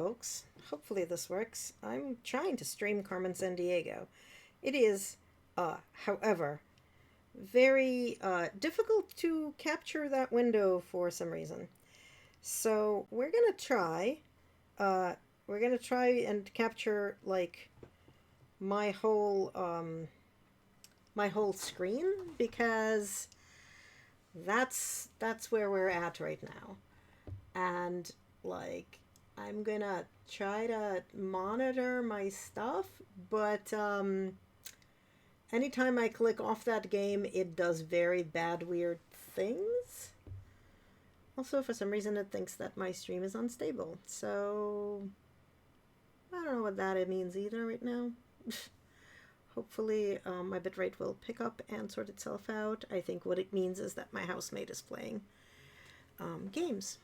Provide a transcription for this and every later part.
folks. Hopefully this works. I'm trying to stream Carmen Sandiego. It is, however, very difficult to capture that window for some reason. So we're gonna try. We're gonna try and capture like my whole screen, because that's where we're at right now. And like I'm gonna try to monitor my stuff, but anytime I click off that game, it does very bad, weird things. Also, for some reason, it thinks that my stream is unstable. So I don't know what that means either right now. Hopefully, my bitrate will pick up and sort itself out. I think what it means is that my housemate is playing games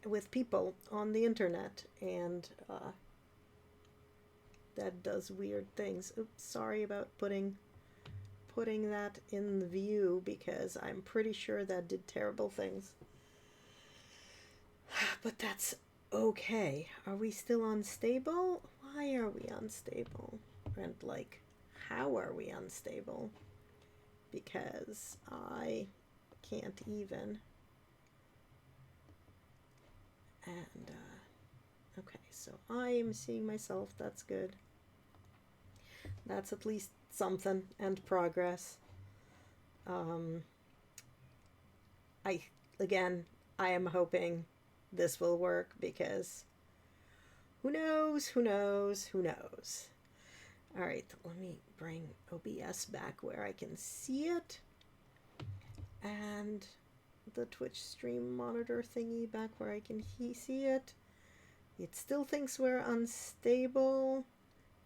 with people on the internet, and that does weird things. Oops, sorry about putting that in the view, because I'm pretty sure that did terrible things. But that's okay. Are we still unstable? Why are we unstable? And like, how are we unstable? Because I can't even. And, okay, so I am seeing myself. That's good. That's at least something, and progress. I am hoping this will work, because who knows? All right, let me bring OBS back where I can see it, and the Twitch stream monitor thingy back where I can see it. It still thinks we're unstable.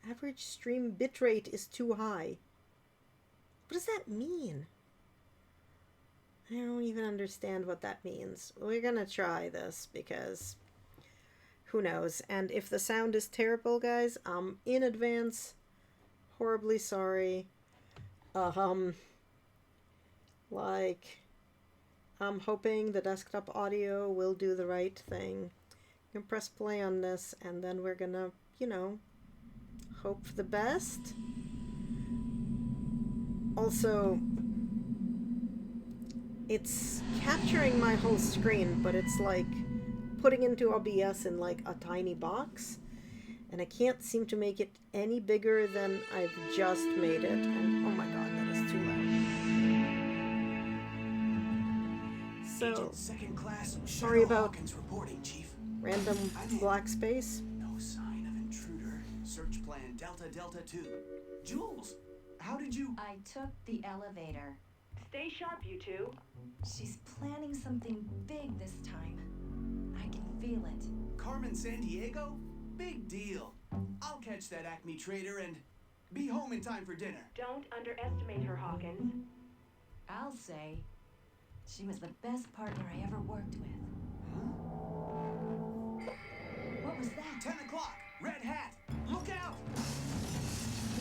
Average stream bitrate is too high. What does that mean? I don't even understand what that means. We're gonna try this, because who knows? And if the sound is terrible, guys, I'm in advance horribly sorry. Like, I'm hoping the desktop audio will do the right thing. You can press play on this, and then we're gonna, hope for the best. Also, it's capturing my whole screen, but it's like putting into OBS in like a tiny box, and I can't seem to make it any bigger than I've just made it. And oh my god, that is too loud. So sorry about reporting, Chief. random black space. No sign of intruder. Search plan Delta 2. Jules, how did you? I took the elevator. Stay sharp, you two. She's planning something big this time. I can feel it. Carmen Sandiego? Big deal. I'll catch that Acme trader and be home in time for dinner. Don't underestimate her, Hawkins. I'll say she was the best partner I ever worked with. Huh? What was that? 10 o'clock. Red hat. Look out!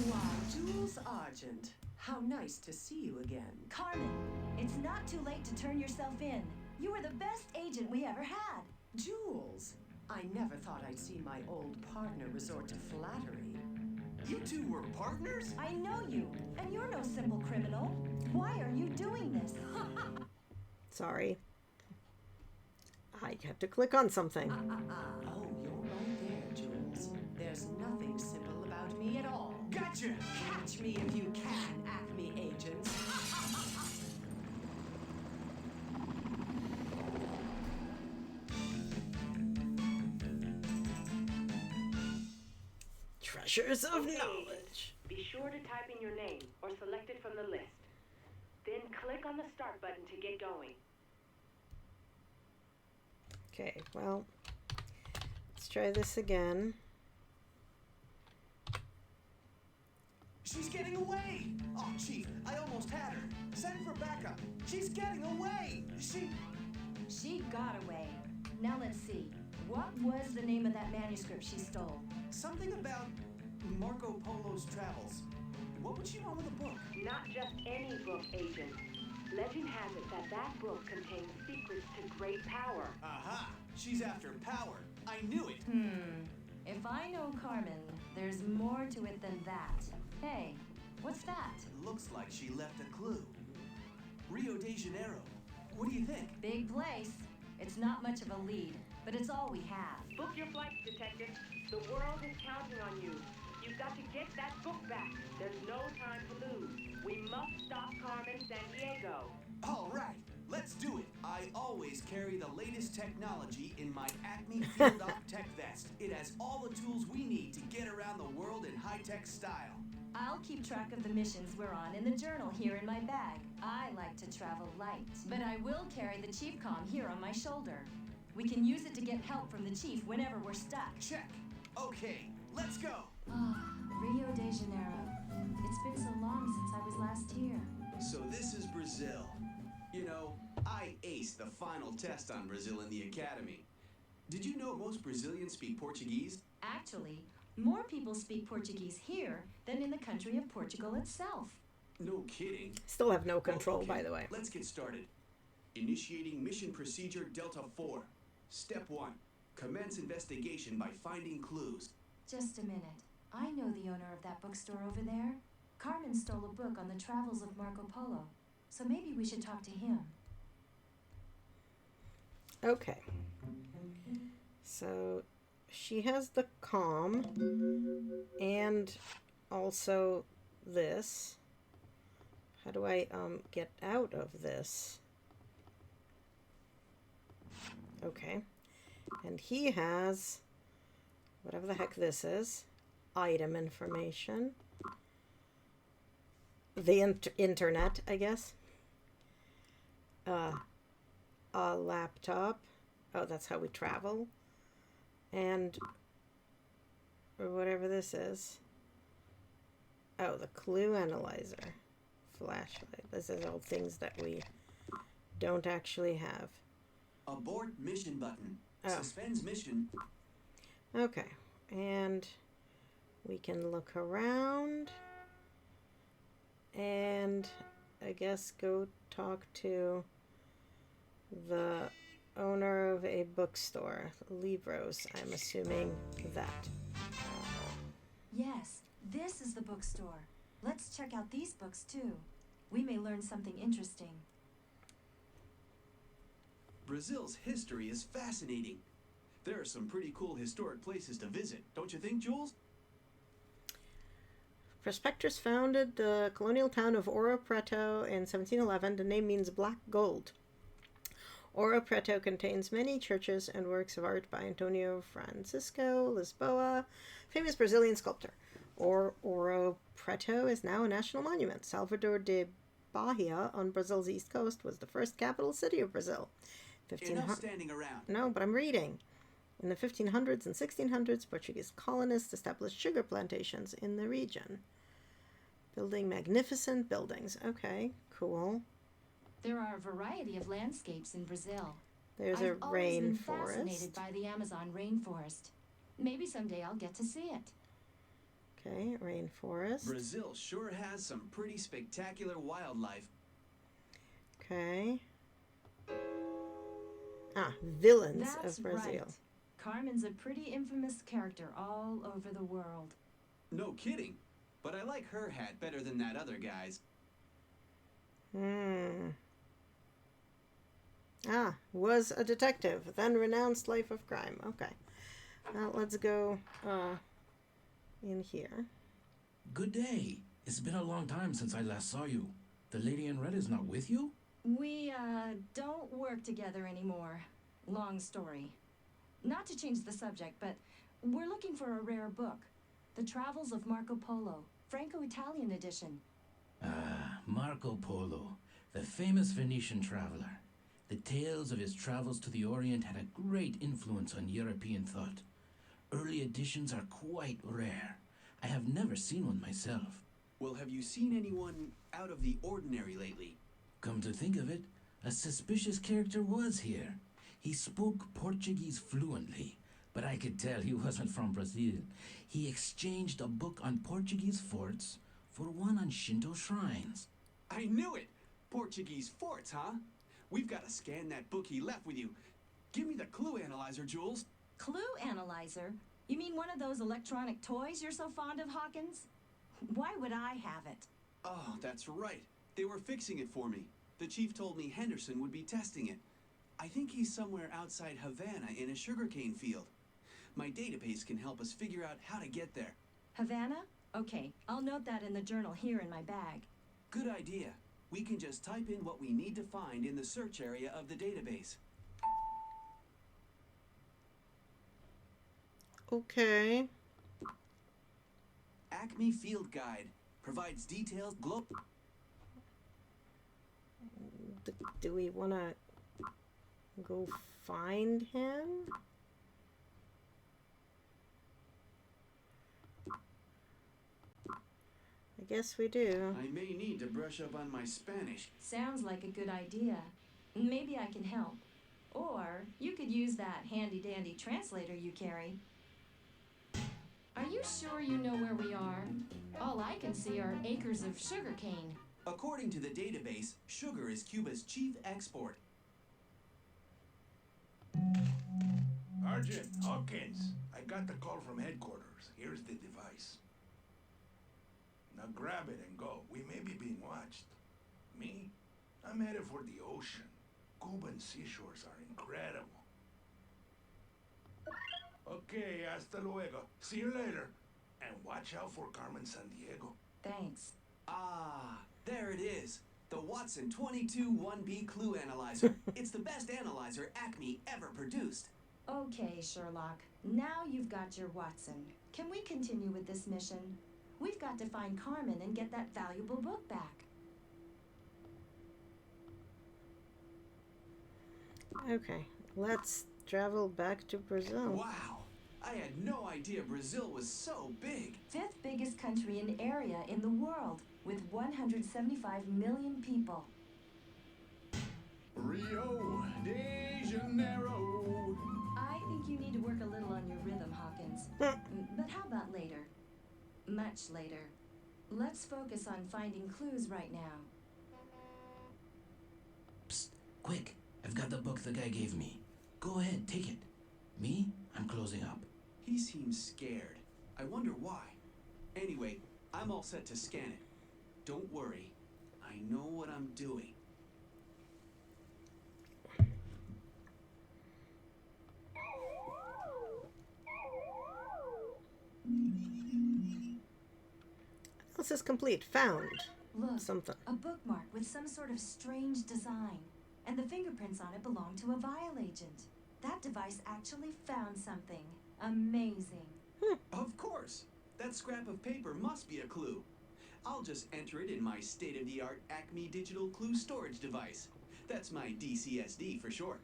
Why, Jules Argent. How nice to see you again. Carmen, it's not too late to turn yourself in. You were the best agent we ever had. Jules, I never thought I'd see my old partner resort to flattery. You two were partners? I know you, and you're no simple criminal. Why are you doing this? Sorry. I had to click on something. Oh, you're right there, Jules. There's nothing simple about me at all. Gotcha! Catch me if you can, Acme agents. Treasures of knowledge. Be sure to type in your name or select it from the list. Then click on the start button to get going. Okay, well, let's try this again. She's getting away! Oh, Chief, I almost had her. Send for backup. She's getting away! She got away. Now let's see. What was the name of that manuscript she stole? Something about Marco Polo's travels. What would she want with a book? Not just any book, Agent. Legend has it that that book contains secrets to great power. Aha! She's after power. I knew it. There's more to it than that. Hey, what's that? Looks like she left a clue. Rio de Janeiro. What do you think? Big place. It's not much of a lead, but it's all we have. Book your flights, detective. The world is counting on you. You've got to get that book back. There's no time to lose. We must stop Carmen Sandiego. All right, let's do it. I always carry the latest technology in my Acme Field Op Tech Vest. It has all the tools we need to get around the world in high-tech style. I'll keep track of the missions we're on in the journal here in my bag. I like to travel light, but I will carry the chief comm here on my shoulder. We can use it to get help from the chief whenever we're stuck. Check. Okay, let's go. Rio de Janeiro. It's been so long since I was last here. So this is Brazil. You know, I aced the final test on Brazil in the academy. Did you know most Brazilians speak Portuguese? Actually, more people speak Portuguese here than in the country of Portugal itself. No kidding. Still have no control, Okay, by the way. Let's get started. Initiating mission procedure Delta 4. Step 1. Commence investigation by finding clues. Just a minute. I know the owner of that bookstore over there. Carmen stole a book on the travels of Marco Polo, so maybe we should talk to him. Okay. So she has the comm and also this. How do I get out of this? Okay. And he has whatever the heck this is. Item information. The internet, I guess. A laptop. Oh, that's how we travel. And whatever this is. Oh, the clue analyzer. Flashlight. This is all things that we don't actually have. Abort mission button. Oh. Suspends mission. Okay. And we can look around. And I guess go talk to the owner of a bookstore. Libros, I'm assuming that. Yes, this is the bookstore. Let's check out these books too. We may learn something interesting. Brazil's history is fascinating. There are some pretty cool historic places to visit, don't you think, Jules? Prospectors founded the colonial town of Ouro Preto in 1711. The name means black gold. Ouro Preto contains many churches and works of art by Antonio Francisco Lisboa, famous Brazilian sculptor. Ouro Preto is now a national monument. Salvador de Bahia on Brazil's east coast was the first capital city of Brazil. Enough standing around. No, but I'm reading. In the 1500s and 1600s, Portuguese colonists established sugar plantations in the region, building magnificent buildings. Okay, cool. There are a variety of landscapes in Brazil. There's I've a always been rainforest. fascinated by the Amazon rainforest. Maybe someday I'll get to see it. Okay, rainforest. Brazil sure has some pretty spectacular wildlife. Okay. Villains That's of Brazil. right. Carmen's a pretty infamous character all over the world. No kidding. But I like her hat better than that other guy's. Was a detective, then renounced life of crime. Okay. Let's go in here. Good day. It's been a long time since I last saw you. The lady in red is not with you? We, don't work together anymore. Long story. Not to change the subject, but we're looking for a rare book. The Travels of Marco Polo, Franco-Italian edition. Marco Polo, the famous Venetian traveler. The tales of his travels to the Orient had a great influence on European thought. Early editions are quite rare. I have never seen one myself. Well, have you seen anyone out of the ordinary lately? Come to think of it, a suspicious character was here. He spoke Portuguese fluently, but I could tell he wasn't from Brazil. He exchanged a book on Portuguese forts for one on Shinto shrines. I knew it! Portuguese forts, huh? We've got to scan that book he left with you. Give me the clue analyzer, Jules. Clue analyzer? You mean one of those electronic toys you're so fond of, Hawkins? Why would I have it? Oh, that's right. They were fixing it for me. The chief told me Henderson would be testing it. I think he's somewhere outside Havana in a sugarcane field. My database can help us figure out how to get there. Havana? Okay, I'll note that in the journal here in my bag. Good idea. We can just type in what we need to find in the search area of the database. Okay. Acme Field Guide provides details Do we want to go find him? I guess we do. I may need to brush up on my Spanish. Sounds like a good idea. Maybe I can help. Or you could use that handy-dandy translator you carry. Are you sure you know where we are? All I can see are acres of sugarcane. According to the database, sugar is Cuba's chief export. Sergeant Hawkins, I got the call from headquarters. Here's the device. Now grab it and go. We may be being watched. Me? I'm headed for the ocean. Cuban seashores are incredible. Okay, hasta luego. See you later. And watch out for Carmen Sandiego. Thanks. Ah, there it is. The Watson 22-1B Clue Analyzer. It's the best analyzer Acme ever produced. Okay, Sherlock. Now you've got your Watson. Can we continue with this mission? We've got to find Carmen and get that valuable book back. Okay, let's travel back to Brazil. Wow, I had no idea Brazil was so big. 5th biggest country in area in the world, with 175 million people. Rio de Janeiro. I think you need to work a little on your rhythm, Hawkins. But how about later? Much later. Let's focus on finding clues right now. Psst, quick. I've got the book the guy gave me. Go ahead, take it. Me? I'm closing up. He seems scared. I wonder why. Anyway, I'm all set to scan it. Don't worry. I know what I'm doing. Analysis complete. Found Look, something. a bookmark with some sort of strange design. And the fingerprints on it belong to a vial agent. That device actually found something. Amazing. Of course. That scrap of paper must be a clue. I'll just enter it in my state-of-the-art Acme Digital Clue Storage Device. That's my DCSD for short.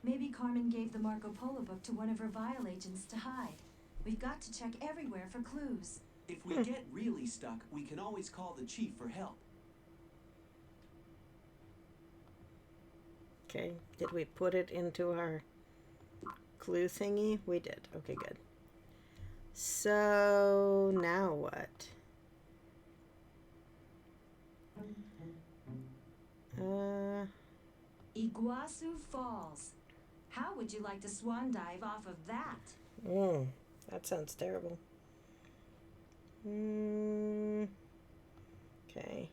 Maybe Carmen gave the Marco Polo book to one of her vial agents to hide. We've got to check everywhere for clues. If we get really stuck, we can always call the chief for help. Okay, did we put it into our clue thingy? We did. Okay, good. So, now what? Iguazu Falls. How would you like to swan dive off of that? That sounds terrible. Okay.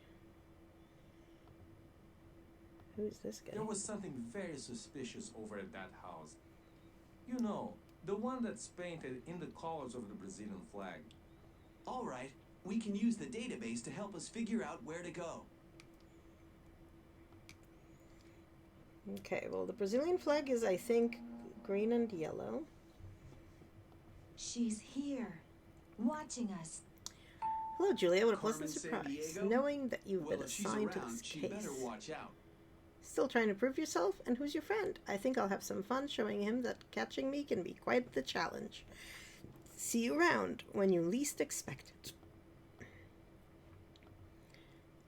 Who's this guy? There was something very suspicious over at that house. You know, the one that's painted in the colors of the Brazilian flag. All right, we can use the database to help us figure out where to go. Okay, well, the Brazilian flag is, I think, green and yellow. She's here, watching us. Hello, Julia. What a Carmen pleasant surprise. Sandiego? Knowing that you've Well, been if she's assigned to around, this she case. better watch out. Still trying to prove yourself? And who's your friend? I think I'll have some fun showing him that catching me can be quite the challenge. See you around when you least expect it.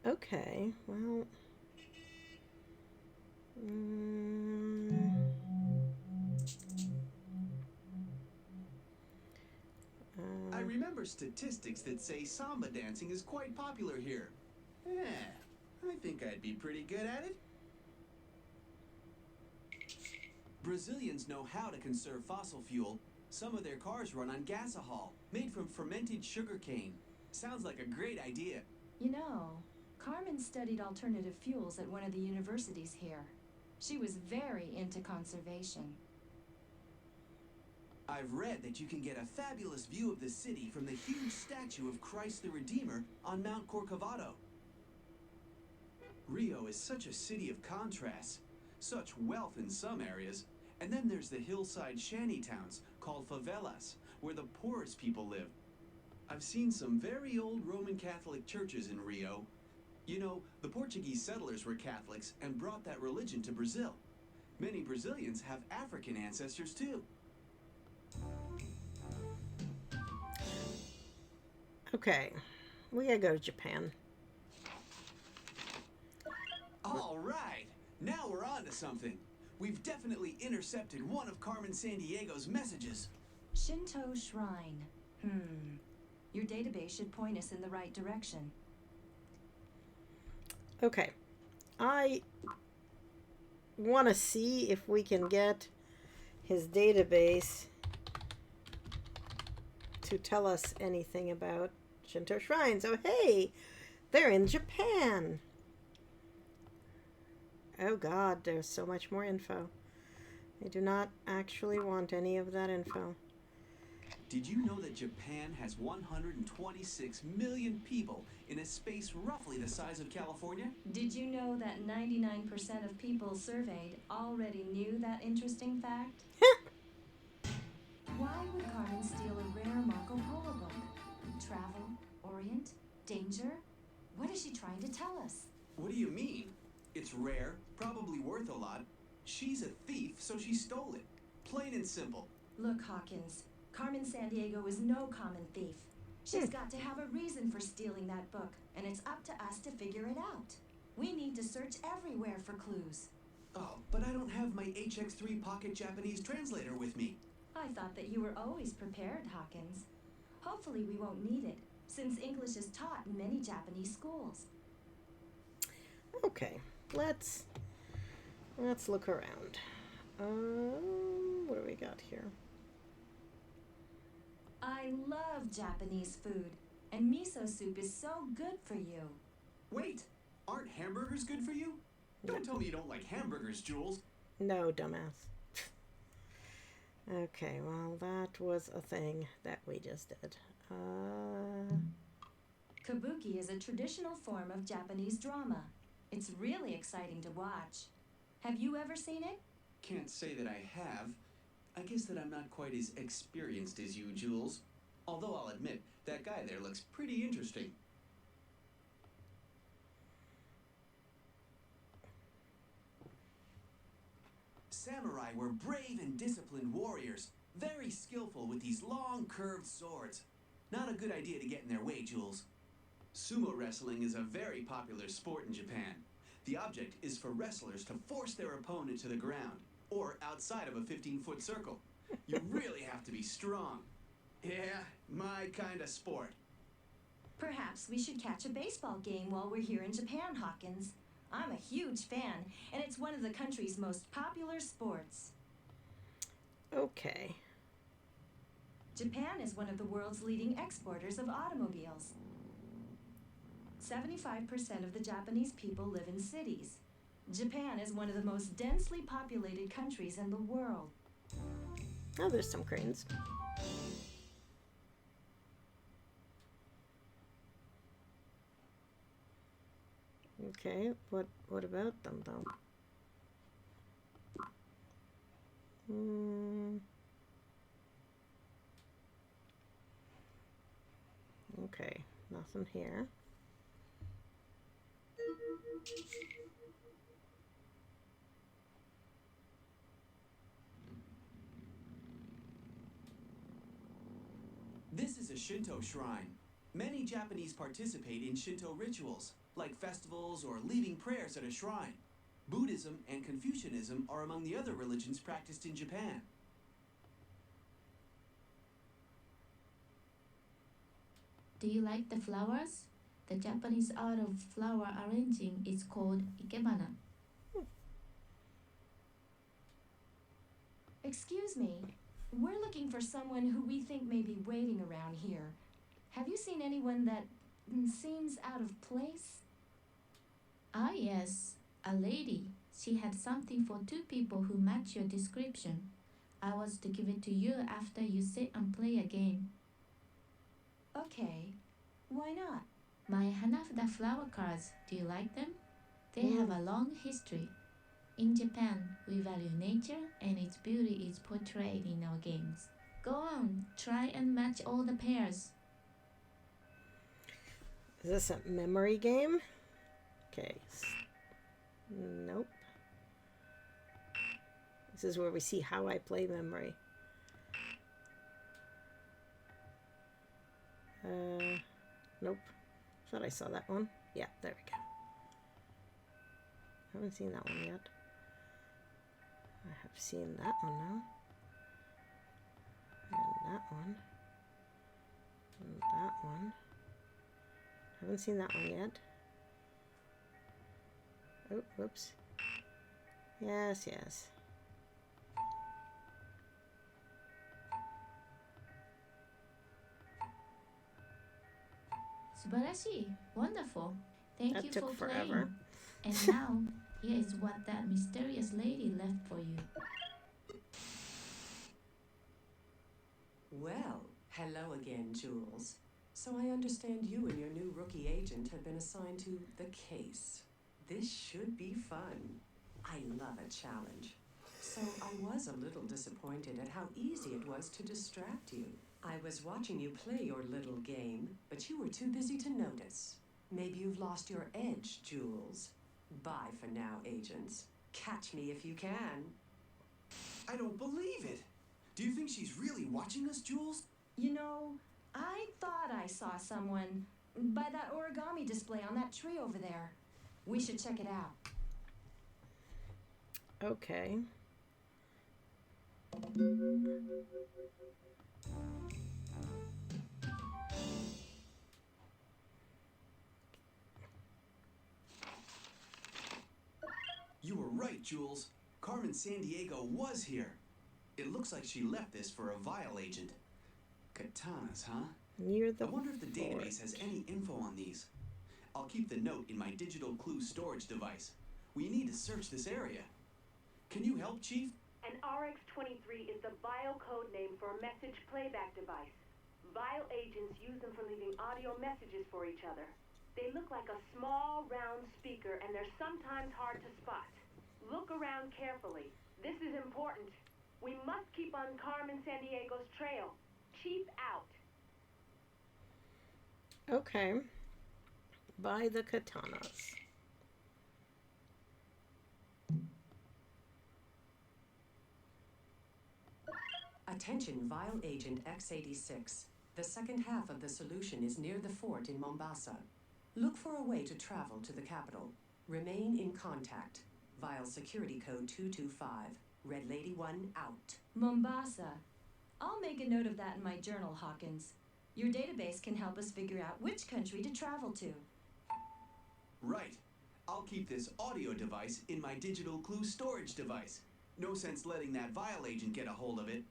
Okay, well... I remember statistics that say samba dancing is quite popular here. Yeah, I think I'd be pretty good at it. Brazilians know how to conserve fossil fuel, Some of their cars run on gasohol, made from fermented sugarcane. Sounds like a great idea. You know, Carmen studied alternative fuels at one of the universities here. She was very into conservation. I've read that you can get a fabulous view of the city from the huge statue of Christ the Redeemer on Mount Corcovado. Rio is such a city of contrasts, such wealth in some areas, and then there's the hillside shanty towns called favelas, where the poorest people live. I've seen some very old Roman Catholic churches in Rio. You know, the Portuguese settlers were Catholics and brought that religion to Brazil. Many Brazilians have African ancestors too. Okay, we gotta go to Japan. All right, now we're on to something. We've definitely intercepted one of Carmen Sandiego's messages. Shinto Shrine. Your database should point us in the right direction. Okay, I want to see if we can get his database to tell us anything about Shinto shrines. Oh, hey, they're in Japan. Oh God, there's so much more info. I do not actually want any of that info. Did you know that Japan has 126 million people in a space roughly the size of California? Did you know that 99% of people surveyed already knew that interesting fact? Why would Carmen steal a rare Marco Polo book? Travel, Orient, danger? What is she trying to tell us? What do you mean? It's rare, probably worth a lot. She's a thief, so she stole it. Plain and simple. Look, Hawkins, Carmen Sandiego is no common thief. She's got to have a reason for stealing that book, and it's up to us to figure it out. We need to search everywhere for clues. Oh, but I don't have my HX3 Pocket Japanese translator with me. I thought that you were always prepared, Hawkins. Hopefully we won't need it, since English is taught in many Japanese schools. Okay, let's look around. What do we got here? I love Japanese food, and miso soup is so good for you. Wait, aren't hamburgers good for you? Don't tell me you don't like hamburgers, Jules. No, dumbass. Okay, well, that was a thing that we just did. Kabuki is a traditional form of Japanese drama. It's really exciting to watch. Have you ever seen it? Can't say that I have. I guess that I'm not quite as experienced as you, Jules. Although I'll admit, that guy there looks pretty interesting. Samurai were brave and disciplined warriors, very skillful with these long, curved swords. Not a good idea to get in their way, Jules. Sumo wrestling is a very popular sport in Japan. The object is for wrestlers to force their opponent to the ground, or outside of a 15-foot circle. You really have to be strong. Yeah, my kind of sport. Perhaps we should catch a baseball game while we're here in Japan, Hawkins. I'm a huge fan, and it's one of the country's most popular sports. Okay. Japan is one of the world's leading exporters of automobiles. 75% of the Japanese people live in cities. Japan is one of the most densely populated countries in the world. Oh, there's some cranes. Okay, what about them though? Okay, nothing here. This is a Shinto shrine. Many Japanese participate in Shinto rituals, like festivals or leaving prayers at a shrine. Buddhism and Confucianism are among the other religions practiced in Japan. Do you like the flowers? The Japanese art of flower arranging is called ikebana. Excuse me, We're looking for someone who we think may be waiting around here. Have you seen anyone that seems out of place? Ah, yes, a lady. She had something for two people who match your description. I was to give it to you after you sit and play a game. Okay, why not? My Hanafuda flower cards, do you like them? They have a long history. In Japan, we value nature and its beauty is portrayed in our games. Go on, try and match all the pairs. Is this a memory game? Okay. Nope. This is where we see how I play memory. Nope. Thought I saw that one. Yeah, there we go. Haven't seen that one yet. I have seen that one now. And that one. And that one. Haven't seen that one yet. Oh, whoops. Yes, yes. Subarashi, wonderful. Thank That you took for forever. playing. And now, here is what that mysterious lady left for you. Well, hello again, Jules. So I understand you and your new rookie agent have been assigned to the case. This should be fun. I love a challenge. So I was a little disappointed at how easy it was to distract you. I was watching you play your little game, but you were too busy to notice. Maybe you've lost your edge, Jules. Bye for now, agents. Catch me if you can. I don't believe it. Do you think she's really watching us, Jules? You know, I thought I saw someone by that origami display on that tree over there. We should check it out. Okay. You were right, Jules. Carmen Sandiego was here. It looks like she left this for a vial agent. Katanas, huh? Near the I wonder if the fort. database has any info on these. I'll keep the note in my digital clue storage device. We need to search this area. Can you help, Chief? An RX-23 is the vial code name for a message playback device. Vial agents use them for leaving audio messages for each other. They look like a small, round speaker, and they're sometimes hard to spot. Look around carefully. This is important. We must keep on Carmen Sandiego's trail. Chief out. Okay. By the katanas. Attention, Vial Agent X86. The second half of the solution is near the fort in Mombasa. Look for a way to travel to the capital. Remain in contact. Vial security code 225. Red Lady 1 out. Mombasa. I'll make a note of that in my journal, Hawkins. Your database can help us figure out which country to travel to. Right. I'll keep this audio device in my digital clue storage device. No sense letting that vial agent get a hold of it.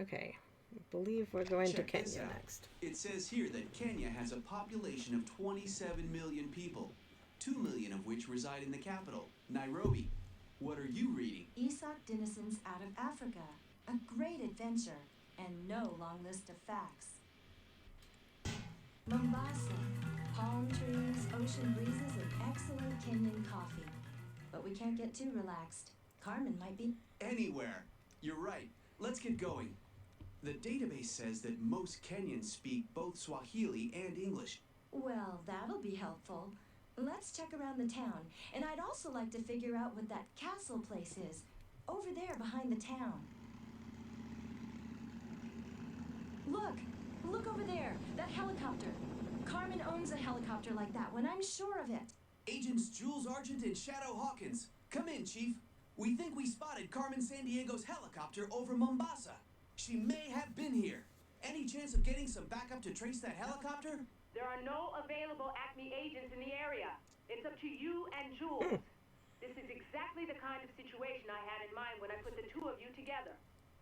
Okay. I believe we're going Check to this Kenya out. next. It says here that Kenya has a population of 27 million people, 2 million of which reside in the capital, Nairobi. What are you reading? Isak Dinnison's Out of Africa. A great adventure, and no long list of facts. Mombasa. Palm trees, ocean breezes, and excellent Kenyan coffee. But we can't get too relaxed. Carmen might be... Anywhere. You're right. Let's get going. The database says that most Kenyans speak both Swahili and English. Well, that'll be helpful. Let's check around the town. And I'd also like to figure out what that castle place is. Over there behind the town. Look! Look over there! That helicopter! Carmen owns a helicopter like that one, I'm sure of it. Agents Jules Argent and Shadow Hawkins. Come in, Chief. We think we spotted Carmen Sandiego's helicopter over Mombasa. She may have been here. Any chance of getting some backup to trace that helicopter? There are no available Acme agents in the area. It's up to you and Jules. This is exactly the kind of situation I had in mind when I put the two of you together.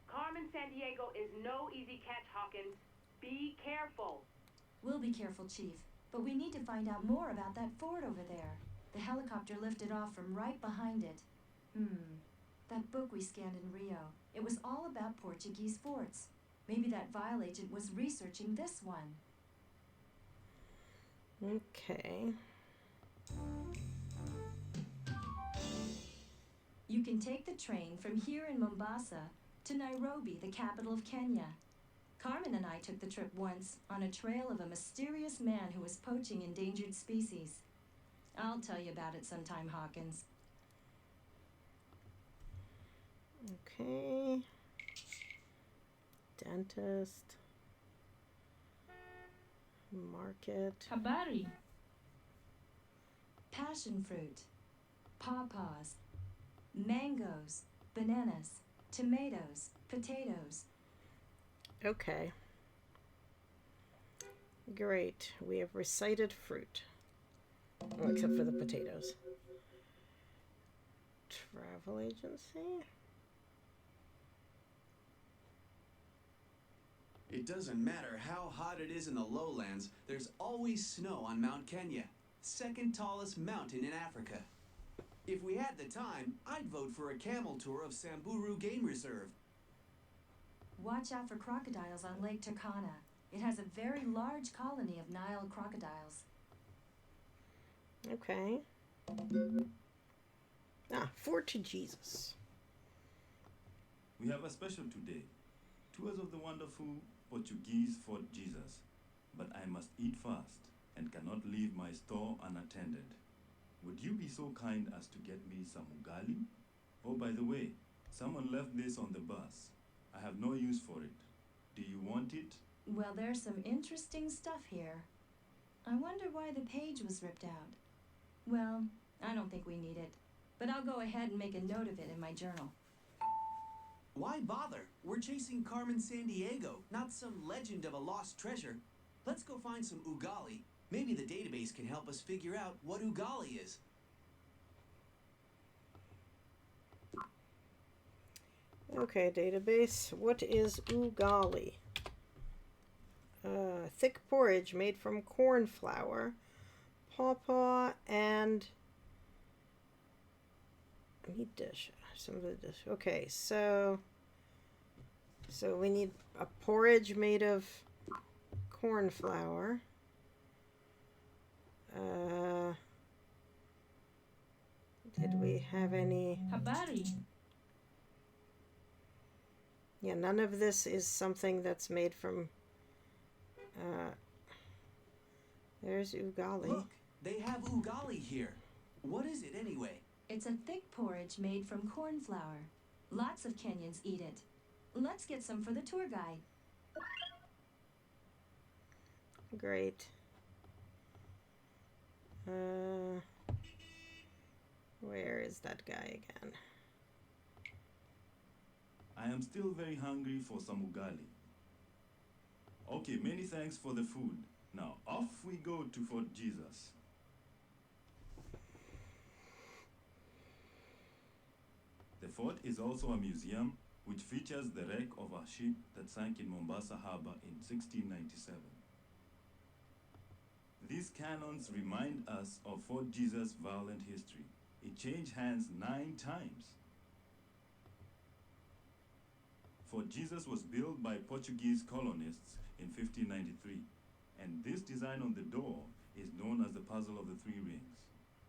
Carmen Sandiego is no easy catch, Hawkins. Be careful. We'll be careful, Chief. But we need to find out more about that fort over there. The helicopter lifted off from right behind it. That book we scanned in Rio. It was all about Portuguese forts. Maybe that Vile agent was researching this one. Okay. You can take the train from here in Mombasa to Nairobi, the capital of Kenya. Carmen and I took the trip once on a trail of a mysterious man who was poaching endangered species. I'll tell you about it sometime, Hawkins. Okay. Dentist. Market. Habari. Passion fruit, pawpaws, mangoes, bananas, tomatoes, potatoes. Okay. Great. We have recited fruit. Well, except for the potatoes. Travel agency? It doesn't matter how hot it is in the lowlands, there's always snow on Mount Kenya, second tallest mountain in Africa. If we had the time, I'd vote for a camel tour of Samburu Game Reserve. Watch out for crocodiles on Lake Turkana. It has a very large colony of Nile crocodiles. Okay. Fort to Jesus. We have a special today. Tours of the wonderful Portuguese Fort Jesus. But I must eat fast and cannot leave my store unattended. Would you be so kind as to get me some ugali? Oh, by the way, someone left this on the bus. I have no use for it. Do you want it? Well, there's some interesting stuff here. I wonder why the page was ripped out. Well, I don't think we need it. But I'll go ahead and make a note of it in my journal. Why bother? We're chasing Carmen Sandiego, not some legend of a lost treasure. Let's go find some ugali. Maybe the database can help us figure out what ugali is. Okay, database. What is ugali? Thick porridge made from corn flour, pawpaw, and meat dish. Some of the dish. Okay, so we need a porridge made of corn flour. Did we have any? Habari. Yeah, none of this is something that's made from. There's ugali. Look, they have ugali here. What is it anyway? It's a thick porridge made from corn flour. Lots of Kenyans eat it. Let's get some for the tour guide. Great. Where is that guy again? I am still very hungry for some ugali. Okay, many thanks for the food. Now, off we go to Fort Jesus. The fort is also a museum which features the wreck of a ship that sank in Mombasa Harbor in 1697. These cannons remind us of Fort Jesus' violent history. It changed hands 9 times. Fort Jesus was built by Portuguese colonists in 1593, and this design on the door is known as the Puzzle of the Three Rings.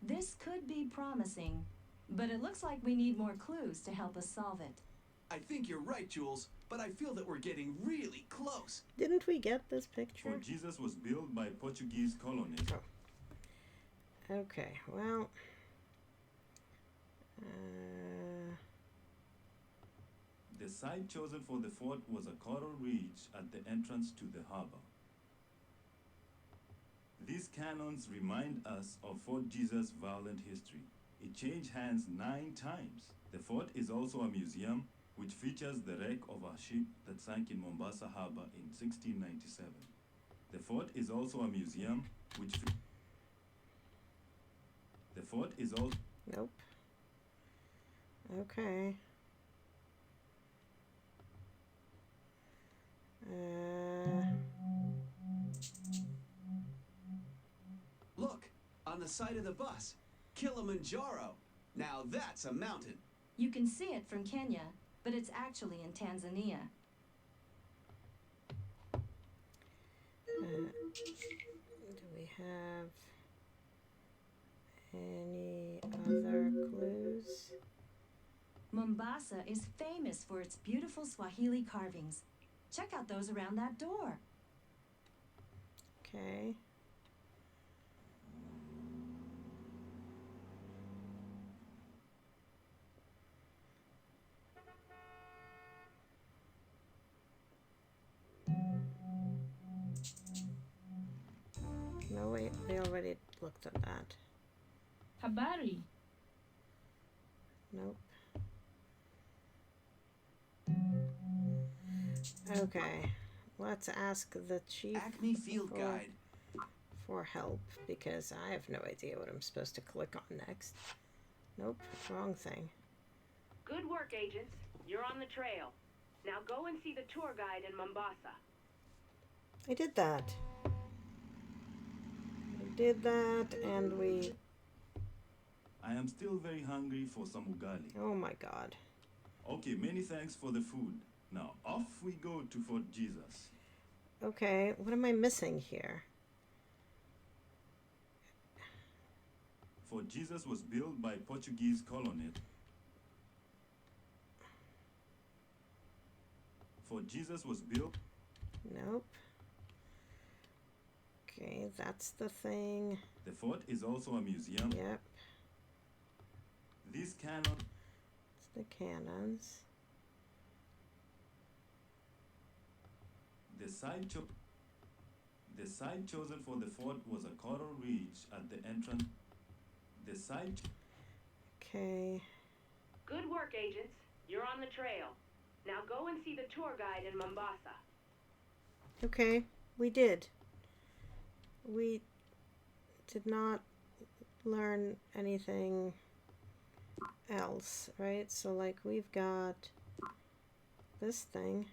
This could be promising, but it looks like we need more clues to help us solve it. I think you're right, Jules, but I feel that we're getting really close. Didn't we get this picture? Fort Jesus was built by Portuguese colonists. Oh. Okay, well. The site chosen for the fort was a coral reef at the entrance to the harbor. These cannons remind us of Fort Jesus' violent history. It changed hands 9 times. The fort is also a museum which features the wreck of a ship that sank in Mombasa Harbor in 1697. The fort is also a museum, which... The fort is also... Nope. Okay. Look, on the side of the bus. Kilimanjaro. Now that's a mountain. You can see it from Kenya, but it's actually in Tanzania. Do we have any other clues? Mombasa is famous for its beautiful Swahili carvings. Check out those around that door. Okay. No, wait, we already looked at that. Habari. Nope. Okay, let's ask the chief Acme Field Guide. for help, because I have no idea what I'm supposed to click on next. Nope, wrong thing. Good work, agents. You're on the trail. Now go and see the tour guide in Mombasa. I did that. And we... I am still very hungry for some ugali. Oh my god. Okay, many thanks for the food. Now, off we go to Fort Jesus. Okay, what am I missing here? Fort Jesus was built by Portuguese colonists. Fort Jesus was built... Nope. Okay, that's the thing. The fort is also a museum. Yep, This cannon... it's the cannons. The site chosen for the fort was a coral reach at the entrance. The site... Okay, Good work, agents. You're on the trail. Now go and see the tour guide in Mombasa. okay, we did. We did not learn anything else, right? So, like, we've got this thing.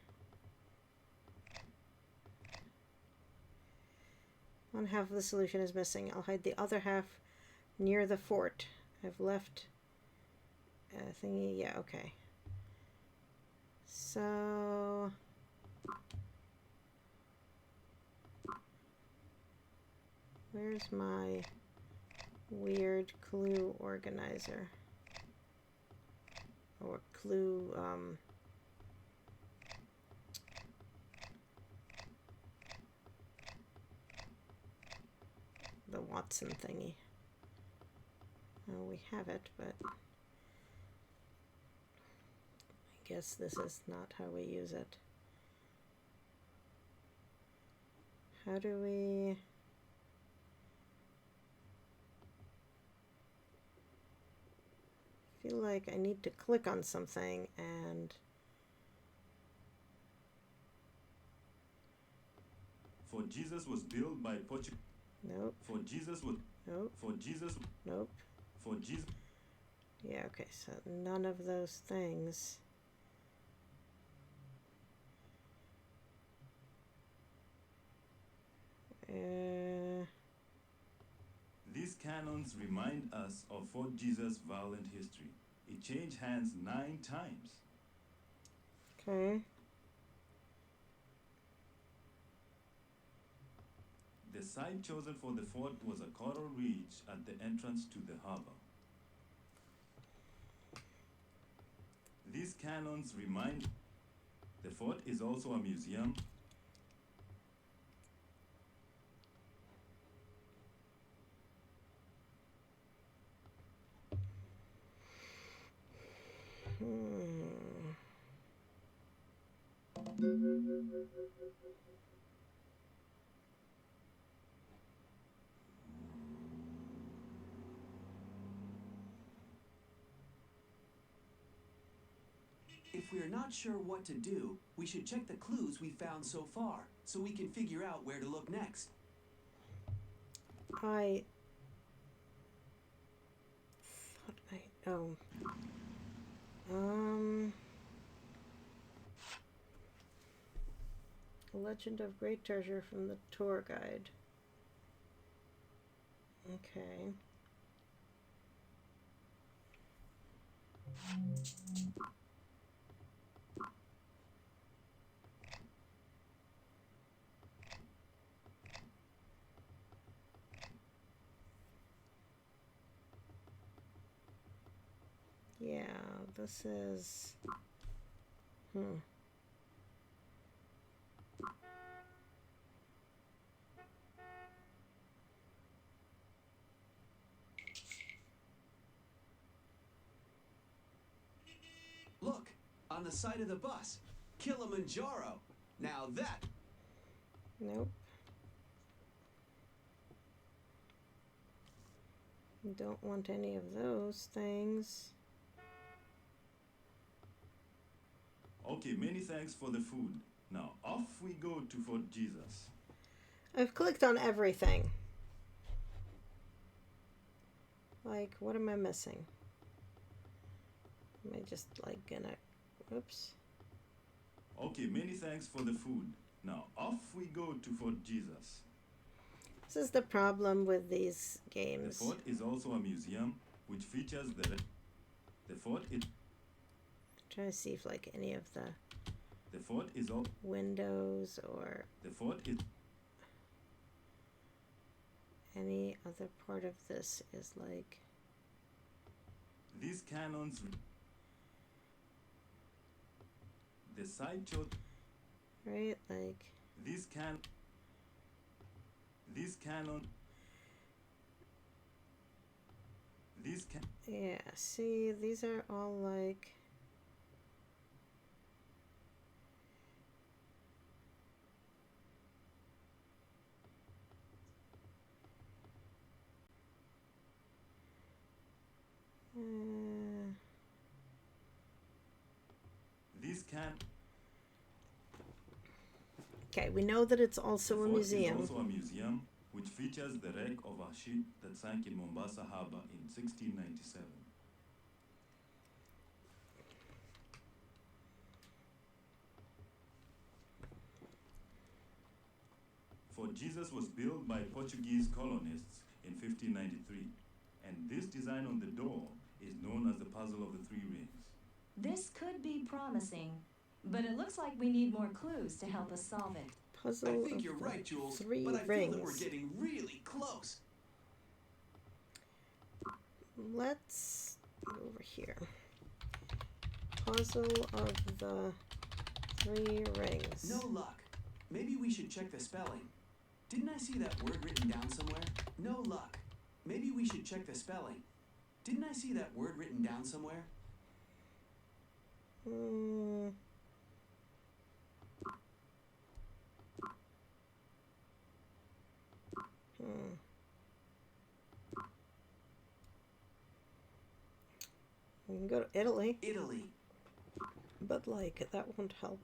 One half of the solution is missing. I'll hide the other half near the fort. I've left a thingy. Yeah, okay. So... where's my weird clue organizer? Or clue, the Watson thingy. Oh, we have it, but I guess this is not how we use it. How do we... feel like I need to click on something and... Fort Jesus was built by Portuguese... Nope, Fort Jesus was... nope, Fort Jesus... nope. Fort Jesus... Yeah, okay, so none of those things. These cannons remind us of Fort Jesus' violent history. It changed hands 9 times. Okay. The site chosen for the fort was a coral reach at the entrance to the harbor. These cannons remind... The fort is also a museum. If we're not sure what to do, we should check the clues we found so far, so we can figure out where to look next. I thought Legend of Great Treasure from the tour guide. Okay. Yeah, this is... Look, on the side of the bus. Kilimanjaro. Now that... Nope. Don't want any of those things. Okay, many thanks for the food. Now off we go to Fort Jesus. I've clicked on everything. Like, what am I missing? Am I just like gonna... Oops. Okay, many thanks for the food. Now off we go to Fort Jesus. This is the problem with these The games. fort is also a museum which features the fort is Trying to see if like any of the fort is all windows or the fort is any other part of this is like... these cannons, the sideshow, Right, like... these cannon Yeah, see, these are all like... these can Okay, we know that it's also the a fort museum. is also a museum which features the wreck of a ship that sank in Mombasa Harbor in 1697. Fort Jesus was built by Portuguese colonists in 1593, and this design on the door is known as the Puzzle of the Three Rings. This could be promising, but it looks like we need more clues to help us solve it. Puzzle I of think you're the right, Jules, Three but I Rings. feel that we're getting really close. Let's go over here. Puzzle of the Three Rings. No luck. Maybe we should check the spelling. Didn't I see that word written down somewhere? No luck. Maybe we should check the spelling. Didn't I see that word written down somewhere? We can go to Italy, Italy. but like that won't help.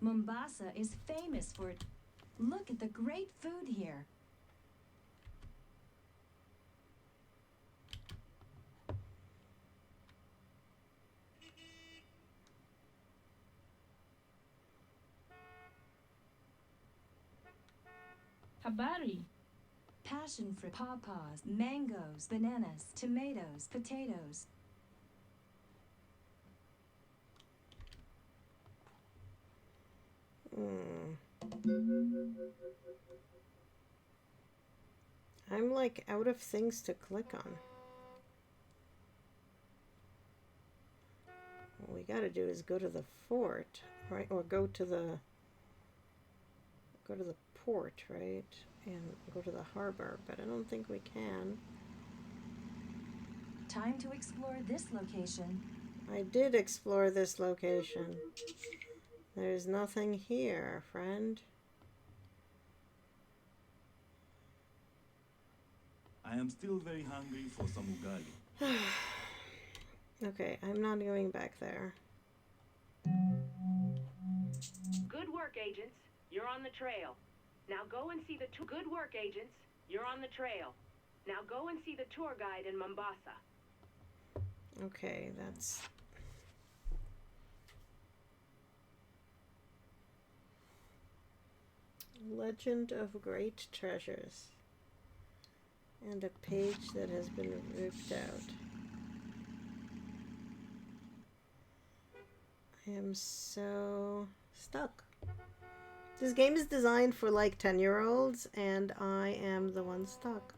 Mombasa is famous for it. Look at the great food here. Habari. Passion fruit, pawpaws, mangoes, bananas, tomatoes, potatoes. I'm like out of things to click on. What we gotta do is go to the fort, right? Or go to the port, right? And go to the harbor, but I don't think we can. Time to explore this location. I did explore this location. There's nothing here, friend. I am still very hungry for some ugali. Okay, I'm not going back there. Good work, agents. You're on the trail. Now go and see the Good work, agents. You're on the trail. Now go and see the tour guide in Mombasa. Okay, that's... Legend of Great Treasures. And a page that has been ripped out. I am so stuck. This game is designed for like 10-year-olds, and I am the one stuck.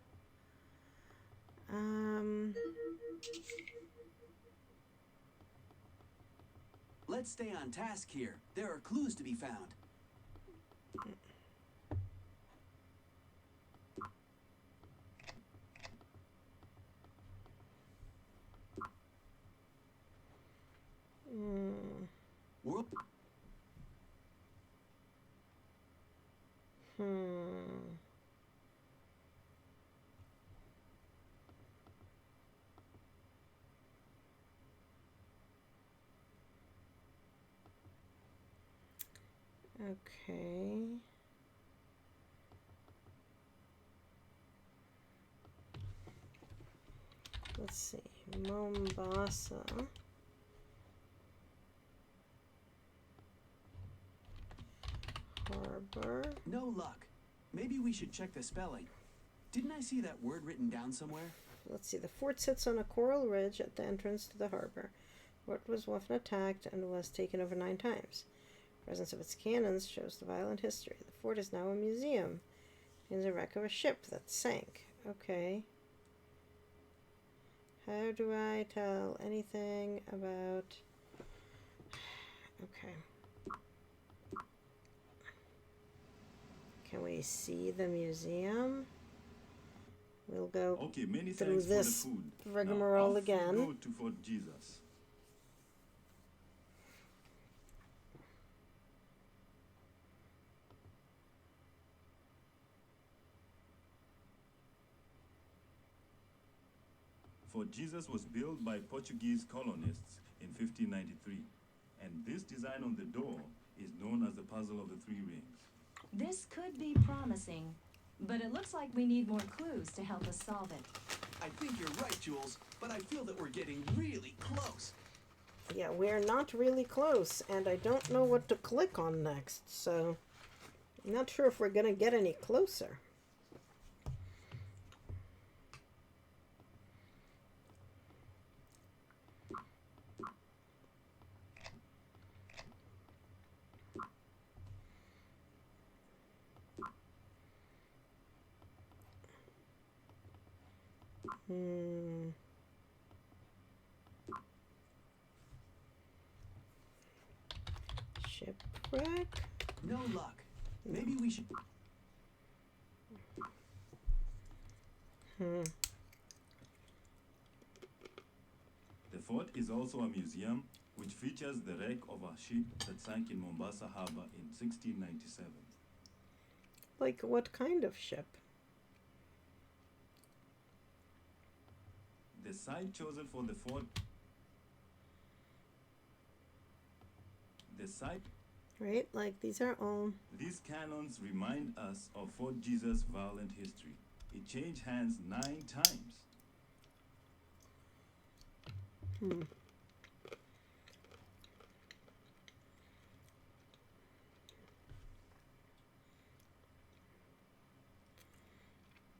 Let's stay on task here. There are clues to be found. World. Okay. Let's see. Mombasa. Harbor. No luck. Maybe we should check the spelling. Didn't I see that word written down somewhere? Let's see. The fort sits on a coral ridge at the entrance to the harbor. The fort was often attacked and was taken over 9 times. The presence of its cannons shows the violent history. The fort is now a museum. It is a wreck of a ship that sank. Okay. How do I tell anything about... Okay. Can we see the museum? We'll go Okay, many through thanks this for the food. rigmarole now, off again. We go to Fort Jesus. Fort Jesus was built by Portuguese colonists in 1593, and this design on the door is known as the Puzzle of the Three Rings. This could be promising, but it looks like we need more clues to help us solve it. I think you're right, Jules, but I feel that we're getting really close. Yeah, we're not really close, and I don't know what to click on next, so I'm not sure if we're going to get any closer. Shipwreck? No luck. Maybe we should... The fort is also a museum which features the wreck of a ship that sank in Mombasa Harbor in 1697. Like, what kind of ship? The site chosen for the fort... The site... Right? Like, these are all... These cannons remind us of Fort Jesus' violent history. It changed hands 9 times.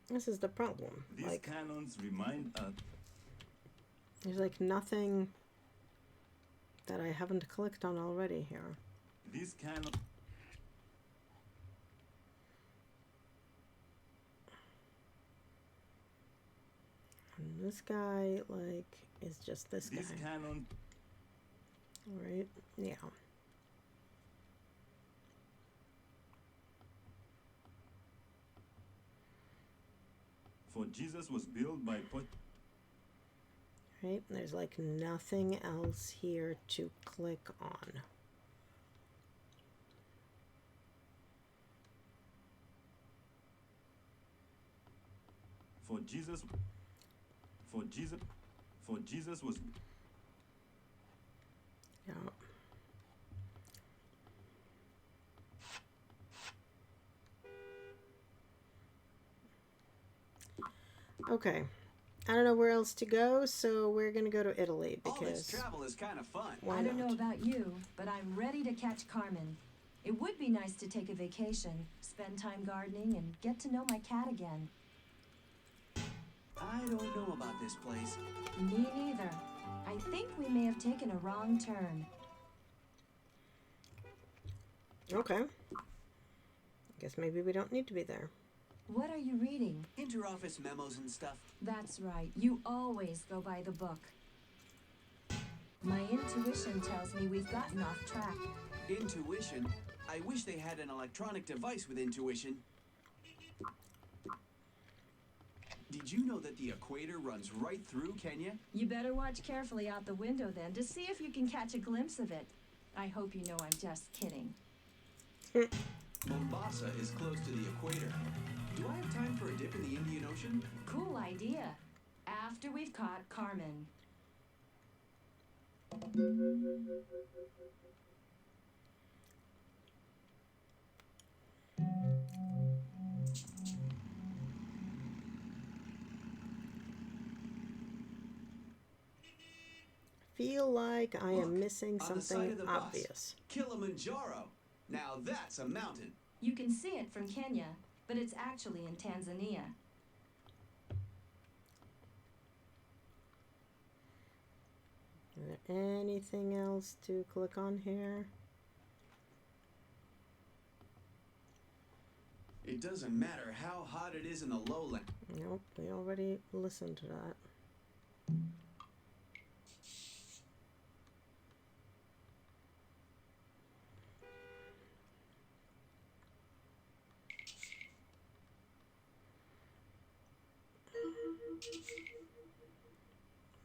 This is the problem. These Like, cannons remind us... there's like nothing that I haven't clicked on already here. These cannons... And this guy, like, is just this guy. This cannon... Right? Yeah. Fort Jesus was built by... Right, and there's like nothing else here to click on. For Jesus was Yeah. Okay. I don't know where else to go, so we're gonna go to Italy All this because travel is kind of fun. why I don't know not? about you, but I'm ready to catch Carmen. It would be nice to take a vacation, spend time gardening, and get to know my cat again. I don't know about this place. Me neither. I think we may have taken a wrong turn. Okay. Guess maybe we don't need to be there. What are you reading? Interoffice memos and stuff. That's right. You always go by the book. My intuition tells me we've gotten off track. Intuition? I wish they had an electronic device with intuition. Did you know that the equator runs right through Kenya? You better watch carefully out the window then to see if you can catch a glimpse of it. I hope you know I'm just kidding. Mombasa is close to the equator. Do I have time for a dip in the Indian Ocean? Cool idea. After we've caught Carmen. Feel like I Look, am missing on the side something of the obvious. bus. Kilimanjaro. Now that's a mountain. You can see it from Kenya, but it's actually in Tanzania. Is there anything else to click on here? It doesn't matter how hot it is in the lowland. Nope, we already listened to that.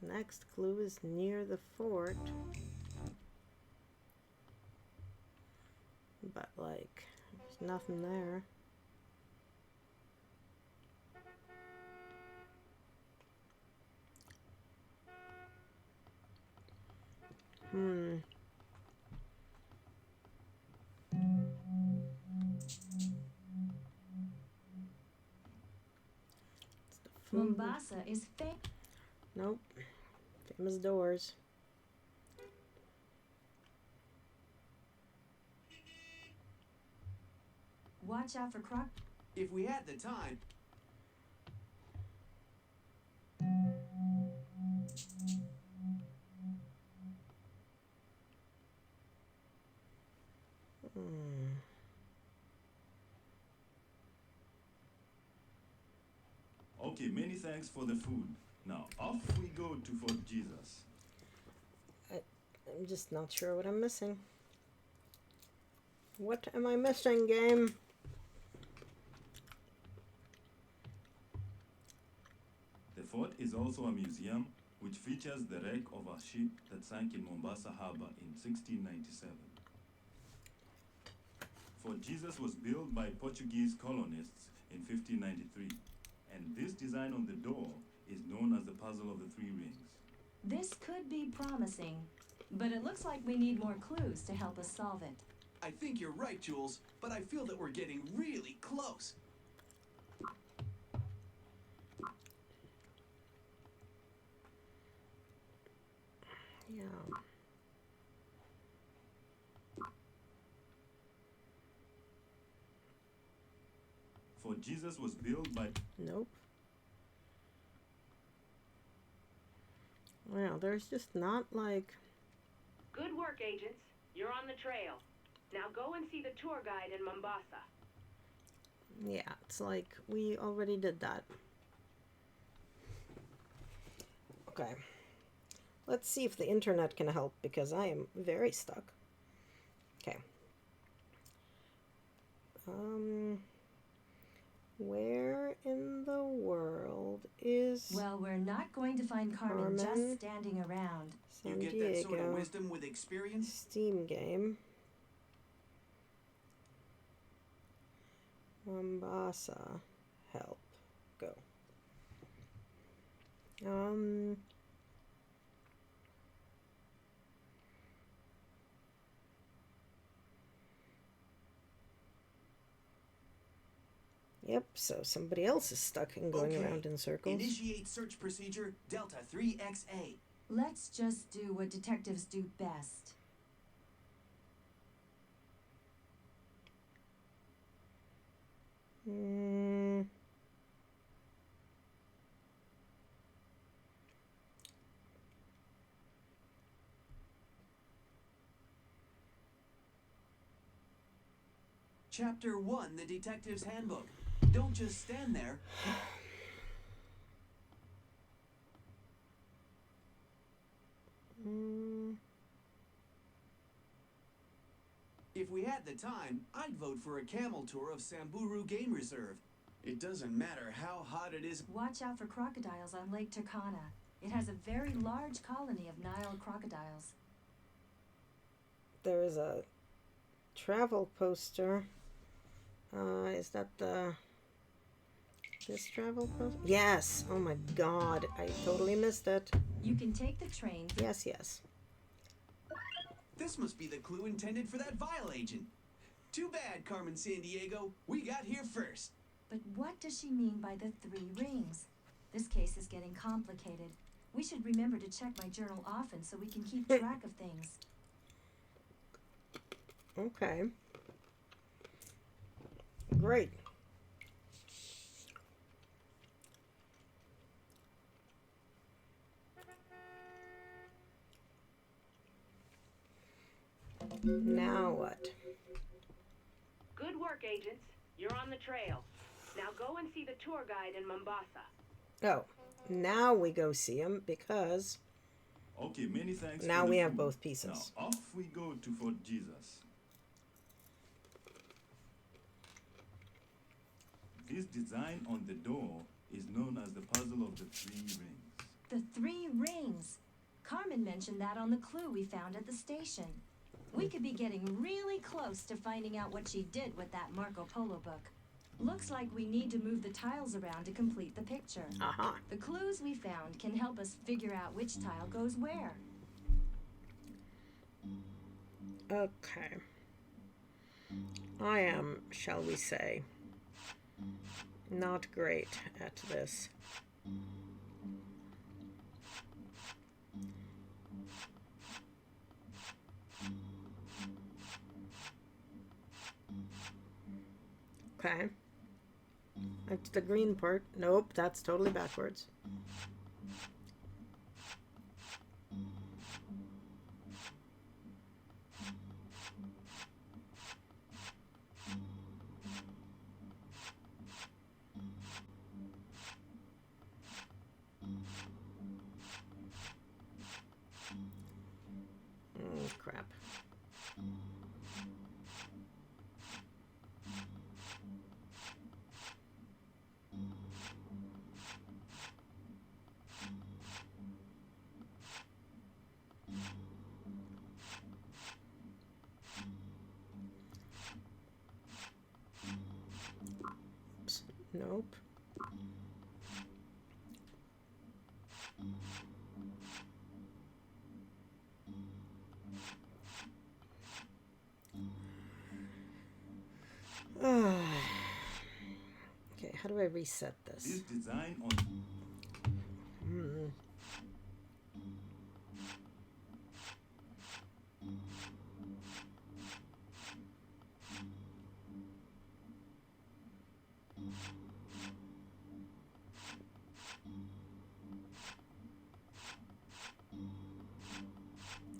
Next clue is near the fort. But like, there's nothing there. It's the food. Mombasa is fake. Nope. Famous doors. Watch out for croc. If we had the time, Okay, many thanks for the food. Now off we go to Fort Jesus. I'm just not sure what I'm missing. What am I missing, game? The fort is also a museum which features the wreck of a ship that sank in Mombasa Harbor in 1697. Fort Jesus was built by Portuguese colonists in 1593, and this design on the door is known as the Puzzle of the Three Rings. This could be promising, but it looks like we need more clues to help us solve it. I think you're right, Jules, but I feel that we're getting really close. Yeah. Fort Jesus was built by... Nope. Well, there's just not like... Good work, agents. You're on the trail. Now go and see the tour guide in Mombasa. Yeah, it's like we already did that. Okay. Let's see if the internet can help because I am very stuck. Okay. Where in the world is Well, we're not going to find Carmen just Carmen standing around. You Sandiego? get that sort of wisdom with experience? Steam game. Mombasa. Help. Go. Yep, so somebody else is stuck and going Okay. around in circles. Initiate search procedure Delta 3XA. Let's just do what detectives do best. Chapter 1, the Detective's Handbook. Don't just stand there. If we had the time, I'd vote for a camel tour of Samburu Game Reserve. It doesn't matter how hot it is. Watch out for crocodiles on Lake Turkana. It has a very large colony of Nile crocodiles. There is a travel poster. Is that this travel poster? Yes. Oh my god, I totally missed it. You can take the train. Yes, yes. This must be the clue intended for that vial agent. Too bad, Carmen Sandiego. We got here first. But what does she mean by the 3 rings? This case is getting complicated. We should remember to check my journal often so we can keep track of things. Okay. Great. Now what? Good work, agents. You're on the trail. Now go and see the tour guide in Mombasa. Oh, now we go see him because Okay, many thanks. now for the we have food. both pieces. Now off we go to Fort Jesus. This design on the door is known as the puzzle of the 3 rings. The 3 rings. Carmen mentioned that on the clue we found at the station. We could be getting really close to finding out what she did with that Marco Polo book. Looks like we need to move the tiles around to complete the picture. Uh-huh. The clues we found can help us figure out which tile goes where. Okay. I am, shall we say, not great at this. Okay. That's the green part. Nope, that's totally backwards. Crap. Oops. Nope. Okay, how do I reset This this? design on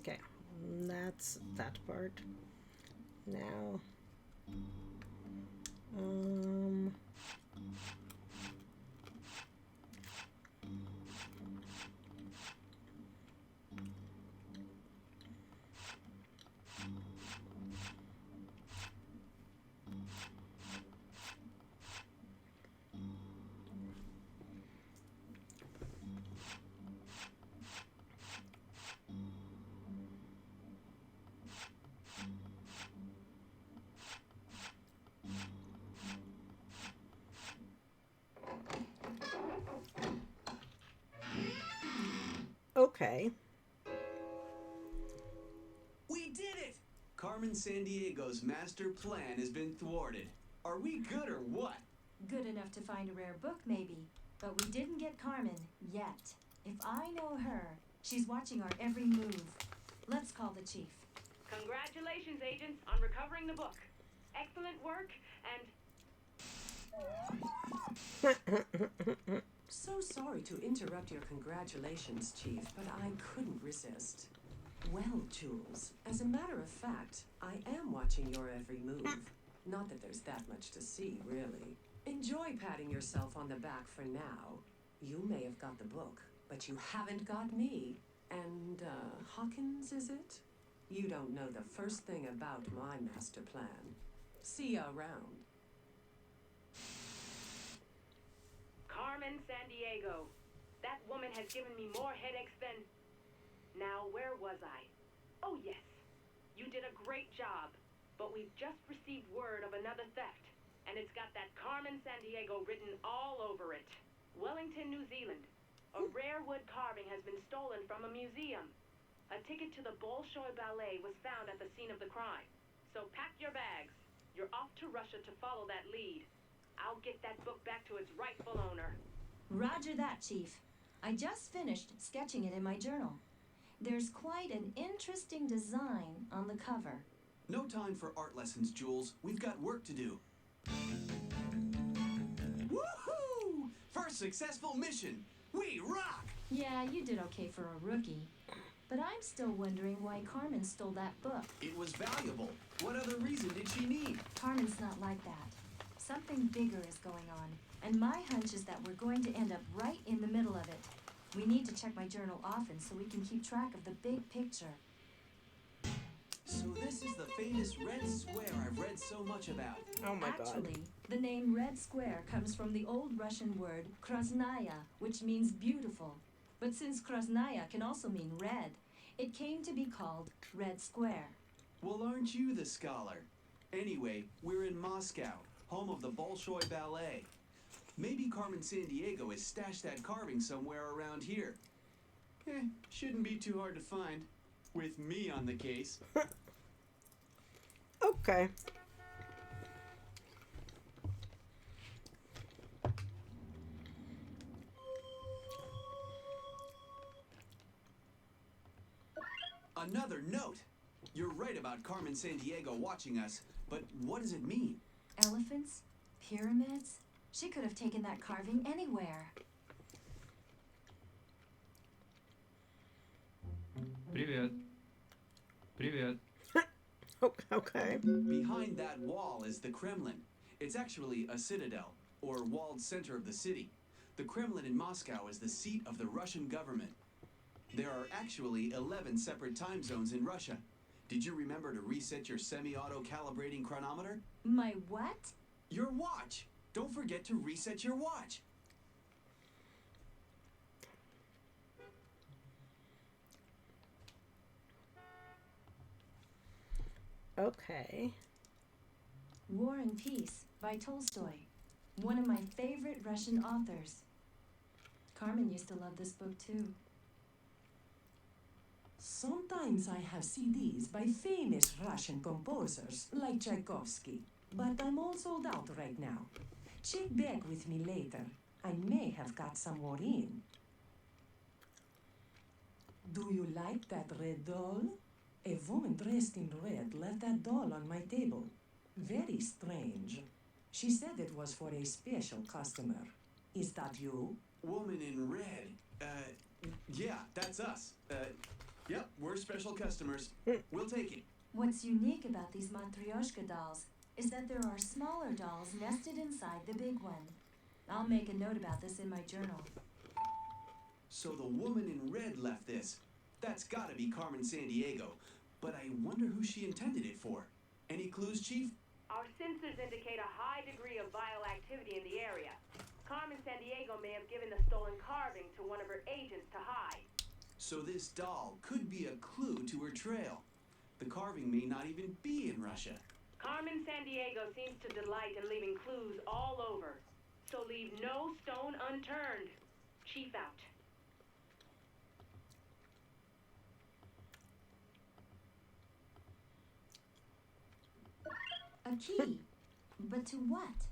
Okay, that's that part. Now, Okay. We did it! Carmen Sandiego's master plan has been thwarted. Are we good or what? Good enough to find a rare book, maybe. But we didn't get Carmen, yet. If I know her, she's watching our every move. Let's call the chief. Congratulations, agents, on recovering the book. Excellent work, and So sorry to interrupt your congratulations, Chief, but I couldn't resist. Well, Jules, as a matter of fact, I am watching your every move. Not that there's that much to see, really. Enjoy patting yourself on the back for now. You may have got the book, but you haven't got me. And, Hawkins, is it? You don't know the first thing about my master plan. See ya around. Carmen Sandiego. That woman has given me more headaches than... Now, where was I? Oh, yes. You did a great job, but we've just received word of another theft, and it's got that Carmen Sandiego written all over it. Wellington, New Zealand. A rare wood carving has been stolen from a museum. A ticket to the Bolshoi Ballet was found at the scene of the crime. So pack your bags. You're off to Russia to follow that lead. I'll get that book back to its rightful owner. Roger that, Chief. I just finished sketching it in my journal. There's quite an interesting design on the cover. No time for art lessons, Jules. We've got work to do. Woohoo! First successful mission! We rock! Yeah, you did okay for a rookie. But I'm still wondering why Carmen stole that book. It was valuable. What other reason did she need? Carmen's not like that. Something bigger is going on, and my hunch is that we're going to end up right in the middle of it. We need to check my journal often so we can keep track of the big picture. So this is the famous Red Square I've read so much about. Oh my god. Actually, the name Red Square comes from the old Russian word krasnaya, which means beautiful. But since krasnaya can also mean red, it came to be called Red Square. Well, aren't you the scholar? Anyway, we're in Moscow, home of the Bolshoi Ballet. Maybe Carmen Sandiego has stashed that carving somewhere around here. Shouldn't be too hard to find, with me on the case. Okay. Another note! You're right about Carmen Sandiego watching us, but what does it mean? Elephants? Pyramids? She could have taken that carving anywhere. Привет. Привет. Okay. Behind that wall is the Kremlin. It's actually a citadel, or walled center of the city. The Kremlin in Moscow is the seat of the Russian government. There are actually 11 separate time zones in Russia. Did you remember to reset your semi-auto calibrating chronometer? My what? Your watch! Don't forget to reset your watch! Okay. War and Peace by Tolstoy, one of my favorite Russian authors. Carmen used to love this book too. Sometimes I have CDs by famous Russian composers like Tchaikovsky, but I'm all sold out right now. Check back with me later. I may have got some more in. Do you like that red doll? A woman dressed in red left that doll on my table. Very strange. She said it was for a special customer. Is that you? Woman in red. Yeah, that's us. Yep, we're special customers. We'll take it. What's unique about these Matryoshka dolls is that there are smaller dolls nested inside the big one. I'll make a note about this in my journal. So the woman in red left this. That's gotta be Carmen Sandiego. But I wonder who she intended it for. Any clues, Chief? our sensors indicate a high degree of vile activity in the area. Carmen Sandiego may have given the stolen carving to one of her agents to hide. So this doll could be a clue to her trail. The carving may not even be in Russia. Carmen Sandiego seems to delight in leaving clues all over. So leave no stone unturned. Chief out. A key. But to what?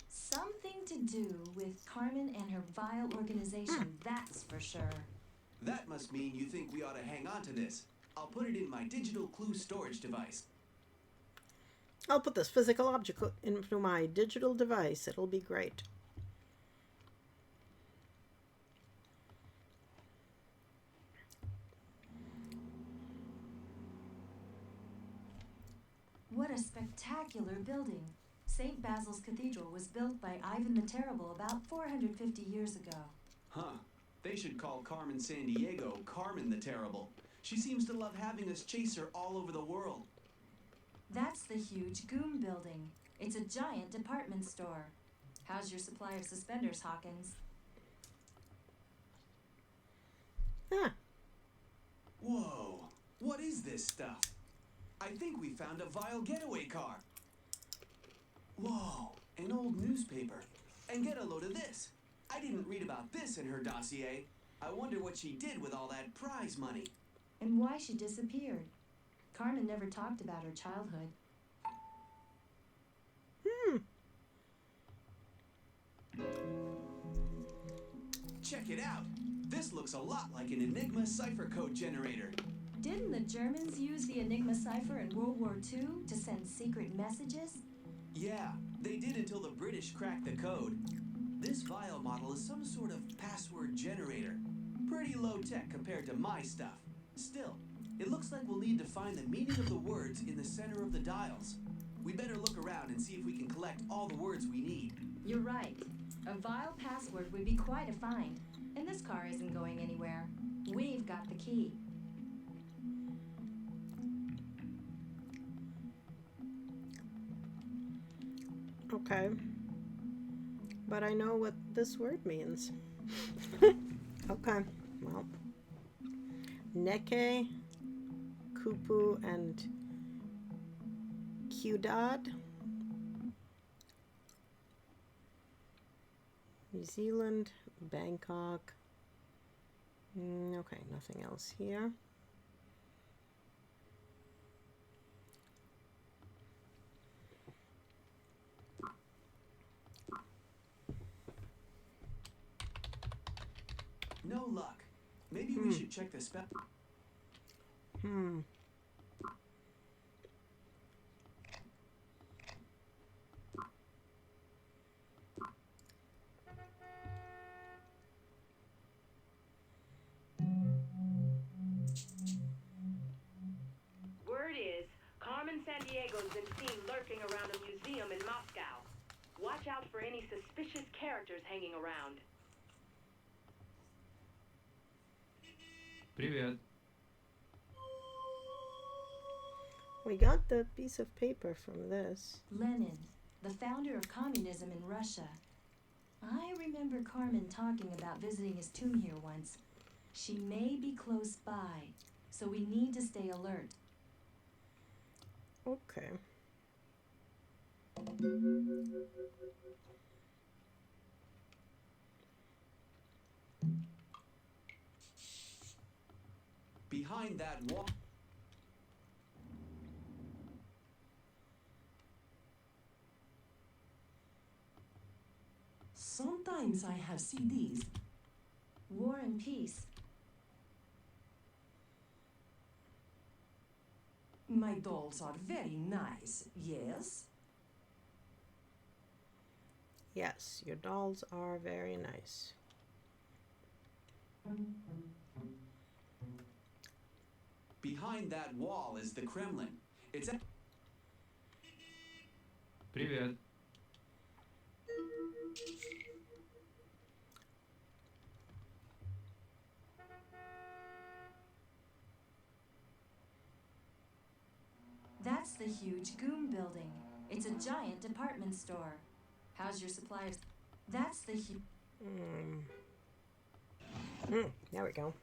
Something to do with Carmen and her vile organization, that's for sure. That must mean you think we ought to hang on to this. I'll put it in my digital clue storage device. I'll put this physical object into my digital device. It'll be great. What a spectacular building. St. Basil's Cathedral was built by Ivan the Terrible about 450 years ago. Huh. They should call Carmen Sandiego Carmen the Terrible. She seems to love having us chase her all over the world. That's the huge Goom building. It's a giant department store. How's your supply of suspenders, Hawkins? Ah. Whoa. What is this stuff? I think we found a vile getaway car. Whoa. An old newspaper. And get a load of this. I didn't read about this in her dossier. I wonder what she did with all that prize money. And why she disappeared. Carmen never talked about her childhood. Check it out. This looks a lot like an Enigma cipher code generator. Didn't the Germans use the Enigma cipher in World War II to send secret messages? Yeah, they did until the British cracked the code. This vial model is some sort of password generator. Pretty low tech compared to my stuff. Still, it looks like we'll need to find the meaning of the words in the center of the dials. We better look around and see if we can collect all the words we need. You're right. A vile password would be quite a find. And this car isn't going anywhere. We've got the key. Okay. But I know what this word means. Okay. Well. Neke, Kupu, and Ciudad. New Zealand, Bangkok. Okay, nothing else here. No luck. Maybe we should check the spell. Word is, Carmen Sandiego's been seen lurking around a museum in Moscow. Watch out for any suspicious characters hanging around. Привет. We got the piece of paper from this. Lenin, the founder of communism in Russia. I remember Carmen talking about visiting his tomb here once. She may be close by, so we need to stay alert. Okay. Behind that wall. Sometimes I have CDs. War and Peace. My dolls are very nice, yes? Yes, your dolls are very nice. Behind that wall is the Kremlin. It's a... Привет. That's the huge Goom building. It's a giant department store. How's your supply of... That's the huge... There we go.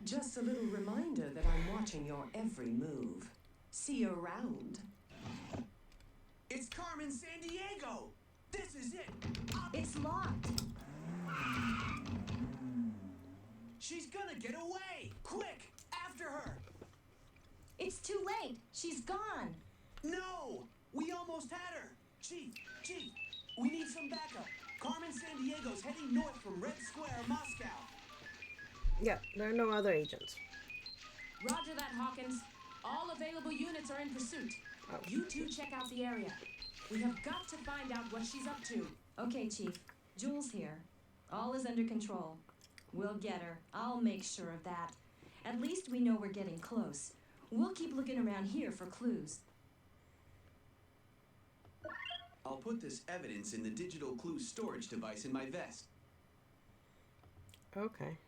Just a little reminder that I'm watching your every move. See you around. It's Carmen Sandiego! This is it! It's locked. She's gonna get away! Quick! After her! It's too late. She's gone. No! We almost had her! Chief, we need some backup. Carmen Sandiego's heading north from Red Square, Moscow. Yeah, there are no other agents. Roger that, Hawkins. All available units are in pursuit. Oh. You two check out the area. We have got to find out what she's up to. Okay, Chief. Jules here. All is under control. We'll get her. I'll make sure of that. At least we know we're getting close. We'll keep looking around here for clues. I'll put this evidence in the digital clue storage device in my vest. Okay.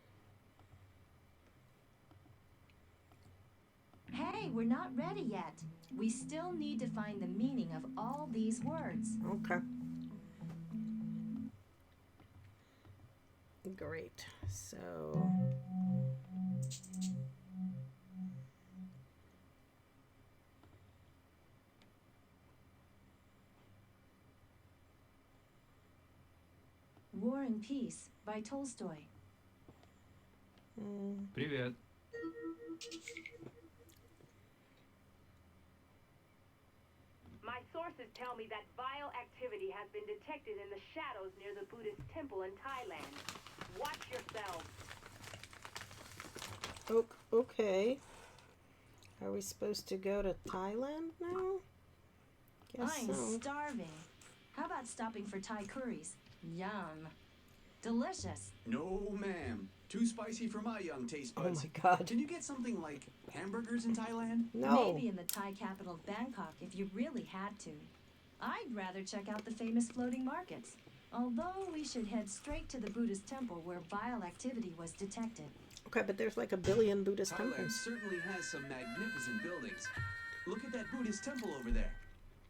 Hey, we're not ready yet. We still need to find the meaning of all these words. Okay. Great. So... War and Peace by Tolstoy. Привет. My sources tell me that vile activity has been detected in the shadows near the Buddhist temple in Thailand. Watch yourselves. Okay. Are we supposed to go to Thailand now? Guess I'm so. starving. How about stopping for Thai curries? Yum. Delicious. No, ma'am. Too spicy for my young taste Oh buds. my god. Can you get something like hamburgers in Thailand? No. Maybe in the Thai capital Bangkok if you really had to. I'd rather check out the famous floating markets. Although we should head straight to the Buddhist temple where vile activity was detected. Okay, but there's like a billion Buddhist Thailand temples. certainly has some magnificent buildings. Look at that Buddhist temple over there.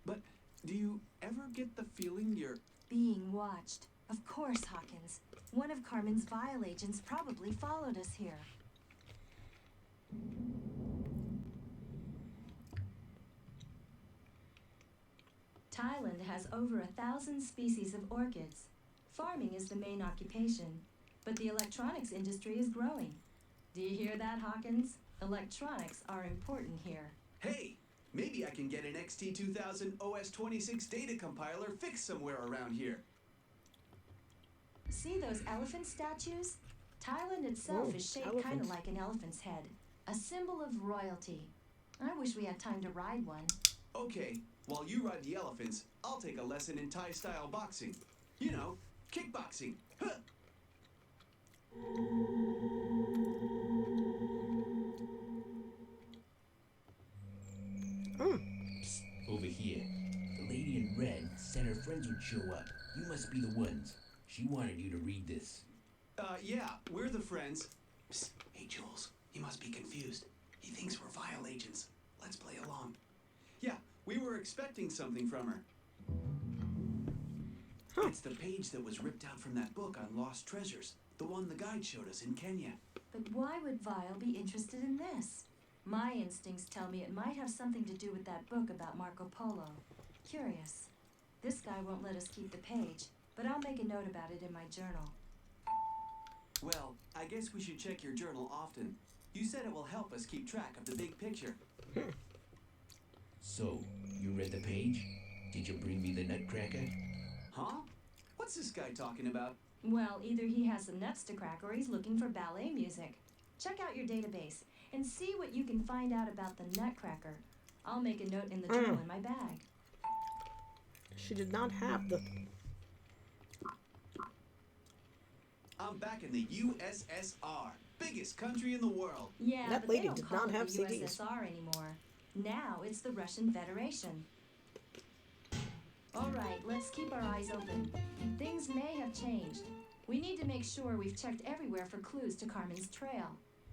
But do you ever get the feeling you're... Being watched. Of course, Hawkins. One of Carmen's vile agents probably followed us here. Thailand has over 1,000 species of orchids. Farming is the main occupation, but the electronics industry is growing. Do you hear that, Hawkins? Electronics are important here. Hey, maybe I can get an XT2000 OS26 data compiler fixed somewhere around here. See those elephant statues? Thailand itself Whoa, is shaped kind of elephants. like an elephant's head. A symbol of royalty. I wish we had time to ride one. Okay, while you ride the elephants, I'll take a lesson in Thai-style boxing. You know, kickboxing. Huh! Psst, over here. The lady in red said her friends would show up. You must be the ones. She wanted you to read this. Yeah, we're the friends. Psst, hey Jules, he must be confused. He thinks we're vile agents. Let's play along. Yeah, we were expecting something from her. Huh. It's the page that was ripped out from that book on lost treasures. The one the guide showed us in Kenya. But why would Vile be interested in this? My instincts tell me it might have something to do with that book about Marco Polo. Curious. This guy won't let us keep the page, but I'll make a note about it in my journal. Well, I guess we should check your journal often. You said it will help us keep track of the big picture. So, you read the page? Did you bring me the nutcracker? Huh? What's this guy talking about? Well, either he has some nuts to crack or he's looking for ballet music. Check out your database and see what you can find out about the Nutcracker. I'll make a note in the journal in my bag. She did not have the... I'm back in the USSR, biggest country in the world. Yeah, That but lady they don't did call not it have the CDs. USSR anymore. Now it's the Russian Federation. All right, let's keep our eyes open. Things may have changed. We need to make sure we've checked everywhere for clues to Carmen's trail.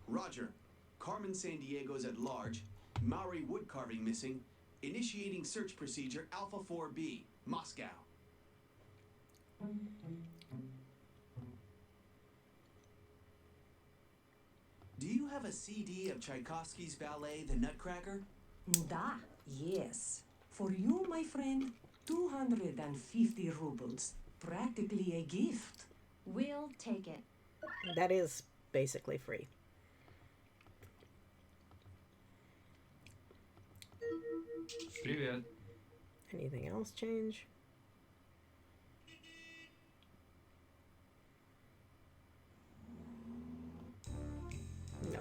Roger. Carmen Sandiego's at large. Maori wood carving missing. Initiating search procedure Alpha 4B, Moscow. Do you have a CD of Tchaikovsky's ballet, The Nutcracker? Da, yes. For you, my friend, 250 rubles. Practically a gift. We'll take it. That is basically free. Привет. Anything else change? No.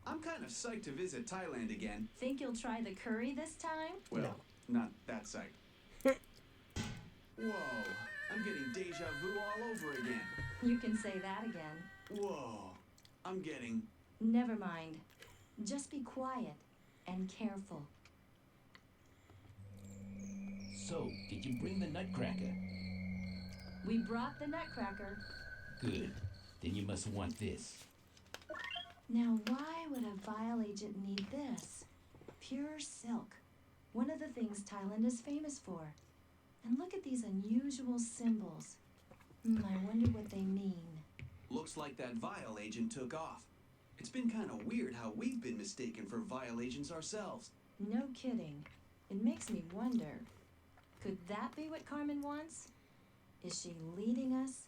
I'm kind of psyched to visit Thailand again. Think you'll try the curry this time? Well, not that psyched. Whoa, I'm getting deja vu all over again. You can say that again. Whoa, I'm getting... Never mind. Just be quiet and careful. So, did you bring the nutcracker? We brought the nutcracker. Good. Then you must want this. Now, why would a vial agent need this? Pure silk. One of the things Thailand is famous for. And look at these unusual symbols. I wonder what they mean. Looks like that vial agent took off. It's been kind of weird how we've been mistaken for vial agents ourselves. No kidding. It makes me wonder. Could that be what Carmen wants? Is she leading us?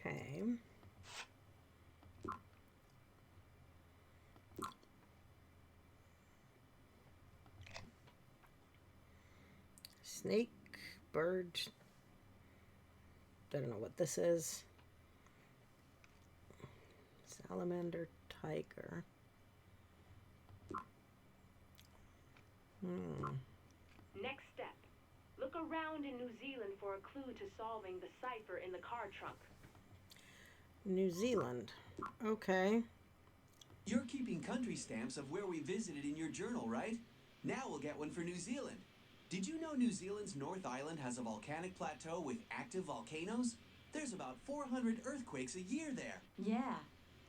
Okay. Snake, bird. I don't know what this is. Salamander, tiger. Next step. Look around in New Zealand for a clue to solving the cipher in the car trunk. New Zealand. Okay. You're keeping country stamps of where we visited in your journal, right? Now we'll get one for New Zealand. Did you know New Zealand's North Island has a volcanic plateau with active volcanoes? There's about 400 earthquakes a year there. Yeah.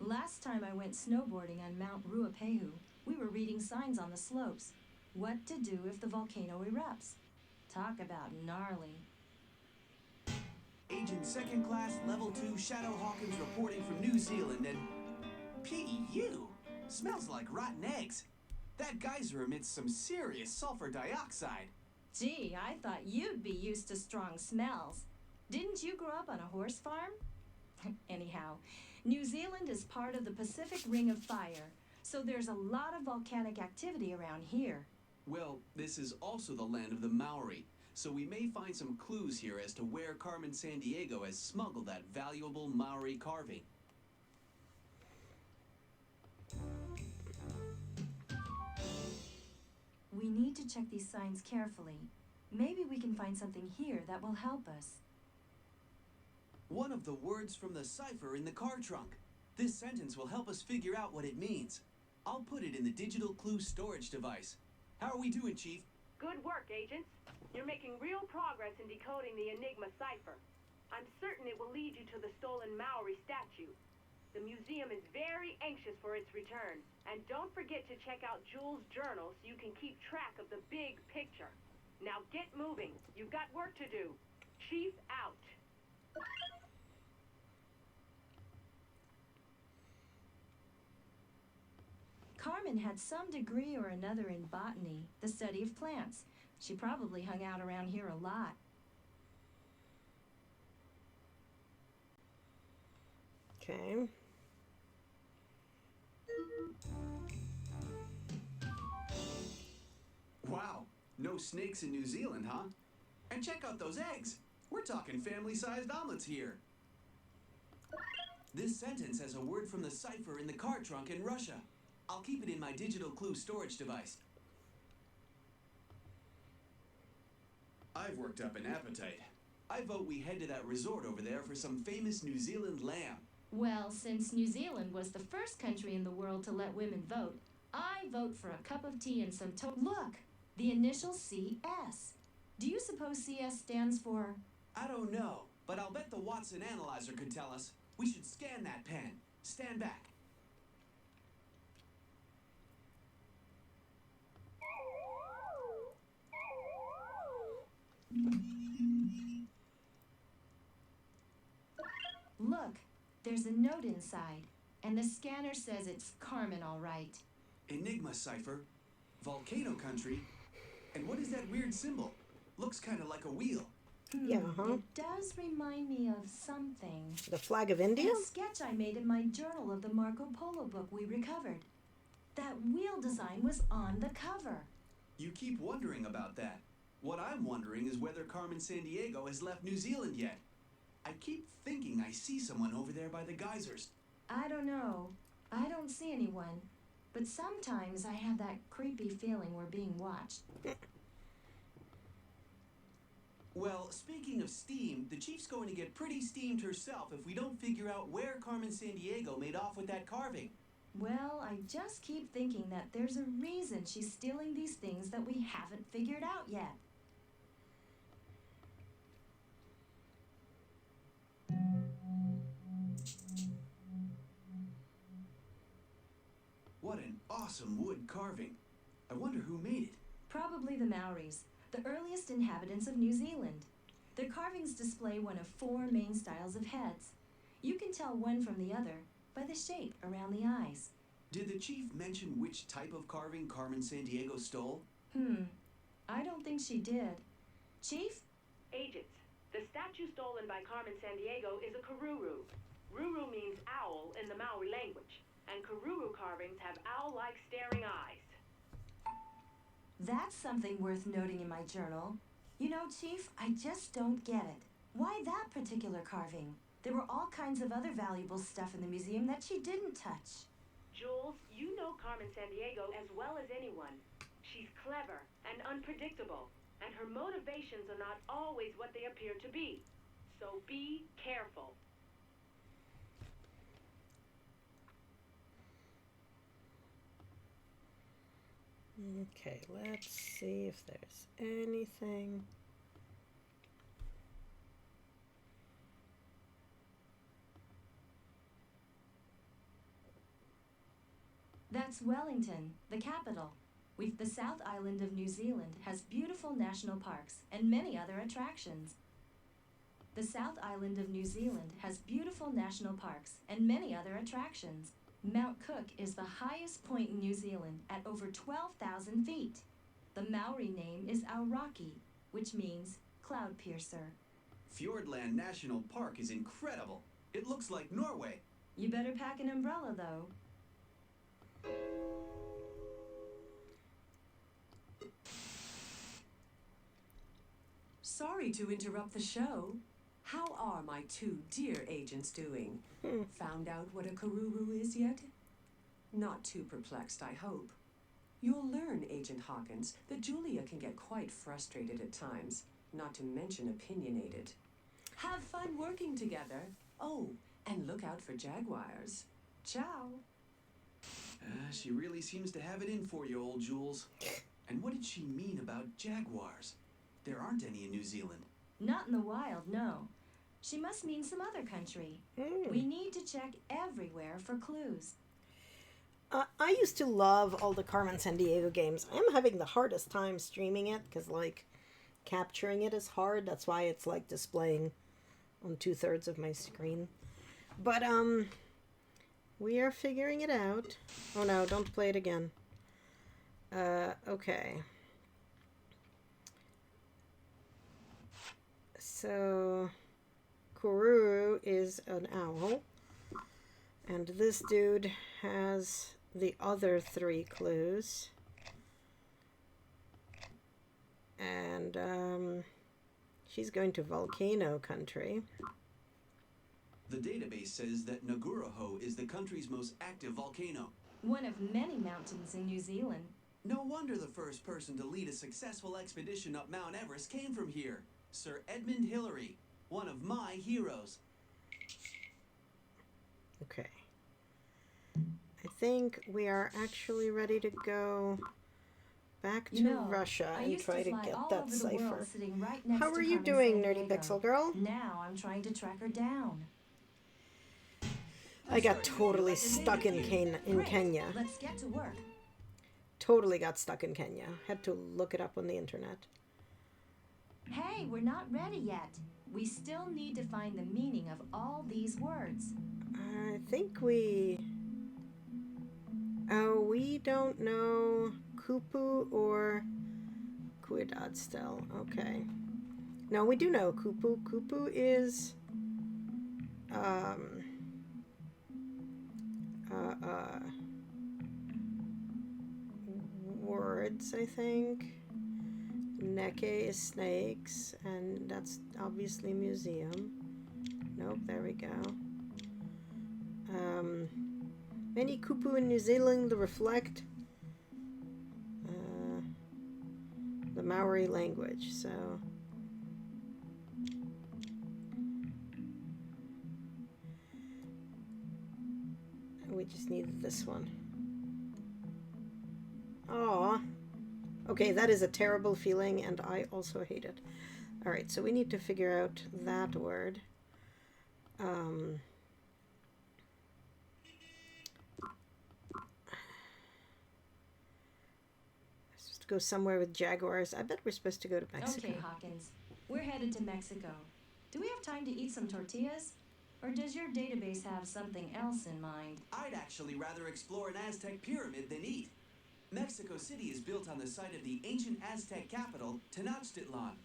Last time I went snowboarding on Mount Ruapehu, we were reading signs on the slopes. What to do if the volcano erupts. Talk about gnarly. Agent Second Class, Level 2, Shadow Hawkins reporting from New Zealand, and... P.U. Smells like rotten eggs. That geyser emits some serious sulfur dioxide. Gee, I thought you'd be used to strong smells. Didn't you grow up on a horse farm? Anyhow, New Zealand is part of the Pacific Ring of Fire, so there's a lot of volcanic activity around here. Well, this is also the land of the Maori, so we may find some clues here as to where Carmen Sandiego has smuggled that valuable Maori carving. We need to check these signs carefully. Maybe we can find something here that will help us. One of the words from the cipher in the car trunk. This sentence will help us figure out what it means. I'll put it in the digital clue storage device. How are we doing, Chief? Good work, agents. You're making real progress in decoding the Enigma cipher. I'm certain it will lead you to the stolen Maori statue. The museum is very anxious for its return. And don't forget to check out Jules' journal so you can keep track of the big picture. Now get moving. You've got work to do. Chief out. Carmen had some degree or another in botany, the study of plants. She probably hung out around here a lot. Okay. Wow, no snakes in New Zealand, huh? And check out those eggs. We're talking family-sized omelets here. This sentence has a word from the cipher in the car trunk in Russia. I'll keep it in my digital clue storage device. I've worked up an appetite. I vote we head to that resort over there for some famous New Zealand lamb. Well, since New Zealand was the first country in the world to let women vote, I vote for a cup of tea and some Look, the initial CS. Do you suppose CS stands for? I don't know, but I'll bet the Watson analyzer could tell us. We should scan that pen. Stand back. Look, there's a note inside, and the scanner says it's Carmen all right. Enigma cipher. Volcano country. And what is that weird symbol? Looks kind of like a wheel. Yeah, huh? It does remind me of something. The flag of India? A sketch I made in my journal of the Marco Polo book we recovered. That wheel design was on the cover. You keep wondering about that. What I'm wondering is whether Carmen Sandiego has left New Zealand yet. I keep thinking I see someone over there by the geysers. I don't know. I don't see anyone. But sometimes I have that creepy feeling we're being watched. Well, speaking of steam, the chief's going to get pretty steamed herself if we don't figure out where Carmen Sandiego made off with that carving. Well, I just keep thinking that there's a reason she's stealing these things that we haven't figured out yet. What an awesome wood carving. I wonder who made it. Probably the Maoris, the earliest inhabitants of New Zealand. Their carvings display one of 4 main styles of heads. You can tell one from the other by the shape around the eyes. Did the chief mention which type of carving Carmen Sandiego stole? I don't think she did. Chief? Agents, the statue stolen by Carmen Sandiego is a karuru. Ruru means owl in the Maori language, and karuru carvings have owl-like staring eyes. That's something worth noting in my journal. You know, Chief, I just don't get it. Why that particular carving? There were all kinds of other valuable stuff in the museum that she didn't touch. Jules, you know Carmen Sandiego as well as anyone. She's clever and unpredictable, and her motivations are not always what they appear to be. So be careful. Okay, let's see if there's anything. That's Wellington, the capital. The South Island of New Zealand has beautiful national parks and many other attractions. The South Island of New Zealand has beautiful national parks and many other attractions. Mount Cook is the highest point in New Zealand at over 12,000 feet. The Maori name is Aoraki, which means cloud piercer. Fiordland National Park is incredible. It looks like Norway. You better pack an umbrella, though. Sorry to interrupt the show. How are my 2 dear agents doing? Found out what a karuru is yet? Not too perplexed, I hope. You'll learn, Agent Hawkins, that Julia can get quite frustrated at times, not to mention opinionated. Have fun working together. Oh, and look out for jaguars. Ciao. She really seems to have it in for you, old Jules. And what did she mean about jaguars? There aren't any in New Zealand. Not in the wild, no. She must mean some other country. We need to check everywhere for clues. I used to love all the Carmen Sandiego games. I'm having the hardest time streaming it because, like, capturing it is hard. That's why it's, like, displaying on 2/3 of my screen. But, we are figuring it out. Oh, no, don't play it again. Okay. So, Kuru is an owl. And this dude has the other 3 clues. And, she's going to volcano country. The database says that Nukuroho is the country's most active volcano. One of many mountains in New Zealand. No wonder the first person to lead a successful expedition up Mount Everest came from here. Sir Edmund Hillary, one of my heroes. Okay. I think we are actually ready to go back to You know, Russia I and used try to to fly get all that over the cipher. world sitting right next How to are you Carmen doing, Nerdy Sandiego. Pixel Girl? Now I'm trying to track her down. I got totally stuck in Great. Kenya. Let's get to work. Totally got stuck in Kenya. Had to look it up on the internet. Hey, we're not ready yet. We still need to find the meaning of all these words. I think we... Oh, we don't know Kupu or Cuidad still. Okay. No, we do know Kupu. Kupu is... words, I think. Neke is snakes, and that's obviously museum. Nope, there we go. Many kupu in New Zealand reflect the Maori language, so... We just needed this one. Aww. Okay, that is a terrible feeling, and I also hate it. Alright, so we need to figure out that word. Supposed to go somewhere with jaguars. I bet we're supposed to go to Mexico. Okay, Hawkins. We're headed to Mexico. Do we have time to eat some tortillas? Or does your database have something else in mind? I'd actually rather explore an Aztec pyramid than eat. Mexico City is built on the site of the ancient Aztec capital, Tenochtitlan.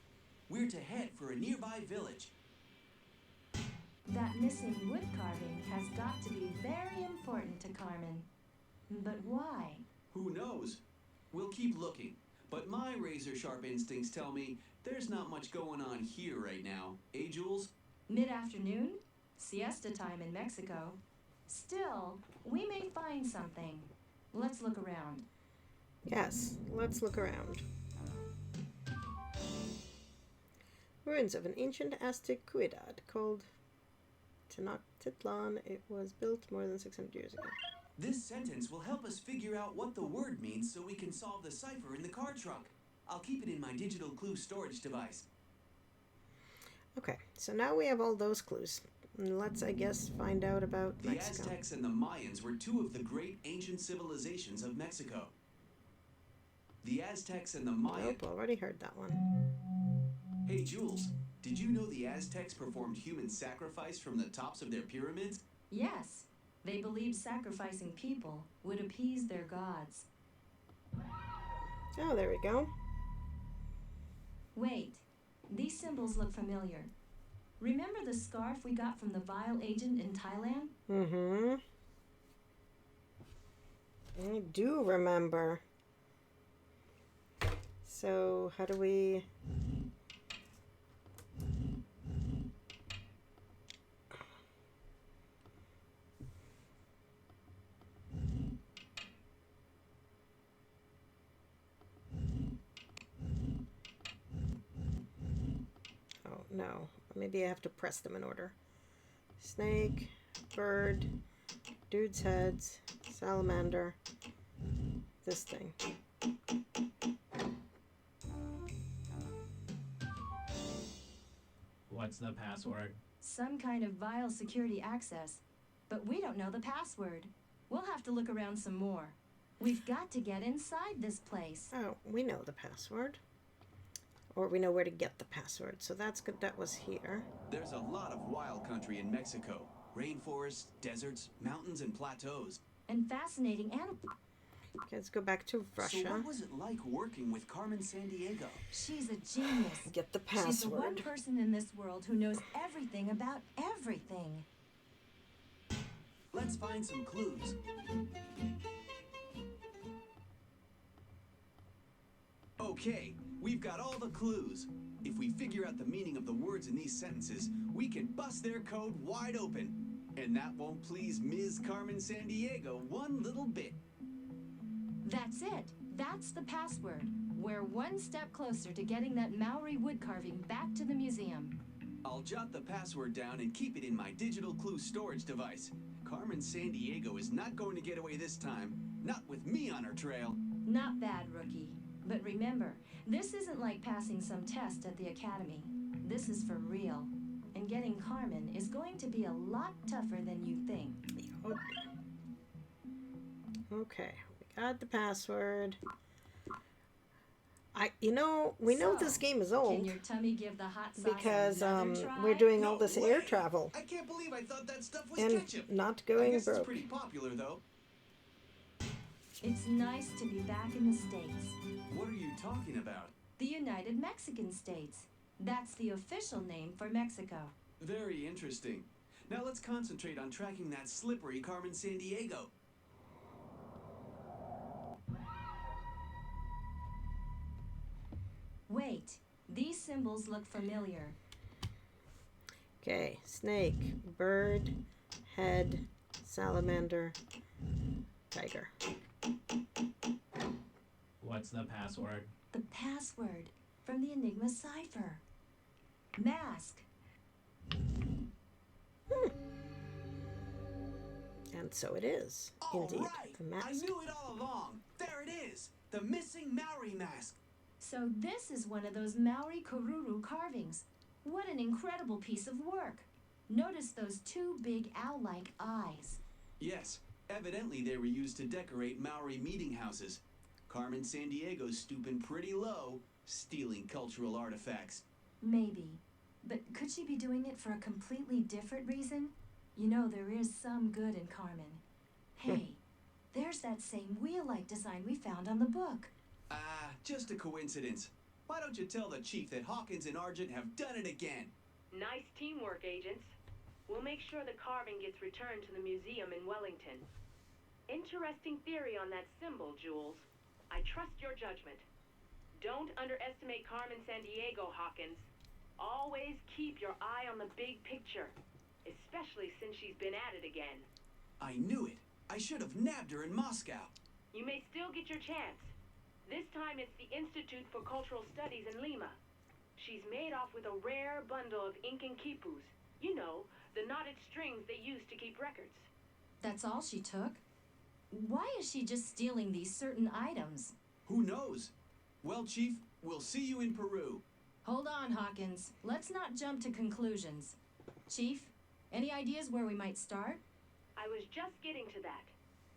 We're to head for a nearby village. That missing wood carving has got to be very important to Carmen. But why? Who knows? We'll keep looking. But my razor-sharp instincts tell me there's not much going on here right now. Eh, Jules? Mid-afternoon? Siesta time in Mexico. Still, we may find something. Let's look around. Yes, let's look around. Ruins of an ancient Aztec ciudad called Tenochtitlan. It was built more than 600 years ago. This sentence will help us figure out what the word means so we can solve the cipher in the car trunk. I'll keep it in my digital clue storage device. Okay, so now we have all those clues. Let's, I guess, find out about Mexico. The Aztecs and the Mayans were two of the great ancient civilizations of Mexico. The Aztecs and the Mayans... Nope, already heard that one. Hey, Jules, did you know the Aztecs performed human sacrifice from the tops of their pyramids? Yes, they believed sacrificing people would appease their gods. Oh, there we go. Wait, these symbols look familiar. Remember the scarf we got from the Vile agent in Thailand? Mm-hmm. I do remember. So, how do we... Oh, no. Maybe I have to press them in order. Snake, bird, dude's heads, salamander, this thing. What's the password? Some kind of vile security access. But we don't know the password. We'll have to look around some more. We've got to get inside this place. Oh, we know the password. Or we know where to get the password. So that's good. That was here. There's a lot of wild country in Mexico. Rainforests, deserts, mountains, and plateaus. And fascinating animals. Okay, let's go back to Russia. So what was it like working with Carmen Sandiego? She's a genius. Get the password. She's the one person in this world who knows everything about everything. Let's find some clues. Okay, we've got all the clues. If we figure out the meaning of the words in these sentences, we can bust their code wide open. And that won't please Ms. Carmen Sandiego one little bit. That's it. That's the password. We're one step closer to getting that Maori wood carving back to the museum. I'll jot the password down and keep it in my digital clue storage device. Carmen Sandiego is not going to get away this time. Not with me on her trail. Not bad, rookie. But remember, this isn't like passing some test at the academy. This is for real. And getting Carmen is going to be a lot tougher than you think. Okay, we got the password. We know this game is Can old your tummy give the hot sauce because another try? we're doing all No this way. air travel I can't believe I thought that stuff was and ketchup. not I going guess it's broke. pretty popular, though. It's nice to be back in the States. What are you talking about? The United Mexican States. That's the official name for Mexico. Very interesting. Now let's concentrate on tracking that slippery Carmen Sandiego. Wait, these symbols look familiar. Okay, snake, bird, head, salamander, tiger. What's the password? The password from the Enigma cipher. Mask. And so it is, indeed, Right. the mask. I knew it all along. There it is. The missing Maori mask. So this is one of those Maori Kururu carvings. What an incredible piece of work. Notice those two big owl-like eyes. Yes, evidently they were used to decorate Maori meeting houses. Carmen Sandiego's stooping pretty low, stealing cultural artifacts. Maybe. But could she be doing it for a completely different reason? You know, there is some good in Carmen. Hey, there's that same wheel-like design we found on the book. Just a coincidence. Why don't you tell the chief that Hawkins and Argent have done it again? Nice teamwork, agents. We'll make sure the carving gets returned to the museum in Wellington. Interesting theory on that symbol, Jules. I trust your judgment. Don't underestimate Carmen Sandiego, Hawkins. Always keep your eye on the big picture, especially since she's been at it again. I knew it. I should have nabbed her in Moscow. You may still get your chance. This time it's the Institute for Cultural Studies in Lima. She's made off with a rare bundle of ink and quipus. You know, the knotted strings they use to keep records. That's all she took? Why is she just stealing these certain items? Who knows? Well, Chief, we'll see you in Peru. Hold on, Hawkins. Let's not jump to conclusions. Chief, any ideas where we might start? I was just getting to that.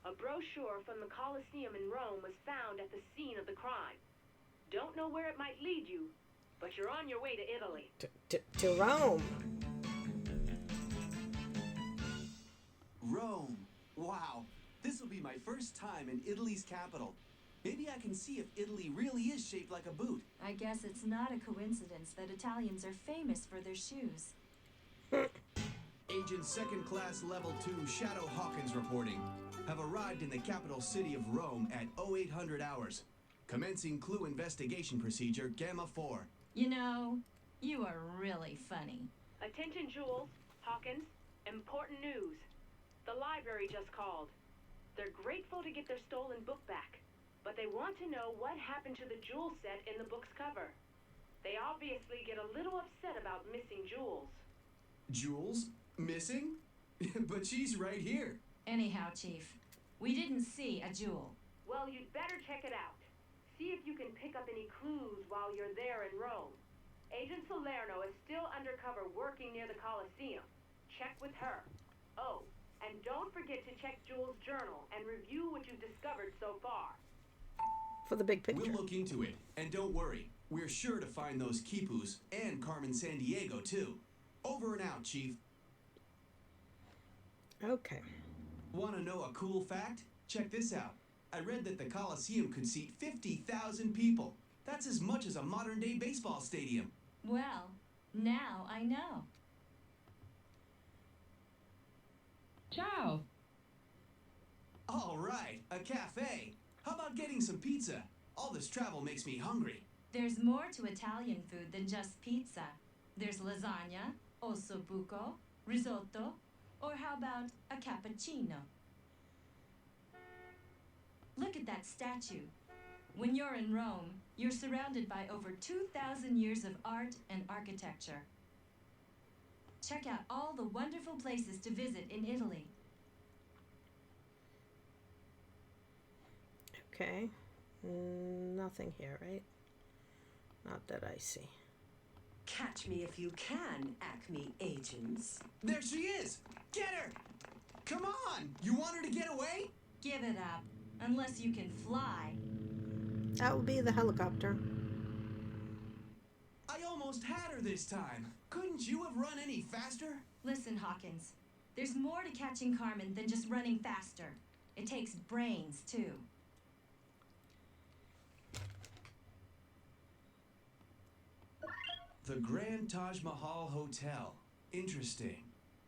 A brochure from the Colosseum in Rome was found at the scene of the crime. Don't know where it might lead you, but you're on your way to Italy. To Rome. Rome. Wow. This will be my first time in Italy's capital. Maybe I can see if Italy really is shaped like a boot. I guess it's not a coincidence that Italians are famous for their shoes. Agent Second Class Level 2 Shadow Hawkins reporting. Have arrived in the capital city of Rome at 0800 hours. Commencing clue investigation procedure Gamma 4. You know, you are really funny. Attention, Jules, Hawkins, important news. The library just called. They're grateful to get their stolen book back, but they want to know what happened to the jewel set in the book's cover. They obviously get a little upset about missing jewels. Jules? Missing? But she's right here. Anyhow, Chief, we didn't see a jewel. Well, you'd better check it out. See if you can pick up any clues while you're there in Rome. Agent Salerno is still undercover working near the Colosseum. Check with her. Oh, and don't forget to check Jules' journal and review what you've discovered so far. For the big picture. We'll look into it. And don't worry, we're sure to find those quipus and Carmen Sandiego, too. Over and out, Chief. Okay. Want to know a cool fact? Check this out. I read that the Coliseum could seat 50,000 people. That's as much as a modern-day baseball stadium. Well, now I know. Ciao. All right, a cafe. How about getting some pizza? All this travel makes me hungry. There's more to Italian food than just pizza. There's lasagna, ossobuco, risotto, or how about a cappuccino? Look at that statue. When you're in Rome, you're surrounded by over 2,000 years of art and architecture. Check out all the wonderful places to visit in Italy. Okay. Nothing here, right? Not that I see. Catch me if you can, Acme agents. There she is! Get her! Come on! You want her to get away? Give it up. Unless you can fly. That will be the helicopter. I almost had her this time. Couldn't you have run any faster? Listen, Hawkins. There's more to catching Carmen than just running faster. It takes brains, too. The Grand Taj Mahal Hotel. Interesting.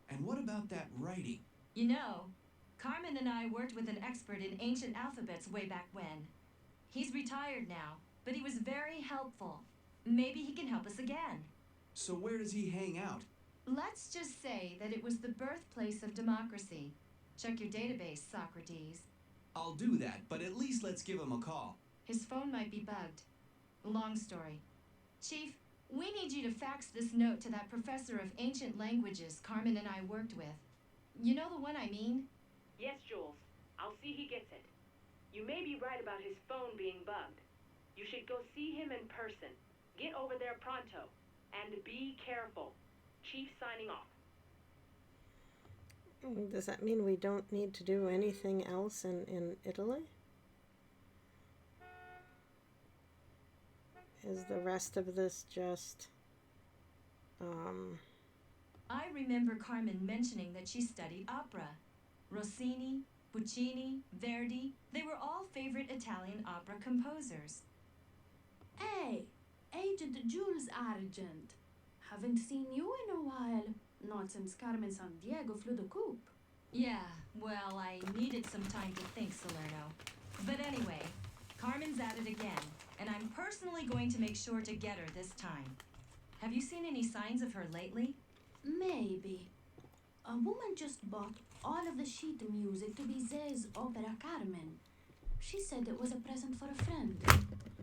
And what about that writing? You know, Carmen and I worked with an expert in ancient alphabets way back when. He's retired now, but he was very helpful. Maybe he can help us again. So where does he hang out? Let's just say that it was the birthplace of democracy. Check your database, Socrates. I'll do that, but at least let's give him a call. His phone might be bugged. Long story. Chief, we need you to fax this note to that professor of ancient languages Carmen and I worked with. You know the one I mean? Yes, Jules. I'll see he gets it. You may be right about his phone being bugged. You should go see him in person. Get over there pronto. And be careful. Chief signing off. Does that mean we don't need to do anything else in Italy? Is the rest of this just... I remember Carmen mentioning that she studied opera. Rossini, Puccini, Verdi, they were all favorite Italian opera composers. Hey, Agent Jules Argent. Haven't seen you in a while. Not since Carmen Sandiego flew the coop. Yeah, well, I needed some time to think, Salerno. But anyway, Carmen's at it again, and I'm personally going to make sure to get her this time. Have you seen any signs of her lately? Maybe. A woman just bought all of the sheet music to Bizet's opera Carmen. She said it was a present for a friend.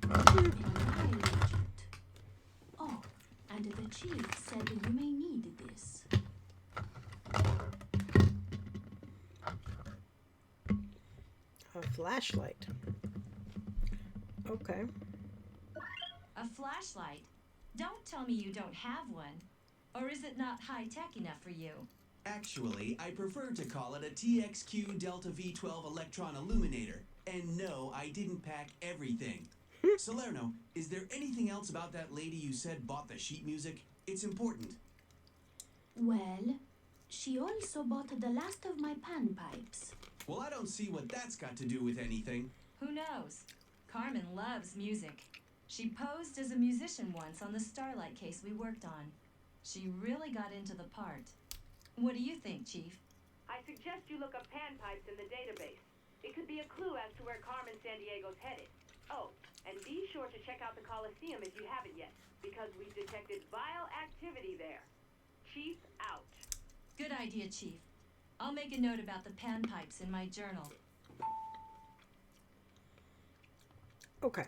Keep an eye, Agent. Oh, and the chief said you may need this. A flashlight. Okay. A flashlight? Don't tell me you don't have one. Or is it not high-tech enough for you? Actually, I prefer to call it a TXQ Delta V12 Electron Illuminator. And no, I didn't pack everything. Salerno, is there anything else about that lady you said bought the sheet music? It's important. Well, she also bought the last of my panpipes. Well, I don't see what that's got to do with anything. Who knows? Carmen loves music. She posed as a musician once on the Starlight case we worked on. She really got into the part. What do you think, Chief? I suggest you look up panpipes in the database. It could be a clue as to where Carmen Sandiego's headed. Oh, and be sure to check out the Coliseum if you haven't yet, because we've detected vile activity there. Chief out. Good idea, Chief. I'll make a note about the panpipes in my journal. Okay.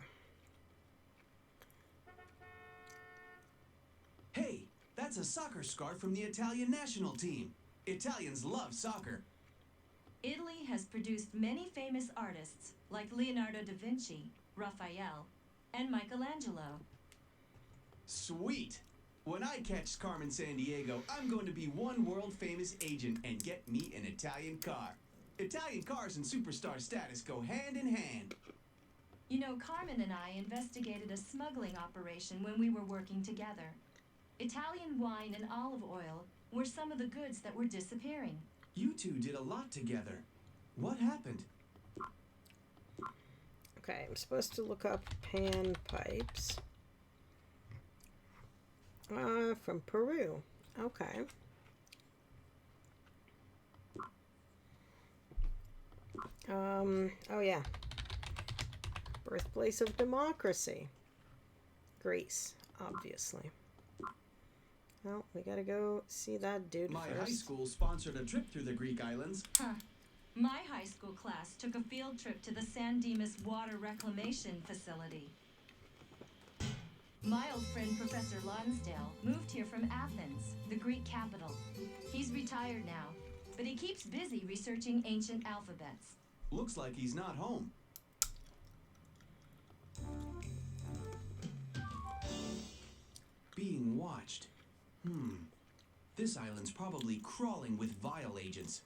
Hey, that's a soccer scarf from the Italian national team. Italians love soccer. Italy has produced many famous artists like Leonardo da Vinci, Raphael, and Michelangelo. Sweet! When I catch Carmen Sandiego, I'm going to be one world-famous agent and get me an Italian car. Italian cars and superstar status go hand in hand. You know, Carmen and I investigated a smuggling operation when we were working together. Italian wine and olive oil were some of the goods that were disappearing. You two did a lot together. What happened? Okay, I'm supposed to look up panpipes. From Peru. Okay. Oh yeah. Birthplace of democracy. Greece, obviously. Well, we gotta go see that dude My first. high school sponsored a trip through the Greek islands. Huh. My high school class took a field trip to the San Dimas Water Reclamation Facility. My old friend Professor Lonsdale moved here from Athens, the Greek capital. He's retired now, but he keeps busy researching ancient alphabets. Looks like he's not home. Being watched. This island's probably crawling with Vile agents.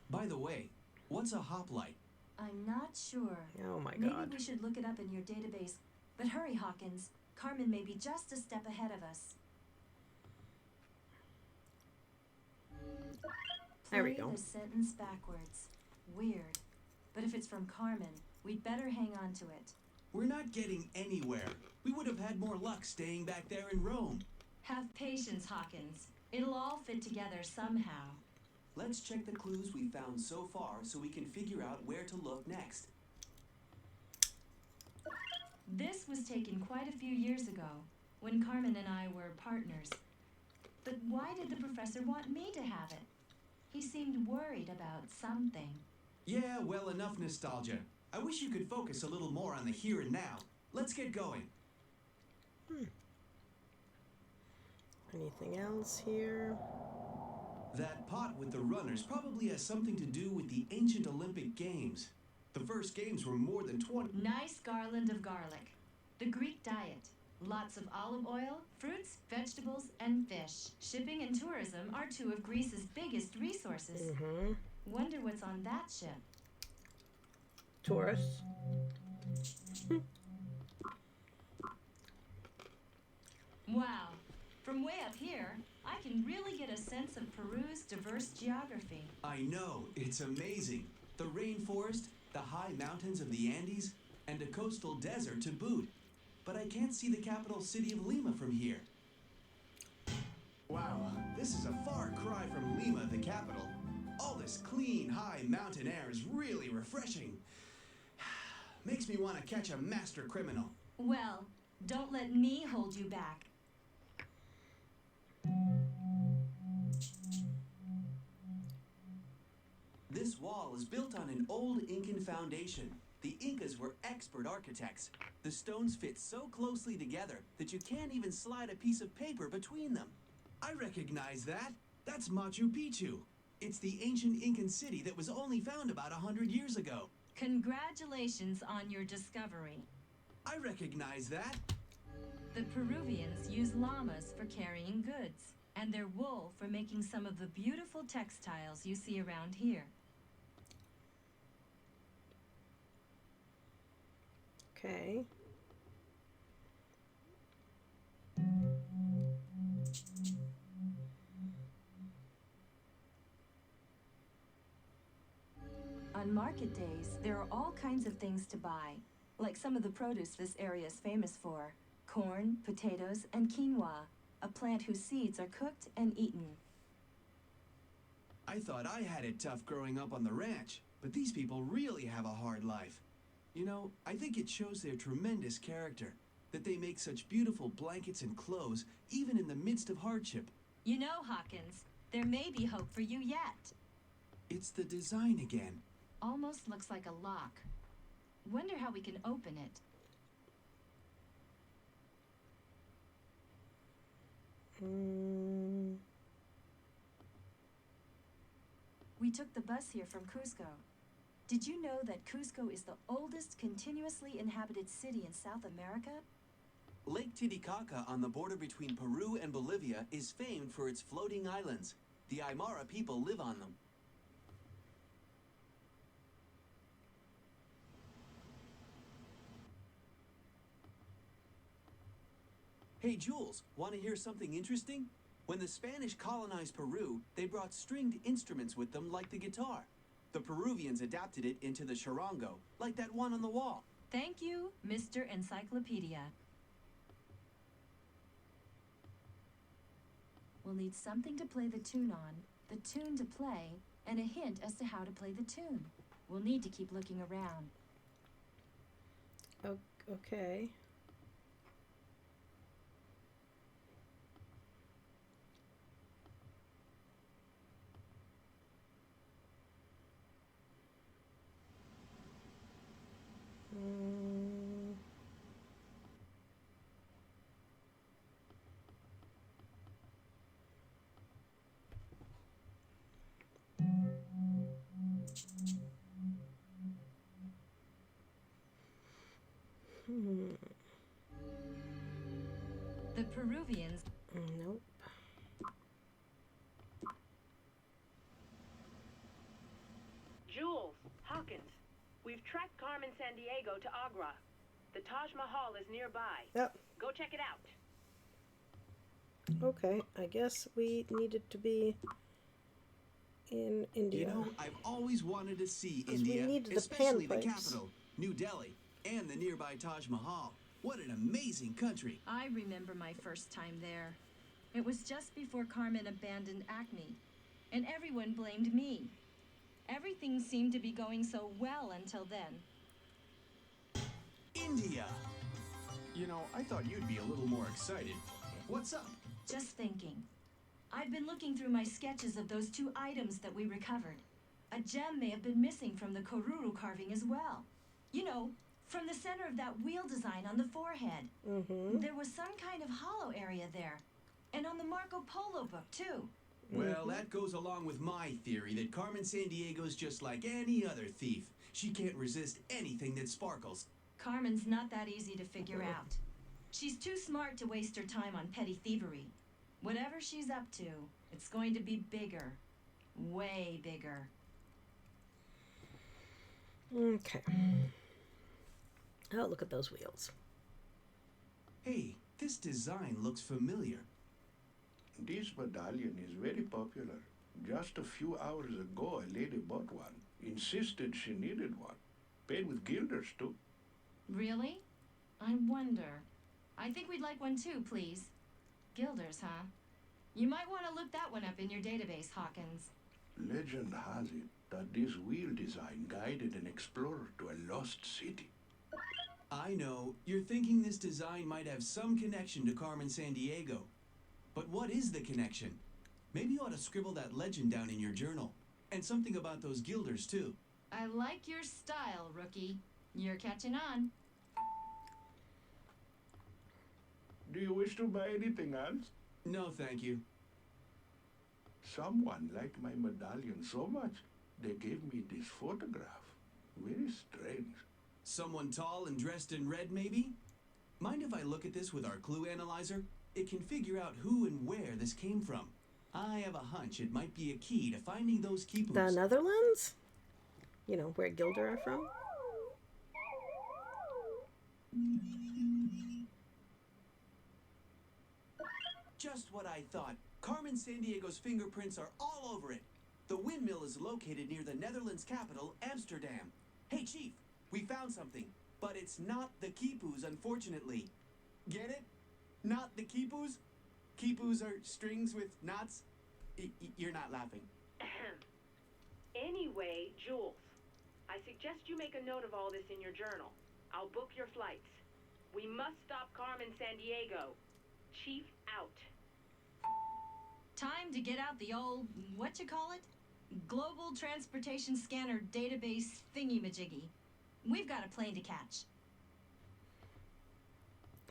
By the way, what's a hoplite? I'm not sure. Oh my Maybe god. we should look it up in your database. But hurry, Hawkins. Carmen may be just a step ahead of us. There we Play go. the sentence backwards. Weird. But if it's from Carmen, we'd better hang on to it. We're not getting anywhere. We would have had more luck staying back there in Rome. Have patience, Hawkins. It'll all fit together somehow. Let's check the clues we found so far so we can figure out where to look next. This was taken quite a few years ago, when Carmen and I were partners. But why did the professor want me to have it? He seemed worried about something. Yeah, well, enough nostalgia. I wish you could focus a little more on the here and now. Let's get going. Anything else here? That pot with the runners probably has something to do with the ancient Olympic Games. The first games were more than 20... Nice garland of garlic. The Greek diet. Lots of olive oil, fruits, vegetables, and fish. Shipping and tourism are two of Greece's biggest resources. Wonder what's on that ship. Tourists. Wow. From way up here, I can really get a sense of Peru's diverse geography. I know, it's amazing. The rainforest, the high mountains of the Andes, and a coastal desert to boot. But I can't see the capital city of Lima from here. Wow, this is a far cry from Lima, the capital. All this clean, high mountain air is really refreshing. Makes me want to catch a master criminal. Well, don't let me hold you back. This wall is built on an old Incan foundation. The Incas were expert architects. The stones fit so closely together that you can't even slide a piece of paper between them. I recognize that. That's Machu Picchu. It's the ancient Incan city that was only found about 100 years ago. Congratulations on your discovery. I recognize that. The Peruvians use llamas for carrying goods, and their wool for making some of the beautiful textiles you see around here. Okay. On market days, there are all kinds of things to buy, like some of the produce this area is famous for. Corn, potatoes, and quinoa, a plant whose seeds are cooked and eaten. I thought I had it tough growing up on the ranch, but these people really have a hard life. You know, I think it shows their tremendous character, that they make such beautiful blankets and clothes, even in the midst of hardship. You know, Hawkins, there may be hope for you yet. It's the design again. Almost looks like a lock. Wonder how we can open it. We took the bus here from Cusco. Did you know that Cusco is the oldest continuously inhabited city in South America? Lake Titicaca on the border between Peru and Bolivia is famed for its floating islands. The Aymara people live on them. Hey Jules, want to hear something interesting? When the Spanish colonized Peru, they brought stringed instruments with them like the guitar. The Peruvians adapted it into the charango, like that one on the wall. Thank you, Mr. Encyclopedia. We'll need something to play the tune on, the tune to play, and a hint as to how to play the tune. We'll need to keep looking around. Okay. The Peruvians Nope. Jules, Hawkins, we've tracked Carmen Sandiego to Agra. The Taj Mahal is nearby. Yep. Go check it out. Okay, I guess we needed to be in India. You know, I've always wanted to see 'Cause we India, needed the especially the panpipes. capital, New Delhi, and the nearby Taj Mahal. What an amazing country. I remember my first time there. It was just before Carmen abandoned Acme, and everyone blamed me. Everything seemed to be going so well until then. India! You know, I thought you'd be a little more excited. What's up? Just thinking. I've been looking through my sketches of those 2 items that we recovered. A gem may have been missing from the Koruru carving as well. You know, from the center of that wheel design on the forehead. Mm-hmm. There was some kind of hollow area there. And on the Marco Polo book, too. Well, that goes along with my theory that Carmen Sandiego's just like any other thief. She can't resist anything that sparkles. Carmen's not that easy to figure out. She's too smart to waste her time on petty thievery. Whatever she's up to, it's going to be bigger. Way bigger. Okay. Oh, look at those wheels. Hey, this design looks familiar. This medallion is very popular. Just a few hours ago, a lady bought one. Insisted she needed one. Paid with guilders, too. Really? I wonder. I think we'd like one too, please. Guilders, huh? You might want to look that one up in your database, Hawkins. Legend has it that this wheel design guided an explorer to a lost city. I know, you're thinking this design might have some connection to Carmen Sandiego. But what is the connection? Maybe you ought to scribble that legend down in your journal. And something about those guilders, too. I like your style, rookie. You're catching on. Do you wish to buy anything else? No, thank you. Someone liked my medallion so much, they gave me this photograph. Very strange. Someone tall and dressed in red, maybe? Mind if I look at this with our clue analyzer? It can figure out who and where this came from. I have a hunch it might be a key to finding those keepers. The Netherlands? You know, where Gilder are from? Just what I thought. Carmen Sandiego's fingerprints are all over it. The windmill is located near the Netherlands capital, Amsterdam. Hey, Chief, we found something. But it's not the quipus, unfortunately. Get it? Not the quipus? Quipus are strings with knots? You're not laughing. Anyway, Jules, I suggest you make a note of all this in your journal. I'll book your flights. We must stop Carmen Sandiego. Chief out. Time to get out the old, what you call it? Global Transportation Scanner Database thingy-majiggy. We've got a plane to catch.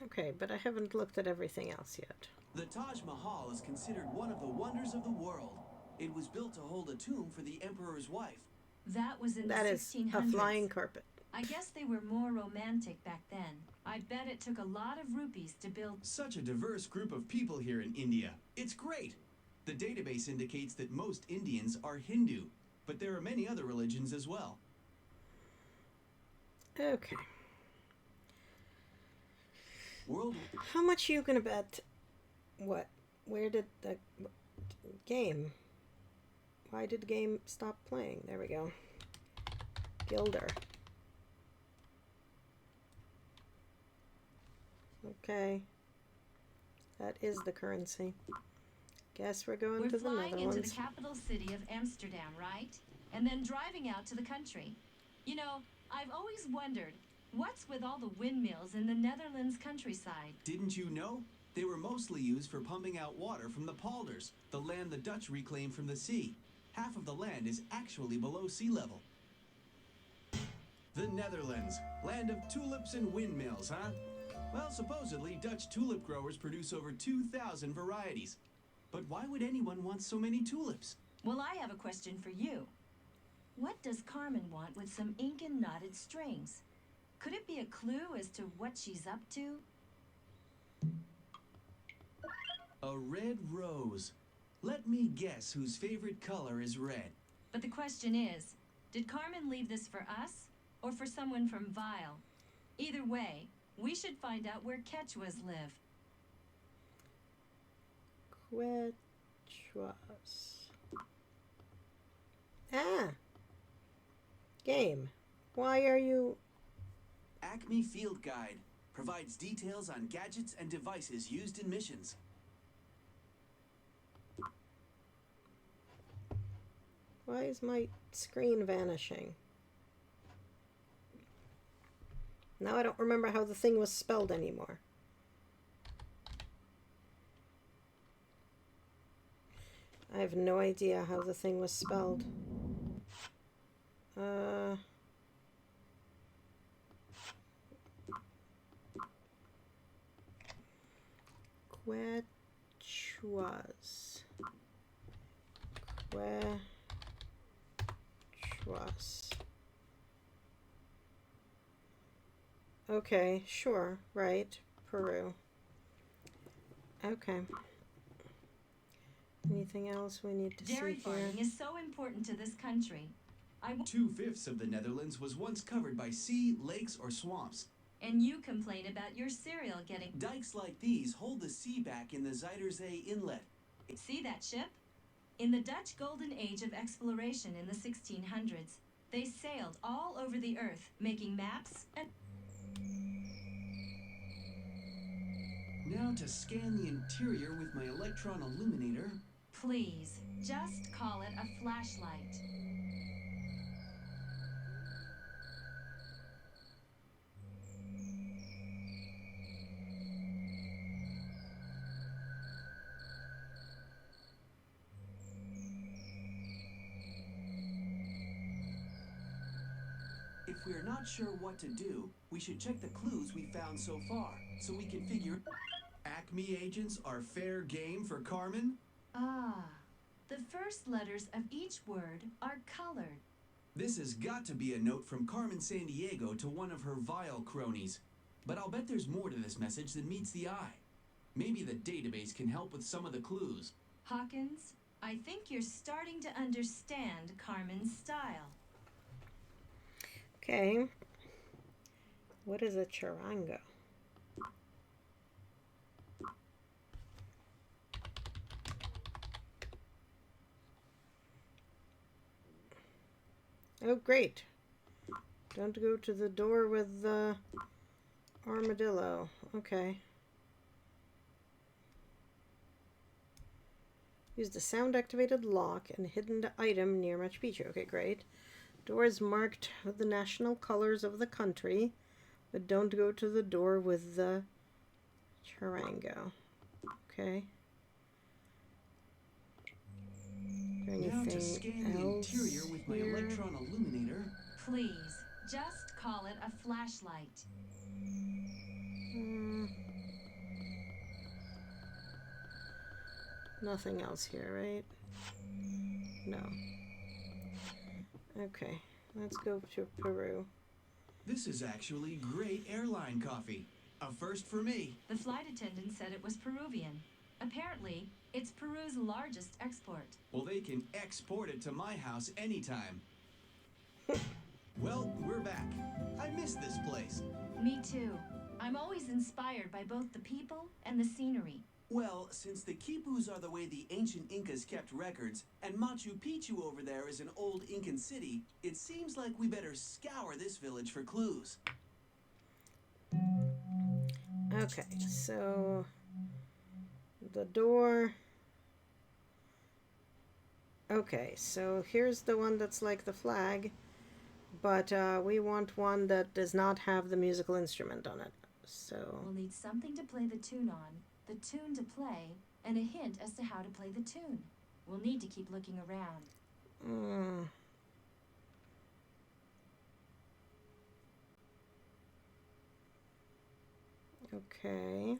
Okay, but I haven't looked at everything else yet. The Taj Mahal is considered one of the wonders of the world. It was built to hold a tomb for the emperor's wife. That was in That the is 1600s. a flying carpet. I guess they were more romantic back then. I bet it took a lot of rupees to build. Such a diverse group of people here in India. It's great. The database indicates that most Indians are Hindu, but there are many other religions as well. Okay. World. How much are you gonna bet? What? Where did the game? Why did the game stop playing? There we go. Gilder. Okay. That is the currency. Guess we're going We're to the flying Netherlands. into the capital city of Amsterdam, right? And then driving out to the country. You know, I've always wondered, what's with all the windmills in the Netherlands countryside? Didn't you know? They were mostly used for pumping out water from the polders, the land the Dutch reclaimed from the sea. Half of the land is actually below sea level. The Netherlands, land of tulips and windmills, huh? Well, supposedly, Dutch tulip growers produce over 2,000 varieties. But why would anyone want so many tulips? Well, I have a question for you. What does Carmen want with some ink and knotted strings? Could it be a clue as to what she's up to? A red rose. Let me guess whose favorite color is red. But the question is, did Carmen leave this for us or for someone from Vile? Either way, we should find out where Quechuas live. Quechuas. Ah! Game. Why are you... Acme Field Guide provides details on gadgets and devices used in missions. Why is my screen vanishing? Now I don't remember how the thing was spelled anymore. I have no idea how the thing was spelled. Quechuas. Quechuas. Okay, sure, right. Peru. Okay. Anything else we need to Dairy see here? farming is so important to this country. 2/5 of the Netherlands was once covered by sea, lakes, or swamps. And you complain about your cereal getting... Dikes like these hold the sea back in the Zuiderzee Inlet. See that ship? In the Dutch Golden Age of exploration in the 1600s, they sailed all over the earth, making maps and... Now to scan the interior with my electron illuminator. Please, just call it a flashlight. If we're not sure what to do, we should check the clues we found so far, so we can figure... Acme agents are fair game for Carmen? Ah, the first letters of each word are colored. This has got to be a note from Carmen Sandiego to one of her vile cronies. But I'll bet there's more to this message than meets the eye. Maybe the database can help with some of the clues. Hawkins, I think you're starting to understand Carmen's style. Okay. What is a charango? Oh, great. Don't go to the door with the armadillo. Okay. Use the sound-activated lock and hidden item near Machu Picchu. Okay, great. Door is marked with the national colors of the country, but don't go to the door with the charango. Okay. Now to scan the interior with my electron illuminator. Please, just call it a flashlight. Nothing else here, right? No. Okay, let's go to Peru. This is actually great airline coffee. A first for me. The flight attendant said it was Peruvian. Apparently, it's Peru's largest export. Well, they can export it to my house anytime. Well, we're back. I miss this place. Me too. I'm always inspired by both the people and the scenery. Well, since the quipus are the way the ancient Incas kept records, and Machu Picchu over there is an old Incan city, it seems like we better scour this village for clues. Okay, so the door. Okay, so here's the one that's like the flag, but we want one that does not have the musical instrument on it. So we'll need something to play the tune on, the tune to play, and a hint as to how to play the tune. We'll need to keep looking around. Okay.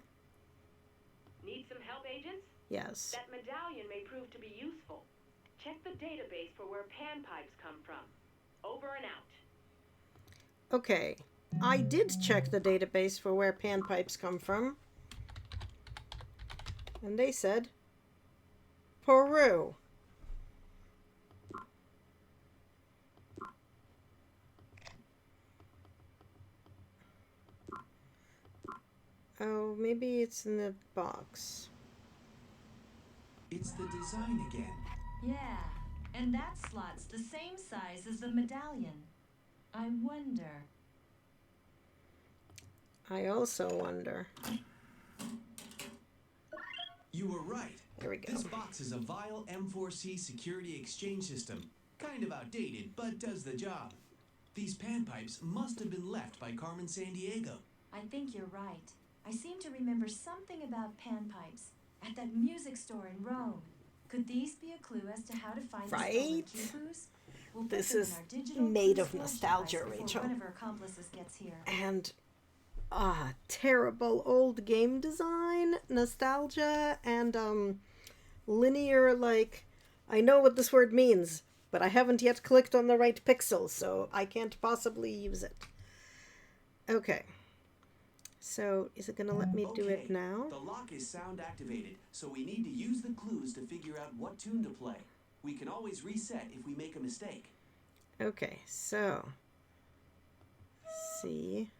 Need some help, agents? Yes. That medallion may prove to be useful. Check the database for where panpipes come from. Over and out. Okay. I did check the database for where panpipes come from. And they said Peru. Oh, maybe it's in the box. It's the design again. Yeah, and that slot's the same size as the medallion. I wonder. I also wonder. You were right. There we go. This box is a Vile M4C security exchange system. Kind of outdated, but does the job. These panpipes must have been left by Carmen Sandiego. I think you're right. I seem to remember something about panpipes at that music store in Rome. Could these be a clue as to how to find the stolen quipus? We'll This put them is in our digital made clue of storage nostalgia, device before Rachel. one of our accomplices gets here. And terrible old game design, nostalgia, and linear, like, I know what this word means, but I haven't yet clicked on the right pixel, so I can't possibly use it. Okay. So, is it going to let me do it now? The lock is sound activated, so we need to use the clues to figure out what tune to play. We can always reset if we make a mistake. Okay, so C,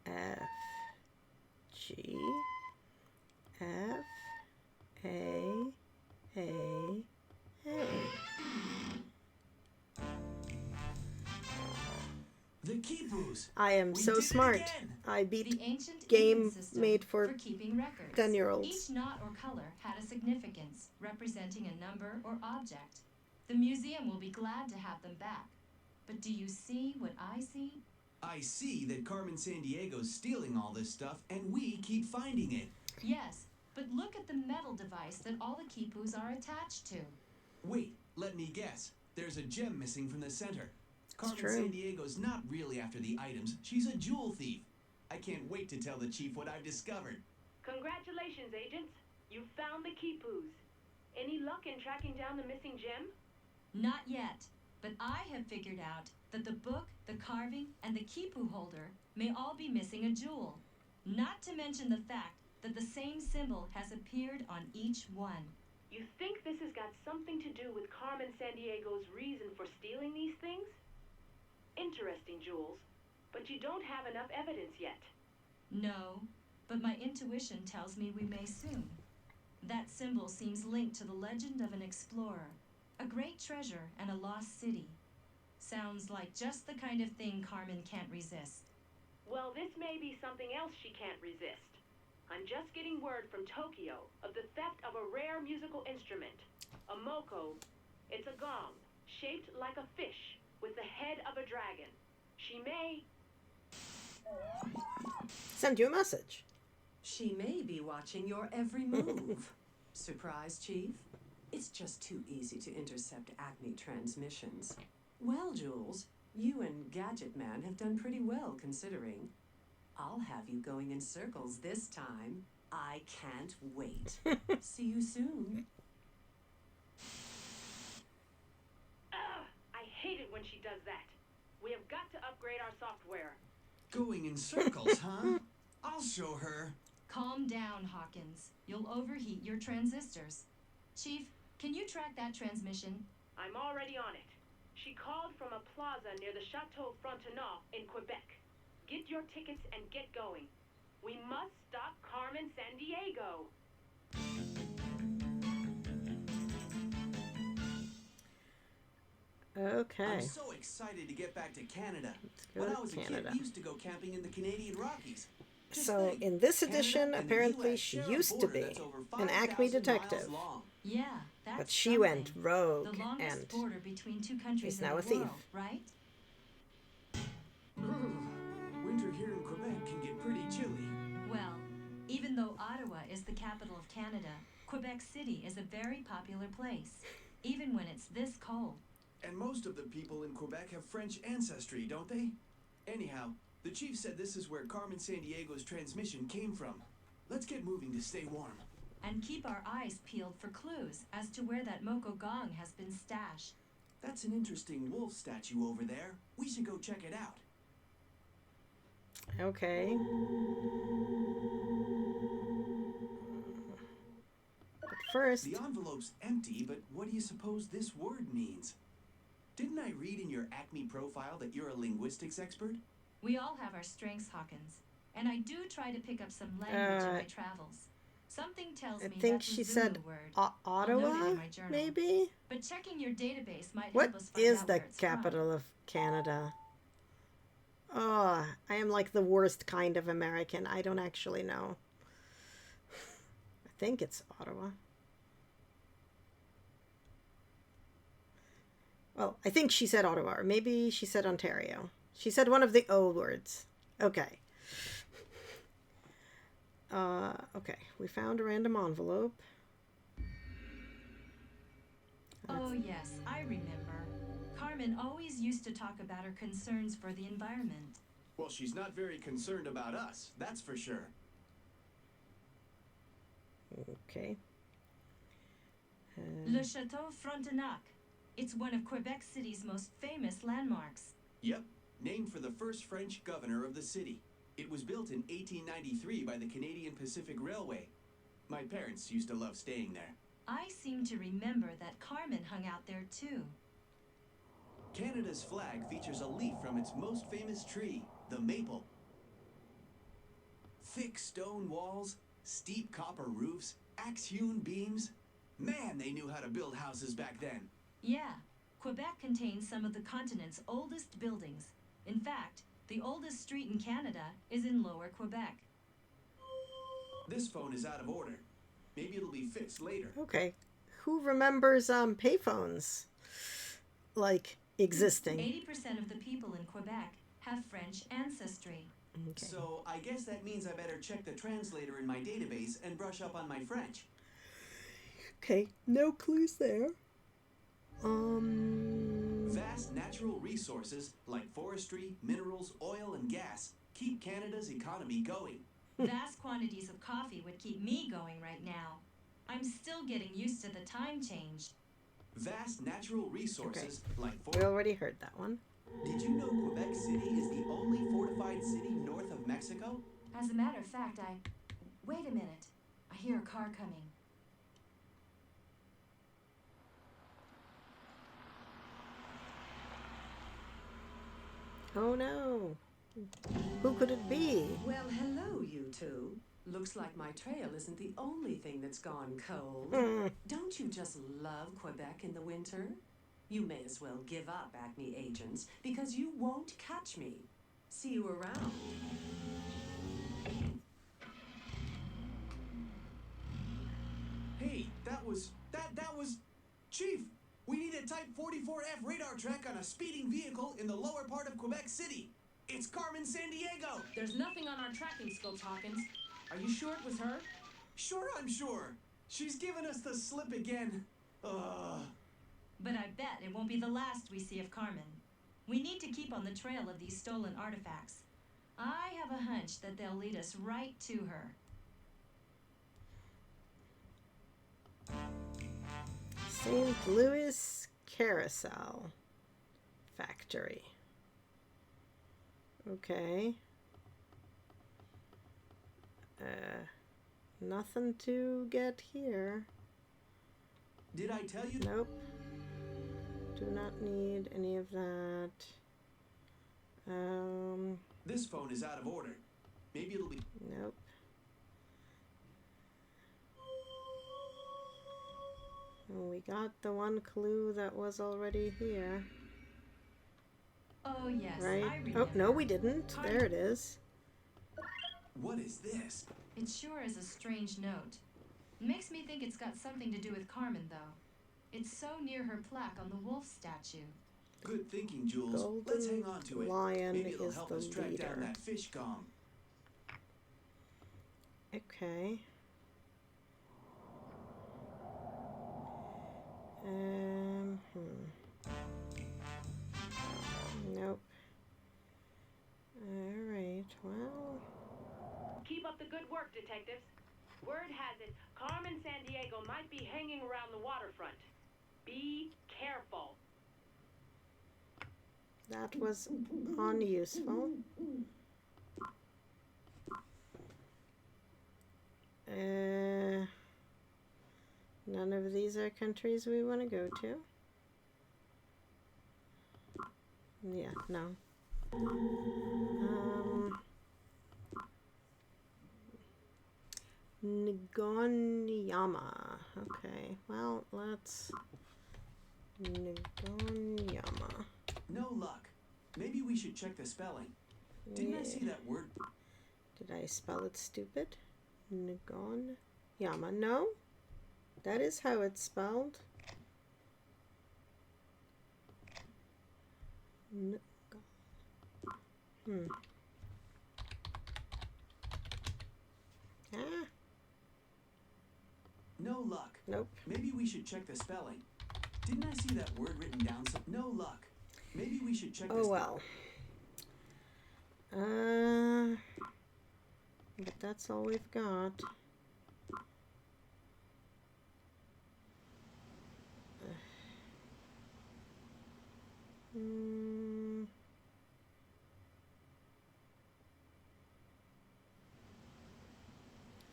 F, G, F, A, A. The quipus! I am We so did it smart. again! I beat The ancient game Incan system made for keeping records. 10-year-olds. Each knot or color had a significance, representing a number or object. The museum will be glad to have them back. But do you see what I see? I see that Carmen Sandiego's stealing all this stuff, and we keep finding it. Yes, but look at the metal device that all the quipus are attached to. Wait, let me guess. There's a gem missing from the center. Carmen true. Sandiego's not really after the items. She's a jewel thief. I can't wait to tell the chief what I've discovered. Congratulations, agents. You found the quipus. Any luck in tracking down the missing gem? Not yet, but I have figured out that the book, the carving, and the quipu holder may all be missing a jewel. Not to mention the fact that the same symbol has appeared on each one. You think this has got something to do with Carmen Sandiego's reason for stealing these things? Interesting, Jules, but you don't have enough evidence yet. No, but my intuition tells me we may soon. That symbol seems linked to the legend of an explorer, a great treasure and a lost city. Sounds like just the kind of thing Carmen can't resist. Well, this may be something else she can't resist. I'm just getting word from Tokyo of the theft of a rare musical instrument, a moko. It's a gong, shaped like a fish, with the head of a dragon. She may send you a message. She may be watching your every move. Surprise, Chief? It's just too easy to intercept Acme transmissions. Well, Jules, you and Gadget Man have done pretty well considering. I'll have you going in circles this time. I can't wait. See you soon. I hate it when she does that. We have got to upgrade our software. Going in circles, huh? I'll show her. Calm down, Hawkins. You'll overheat your transistors. Chief, can you track that transmission? I'm already on it. She called from a plaza near the Chateau Frontenac in Quebec. Get your tickets and get going. We must stop Carmen Sandiego. Okay. I'm so excited to get back to Canada. When I was a kid, we used to go camping in the Canadian Rockies. So in this edition, apparently she used to be an Acme detective. Yeah, that's but she went rogue the longest and border between two countries is now in a the thief. world, right? Winter here in Quebec can get pretty chilly. Well, even though Ottawa is the capital of Canada, Quebec City is a very popular place, even when it's this cold. And most of the people in Quebec have French ancestry, don't they? Anyhow, the chief said this is where Carmen Sandiego's transmission came from. Let's get moving to stay warm. And keep our eyes peeled for clues as to where that Moko Gong has been stashed. That's an interesting wolf statue over there. We should go check it out. Okay. first. The envelope's empty, but what do you suppose this word means? Didn't I read in your Acme profile that you're a linguistics expert? We all have our strengths, Hawkins. And I do try to pick up some language in my travels. Something tells I me think that's she a Zulu said word. Ottawa, I'll note it in my journal. maybe? But checking your database might What help us find is out the where it's capital of Canada? Oh, I am like the worst kind of American. I don't actually know. I think it's Ottawa. Well, I think she said Ottawa, or maybe she said Ontario. She said one of the O words. Okay. Okay, we found a random envelope. Oh, yes, I remember. Carmen always used to talk about her concerns for the environment. Well, she's not very concerned about us, that's for sure. Okay. Le Chateau Frontenac. It's one of Quebec City's most famous landmarks. Yep, named for the first French governor of the city. It was built in 1893 by the Canadian Pacific Railway. My parents used to love staying there. I seem to remember that Carmen hung out there too. Canada's flag features a leaf from its most famous tree, the maple. Thick stone walls, steep copper roofs, axe-hewn beams. Man, they knew how to build houses back then. Yeah, Quebec contains some of the continent's oldest buildings. In fact, the oldest street in Canada is in Lower Quebec. This phone is out of order. Maybe it'll be fixed later. Okay. Who remembers payphones? Like, existing? 80% of the people in Quebec have French ancestry. Okay. So I guess that means I better check the translator in my database and brush up on my French. Okay, no clues there. Vast natural resources like forestry, minerals, oil, and gas keep Canada's economy going. Vast quantities of coffee would keep me going right now. I'm still getting used to the time change. Vast natural resources like We already heard that one. Did you know Quebec City is the only fortified city north of Mexico? As a matter of fact, Wait a minute. I hear a car coming. Oh no. Who could it be? Well, hello, you two. Looks like my trail isn't the only thing that's gone cold. Don't you just love Quebec in the winter? You may as well give up, Acme agents, because you won't catch me. See you around. Hey, that was... Chief, we need a Type 44F radar track on a speeding vehicle in the lower part of Quebec City. It's Carmen Sandiego. There's nothing on our tracking scopes, Hawkins. Are you sure it was her? Sure, I'm sure. She's given us the slip again. But I bet it won't be the last we see of Carmen. We need to keep on the trail of these stolen artifacts. I have a hunch that they'll lead us right to her. St. Louis Carousel Factory. Okay. Nothing to get here. Did I tell you? Nope. Do not need any of that. This phone is out of order. Maybe it'll be... Nope. We got the one clue that was already here. Oh, yes, Right? I remember. Oh, no, we didn't. There it is. What is this? It sure is a strange note. It makes me think it's got something to do with Carmen, though. It's so near her plaque on the wolf statue. Good thinking, Jules. Golden Let's hang on to it. Lion Maybe it'll is help the us track leader. down that fish gong. Okay. Nope. Alright, well... Keep up the good work, detectives. Word has it, Carmen Sandiego might be hanging around the waterfront. Be careful. That was unuseful. None of these are countries we want to go to. Yeah, no. Nagonyama. Okay, well, let's... Nagonyama. No luck. Maybe we should check the spelling. Didn't I see that word? Did I spell it stupid? Nagonyama. No? That is how it's spelled. Ah. No luck. Nope. Maybe we should check the spelling. Didn't I see that word written down? No luck. Maybe we should check the Oh well. But that's all we've got.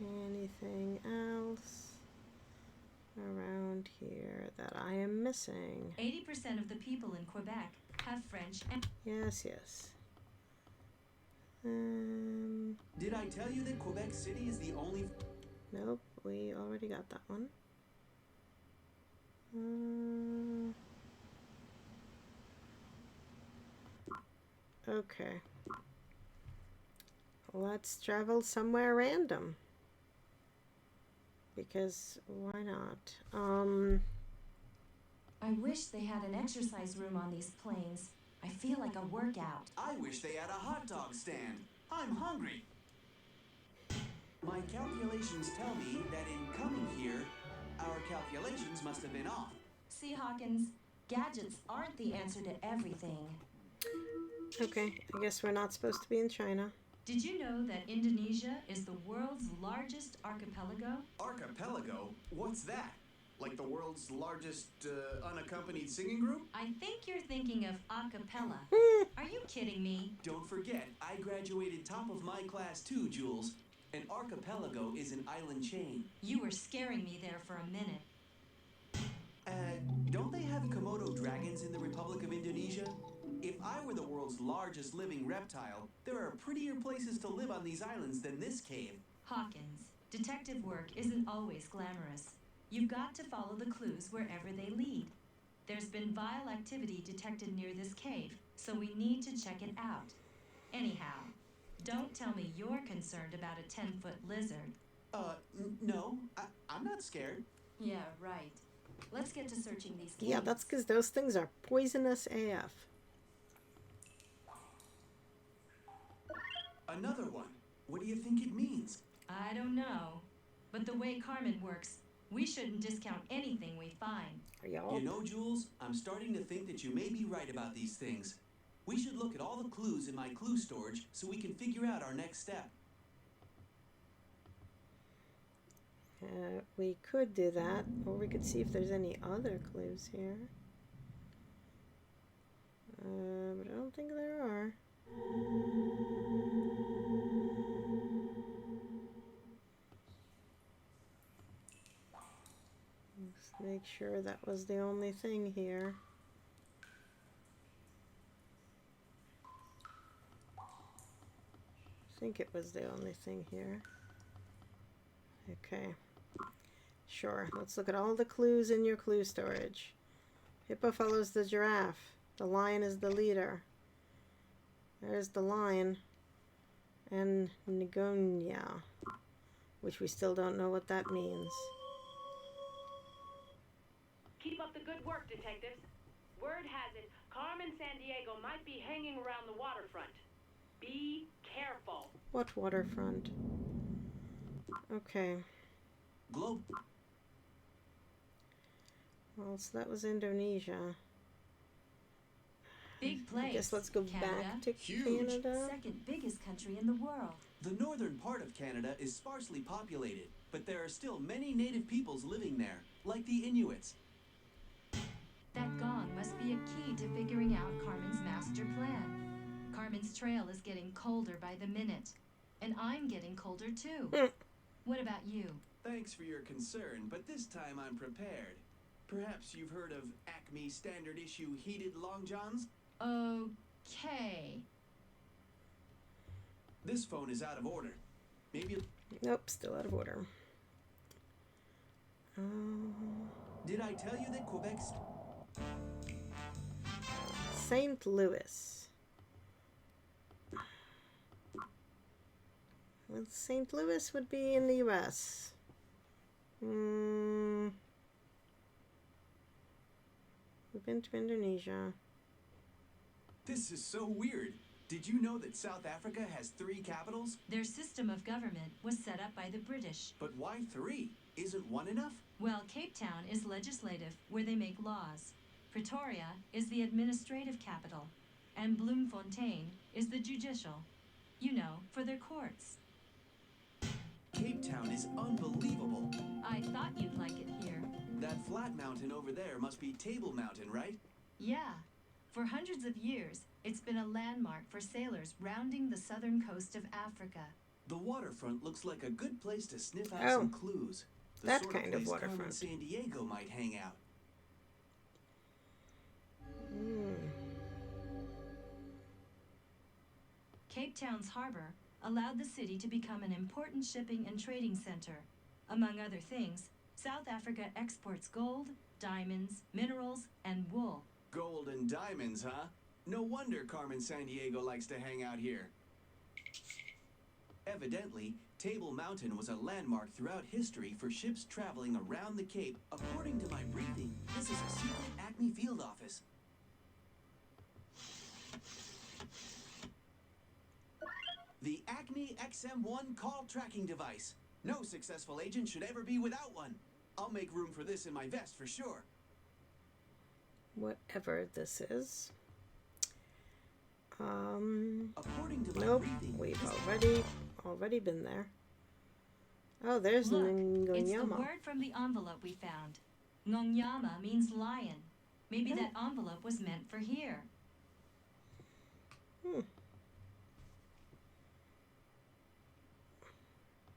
Anything else around here that I am missing? 80% of the people in Quebec have French and... Yes, yes. Did I tell you that Quebec City is the only... Nope, we already got that one. Okay. Let's travel somewhere random. Because why not? I wish they had an exercise room on these planes. I feel like a workout. I wish they had a hot dog stand. I'm hungry. My calculations tell me that in coming here, our calculations must have been off. See, Hawkins, gadgets aren't the answer to everything. Okay, I guess we're not supposed to be in China. Did you know that Indonesia is the world's largest archipelago? Archipelago? What's that? Like the world's largest unaccompanied singing group? I think you're thinking of a cappella. Are you kidding me? Don't forget, I graduated top of my class too, Jules. An archipelago is an island chain. You were scaring me there for a minute. Don't they have Komodo dragons in the Republic of Indonesia? If I were the world's largest living reptile, there are prettier places to live on these islands than this cave. Hawkins, detective work isn't always glamorous. You've got to follow the clues wherever they lead. There's been vile activity detected near this cave, so we need to check it out. Anyhow, don't tell me you're concerned about a 10-foot lizard. No, I'm not scared. Yeah, right. Let's get to searching these caves. Yeah, that's because those things are poisonous AF. Another one. What do you think it means? I don't know. But the way Carmen works, we shouldn't discount anything we find. You know, Jules, I'm starting to think that you may be right about these things. We should look at all the clues in my clue storage so we can figure out our next step. We could do that, or we could see if there's any other clues here. But I don't think there are. Let's make sure that was the only thing here. I think it was the only thing here. Okay. Sure, let's look at all the clues in your clue storage. Hippo follows the giraffe. The lion is the leader. There's the lion. And Nigonia, which we still don't know what that means. Keep up the good work, detectives. Word has it, Carmen Sandiego might be hanging around the waterfront. Be careful. What waterfront? Okay. Globe. Well, so that was Indonesia. Big place. I guess let's go back to Canada. Second biggest country in the world. The northern part of Canada is sparsely populated, but there are still many native peoples living there, like the Inuits. That gong must be a key to figuring out Carmen's master plan. Carmen's trail is getting colder by the minute, and I'm getting colder too. What about you? Thanks for your concern, but this time I'm prepared. Perhaps you've heard of Acme Standard Issue Heated Long Johns? Okay. This phone is out of order. Maybe... Nope, still out of order. Did I tell you that Quebec's... St. Louis. Well, St. Louis would be in the U.S. We've been to Indonesia. This is so weird. Did you know that South Africa has 3 capitals? Their system of government was set up by the British. But why 3? Isn't 1 enough? Well, Cape Town is legislative, where they make laws. Pretoria is the administrative capital. And Bloemfontein is the judicial. You know, for their courts. Cape Town is unbelievable. I thought you'd like it here. That flat mountain over there must be Table Mountain, right? Yeah. For hundreds of years, it's been a landmark for sailors rounding the southern coast of Africa. The waterfront looks like a good place to sniff out Oh, some clues. The that sort kind of place Carmen waterfront. Sandiego might hang out. Cape Town's harbor allowed the city to become an important shipping and trading center. Among other things, South Africa exports gold, diamonds, minerals, and wool. Gold and diamonds, huh? No wonder Carmen Sandiego likes to hang out here. Evidently, Table Mountain was a landmark throughout history for ships traveling around the Cape. According to my briefing, this is a secret Acme field office. The Acme XM1 call tracking device. No successful agent should ever be without one. I'll make room for this in my vest for sure. Whatever this is. According to my Nope, briefing, we've this- already been there. Oh, there's Look, it's the Ngonyama. word from the envelope we found. Ngonyama means lion. Maybe that envelope was meant for here.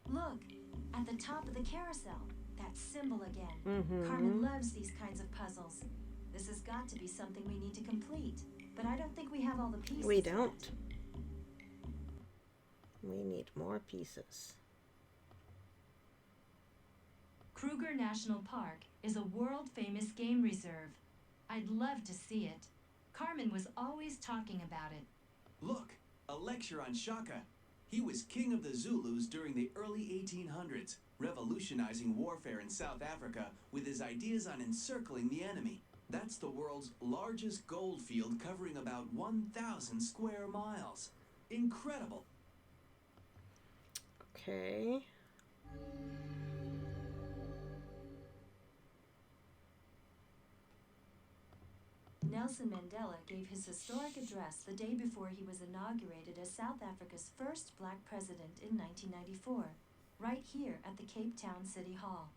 Look, at the top of the carousel, that symbol again. Carmen loves these kinds of puzzles. This has got to be something we need to complete, but I don't think we have all the pieces We yet. don't. We need more pieces. Kruger National Park is a world-famous game reserve. I'd love to see it. Carmen was always talking about it. Look, a lecture on Shaka. He was king of the Zulus during the early 1800s, revolutionizing warfare in South Africa with his ideas on encircling the enemy. That's the world's largest gold field, covering about 1,000 square miles. Incredible. Okay. Nelson Mandela gave his historic address the day before he was inaugurated as South Africa's first black president in 1994, right here at the Cape Town City Hall.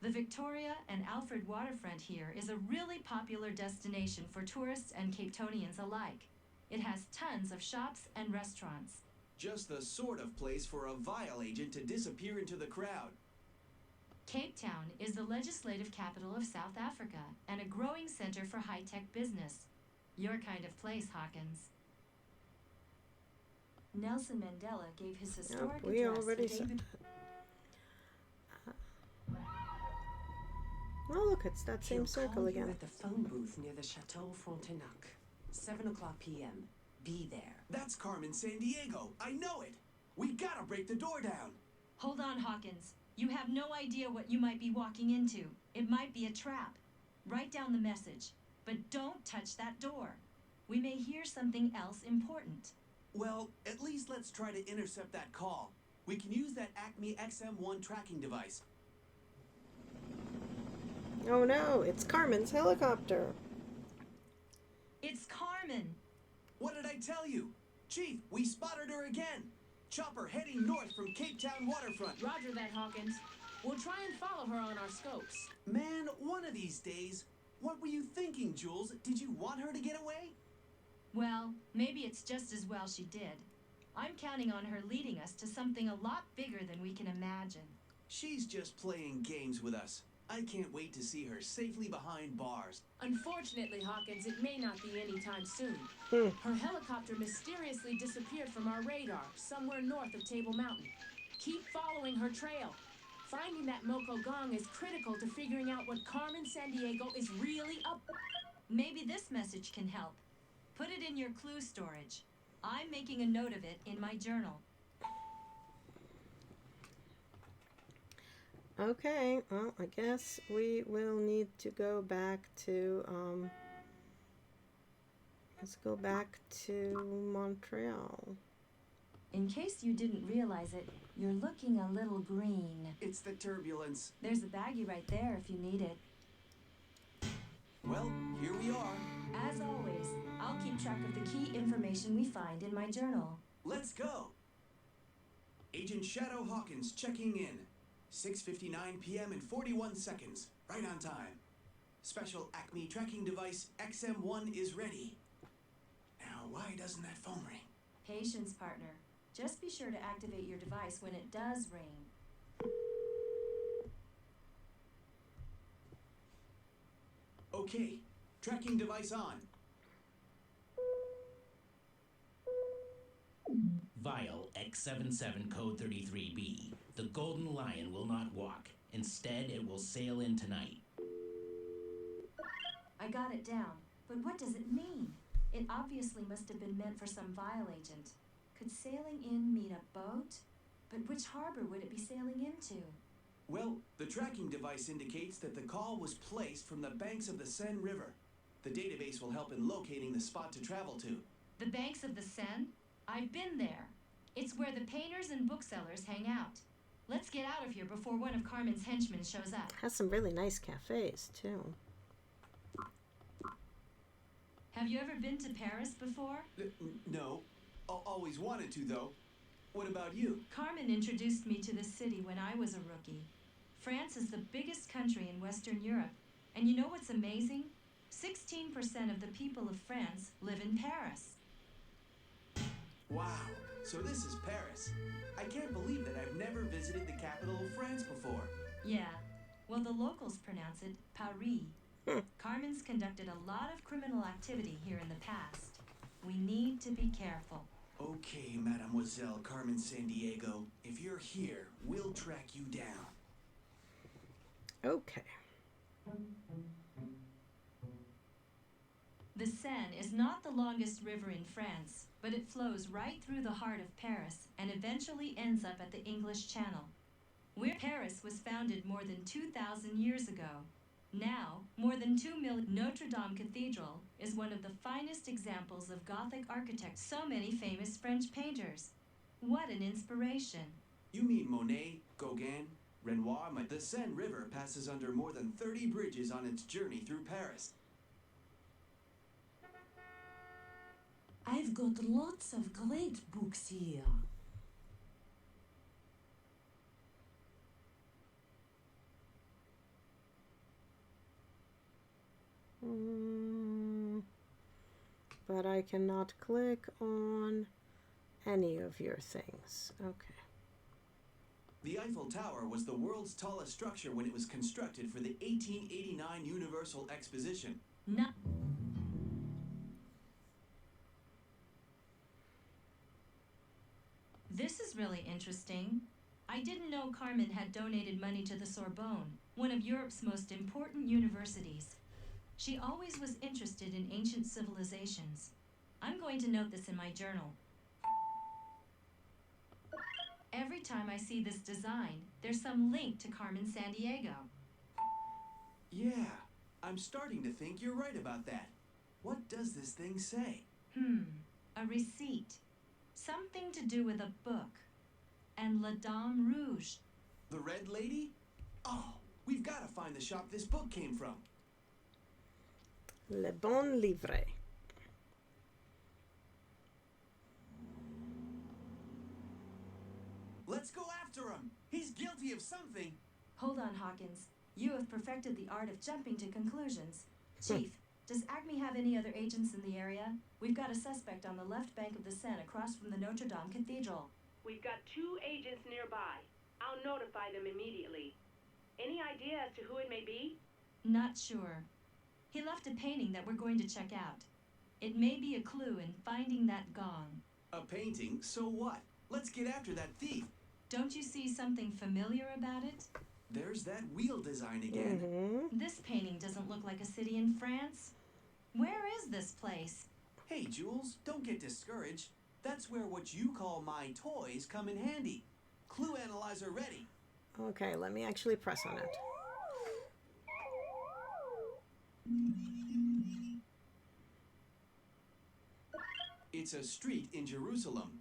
The Victoria and Alfred waterfront here is a really popular destination for tourists and Cape Townians alike. It has tons of shops and restaurants. Just the sort of place for a vile agent to disappear into the crowd. Cape Town is the legislative capital of South Africa and a growing center for high-tech business. Your kind of place, Hawkins. Nelson Mandela gave his historic we address already the day said before. Oh, look, it's that same He'll circle call again. You at the phone booth near the Chateau Frontenac. 7 o'clock p.m. Be there. That's Carmen Sandiego. I know it. We gotta break the door down. Hold on, Hawkins. You have no idea what you might be walking into. It might be a trap. Write down the message, but don't touch that door. We may hear something else important. Well, at least let's try to intercept that call. We can use that Acme XM1 tracking device. Oh no, it's Carmen's helicopter. It's Carmen! What did I tell you? Chief, we spotted her again. Chopper heading north from Cape Town waterfront. Roger that, Hawkins. We'll try and follow her on our scopes. Man, one of these days. What were you thinking, Jules? Did you want her to get away? Well, maybe it's just as well she did. I'm counting on her leading us to something a lot bigger than we can imagine. She's just playing games with us. I can't wait to see her safely behind bars. Unfortunately, Hawkins, it may not be anytime soon. Her helicopter mysteriously disappeared from our radar somewhere north of Table Mountain. Keep following her trail. Finding that Moko Gong is critical to figuring out what Carmen Sandiego is really up. Maybe this message can help. Put it in your clue storage. I'm making a note of it in my journal. Okay, well, I guess we will need to go back to, let's go back to Montreal. In case you didn't realize it, you're looking a little green. It's the turbulence. There's a baggie right there if you need it. Well, here we are. As always, I'll keep track of the key information we find in my journal. Let's go. Agent Shadow Hawkins checking in. 6:59 p.m. and 41 seconds. Right on time. Special Acme tracking device XM1 is ready. Now, why doesn't that phone ring? Patience, partner. Just be sure to activate your device when it does ring. Okay, tracking device on. Vial X77 Code 33B. The Golden Lion will not walk. Instead, it will sail in tonight. I got it down, but what does it mean? It obviously must have been meant for some Vial agent. Could sailing in mean a boat? But which harbor would it be sailing into? Well, the tracking device indicates that the call was placed from the banks of the Seine River. The database will help in locating the spot to travel to. The banks of the Seine? I've been there. It's where the painters and booksellers hang out. Let's get out of here before one of Carmen's henchmen shows up. Has some really nice cafes, too. Have you ever been to Paris before? No. Always wanted to, though. What about you? Carmen introduced me to this city when I was a rookie. France is the biggest country in Western Europe. And you know what's amazing? 16% of the people of France live in Paris. Wow. So this is Paris. I can't believe that I've never visited the capital of France before. Yeah. Well, the locals pronounce it Paris. Carmen's conducted a lot of criminal activity here in the past. We need to be careful. Okay, Mademoiselle Carmen Sandiego. If you're here, we'll track you down. Okay. The Seine is not the longest river in France, but it flows right through the heart of Paris and eventually ends up at the English Channel. Where Paris was founded more than 2,000 years ago. Now, more than 2 million. Notre Dame Cathedral is one of the finest examples of Gothic architecture. So many famous French painters. What an inspiration. You mean Monet, Gauguin, Renoir? The Seine River passes under more than 30 bridges on its journey through Paris. I've got lots of great books here. But I cannot click on any of your things. Okay. The Eiffel Tower was the world's tallest structure when it was constructed for the 1889 Universal Exposition. No. This is really interesting. I didn't know Carmen had donated money to the Sorbonne, one of Europe's most important universities. She always was interested in ancient civilizations. I'm going to note this in my journal. Every time I see this design, there's some link to Carmen Sandiego. Yeah, I'm starting to think you're right about that. What does this thing say? A receipt. Something to do with a book. And La Dame Rouge. The Red Lady? Oh, we've got to find the shop this book came from. Le Bon Livre. Let's go after him. He's guilty of something. Hold on, Hawkins. You have perfected the art of jumping to conclusions. Chief, does Acme have any other agents in the area? We've got a suspect on the left bank of the Seine across from the Notre Dame Cathedral. We've got 2 agents nearby. I'll notify them immediately. Any idea as to who it may be? Not sure. He left a painting that we're going to check out. It may be a clue in finding that gong. A painting? So what? Let's get after that thief. Don't you see something familiar about it? There's that wheel design again. This painting doesn't look like a city in France. Where is this place? Hey, Jules, don't get discouraged. That's where what you call my toys come in handy. Clue analyzer ready. Okay, let me actually press on it. It's a street in Jerusalem.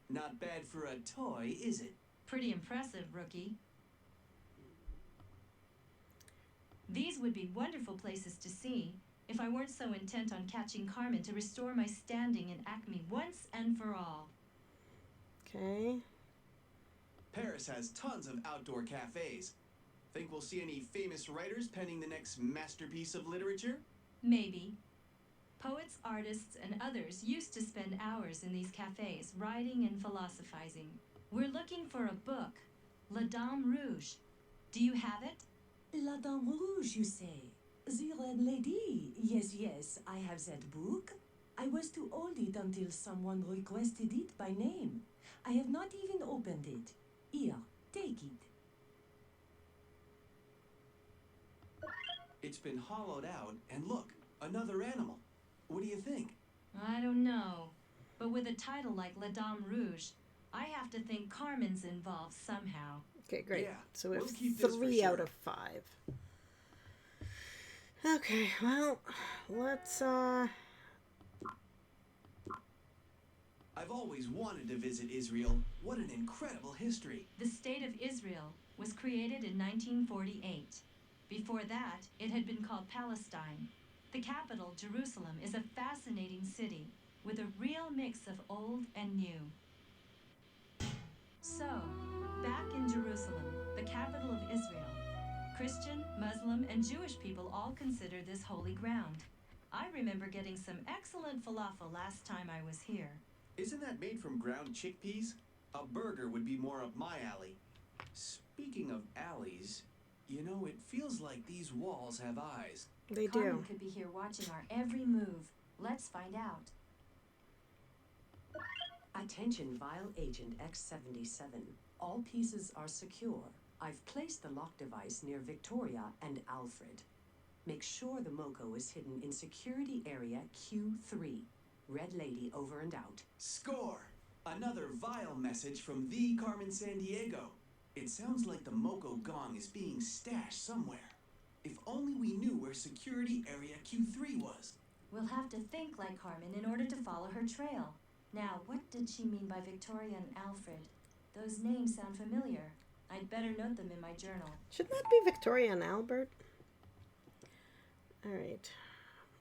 Not bad for a toy, is it? Pretty impressive, rookie. These would be wonderful places to see if I weren't so intent on catching Carmen to restore my standing in Acme once and for all. Okay. Paris has tons of outdoor cafes. Think we'll see any famous writers penning the next masterpiece of literature? Maybe. Poets, artists, and others used to spend hours in these cafes writing and philosophizing. We're looking for a book, La Dame Rouge. Do you have it? La Dame Rouge, you say? The Red Lady. Yes, I have that book. I was to hold it until someone requested it by name. I have not even opened it. Here, take it. It's been hollowed out, and look, another animal. What do you think? I don't know. But with a title like La Dame Rouge, I have to think Carmen's involved somehow. Okay, great. Yeah, So we we'll have keep this for 3 out sure. of 5. Okay, well, let's, I've always wanted to visit Israel. What an incredible history. The State of Israel was created in 1948. Before that, it had been called Palestine. The capital, Jerusalem, is a fascinating city with a real mix of old and new. So, back in Jerusalem, the capital of Israel, Christian, Muslim, and Jewish people all consider this holy ground. I remember getting some excellent falafel last time I was here. Isn't that made from ground chickpeas? A burger would be more up my alley. Speaking of alleys, you know, it feels like these walls have eyes. they Carmen do. could be here watching our every move. Let's find out. Attention, Vile Agent X77. All pieces are secure. I've placed the lock device near Victoria and Alfred. Make sure the MoCo is hidden in security area Q3. Red Lady over and out. Score! Another vile message from the Carmen Sandiego. It sounds like the Moco gong is being stashed somewhere. If only we knew where security area Q3 was. We'll have to think like Carmen in order to follow her trail. Now, what did she mean by Victoria and Alfred? Those names sound familiar. I'd better note them in my journal. Shouldn't that be Victoria and Albert? All right.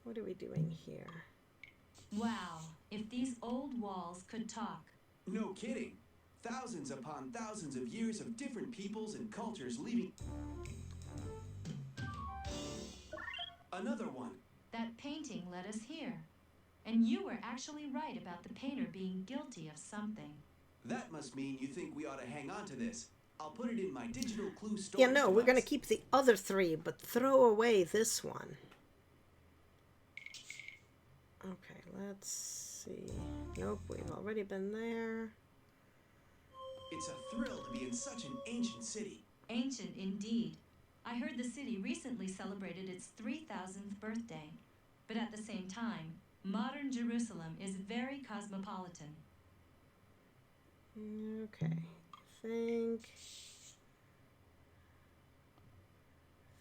What are we doing here? Wow, if these old walls could talk. No kidding. Thousands upon thousands of years of different peoples and cultures leaving. Another one. That painting led us here. And you were actually right about the painter being guilty of something. That must mean you think we ought to hang on to this. I'll put it in my digital clue storage Yeah, no, we're going to device. keep the other 3, but throw away this one. Okay, let's see. Nope, we've already been there. It's a thrill to be in such an ancient city. Ancient indeed. I heard the city recently celebrated its 3,000th birthday. But at the same time, modern Jerusalem is very cosmopolitan. Okay,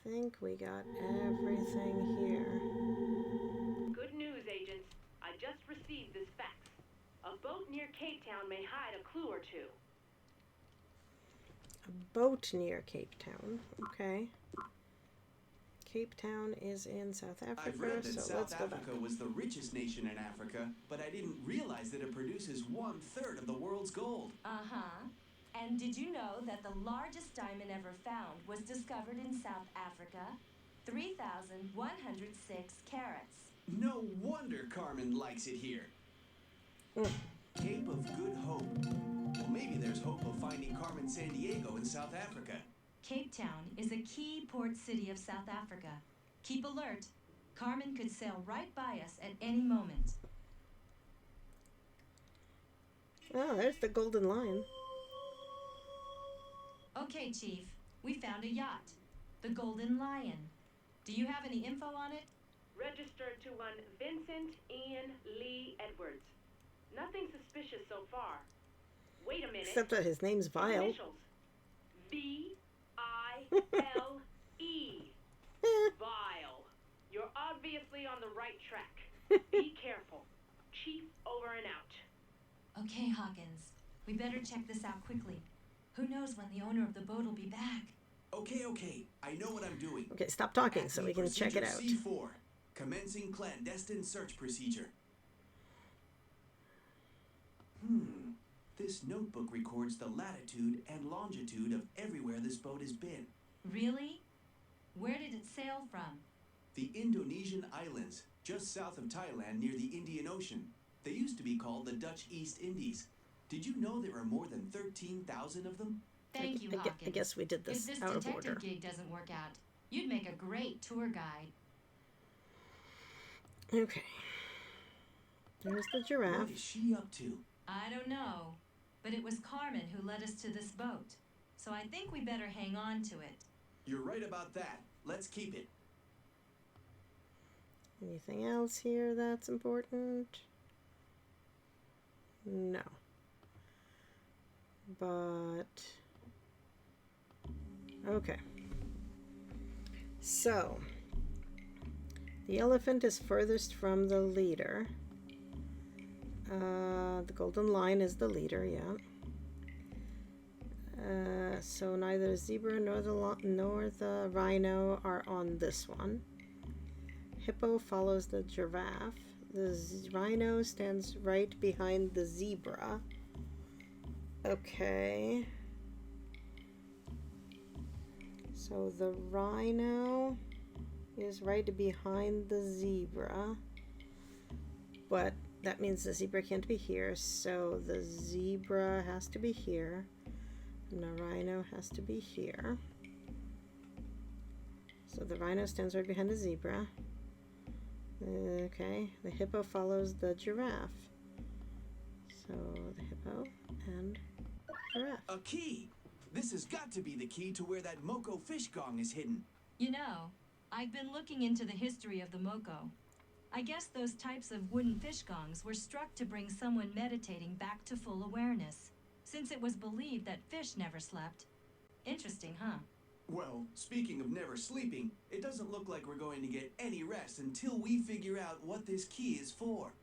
think we got everything here. Good news, agents. I just received this fax. A boat near Cape Town may hide a clue or two. A boat near Cape Town. Okay. Cape Town is in South Africa, I've read that so let's South go back. Africa was the richest nation in Africa, but I didn't realize that it produces 1/3 of the world's gold. Uh-huh. And did you know that the largest diamond ever found was discovered in South Africa? 3,106 carats. No wonder Carmen likes it here. Mm. Cape of Good Hope. maybe there's hope of finding Carmen Sandiego in South Africa. Cape Town is a key port city of South Africa. Keep alert. Carmen could sail right by us at any moment. Oh, there's the Golden Lion. Okay, Chief. We found a yacht. The Golden Lion. Do you have any info on it? Registered to one Vincent Ian Lee Edwards. Nothing suspicious so far. Wait a minute. Except that his name's Vile. Initials. V-I-L-E. Vile. You're obviously on the right track. Be careful. Chief over and out. Okay, Hawkins. We better check this out quickly. Who knows when the owner of the boat will be back? Okay. I know what I'm doing. Okay, stop talking so we can check it out. C4. Commencing clandestine search procedure. This notebook records the latitude and longitude of everywhere this boat has been. Really? Where did it sail from? The Indonesian islands, just south of Thailand near the Indian Ocean. They used to be called the Dutch East Indies. Did you know there are more than 13,000 of them? Thank you, Hawkins. I guess we did this if this out of order. detective gig doesn't work out, you'd make a great tour guide. Okay. There's the giraffe. What is she up to? I don't know, but it was Carmen who led us to this boat. So I think we better hang on to it. You're right about that. Let's keep it. Anything else here that's important? No. But... okay. So, the elephant is furthest from the leader. The Golden Lion is the leader, yeah. So neither the zebra nor the rhino are on this one. Hippo follows the giraffe. The rhino stands right behind the zebra. Okay. So the rhino is right behind the zebra. But that means the zebra can't be here, so the zebra has to be here. And the rhino has to be here. So the rhino stands right behind the zebra. Okay, the hippo follows the giraffe. So the hippo and giraffe. A key! This has got to be the key to where that Moko fish gong is hidden. You know, I've been looking into the history of the Moko. I guess those types of wooden fish gongs were struck to bring someone meditating back to full awareness, since it was believed that fish never slept. Interesting, huh? Well, speaking of never sleeping, it doesn't look like we're going to get any rest until we figure out what this key is for.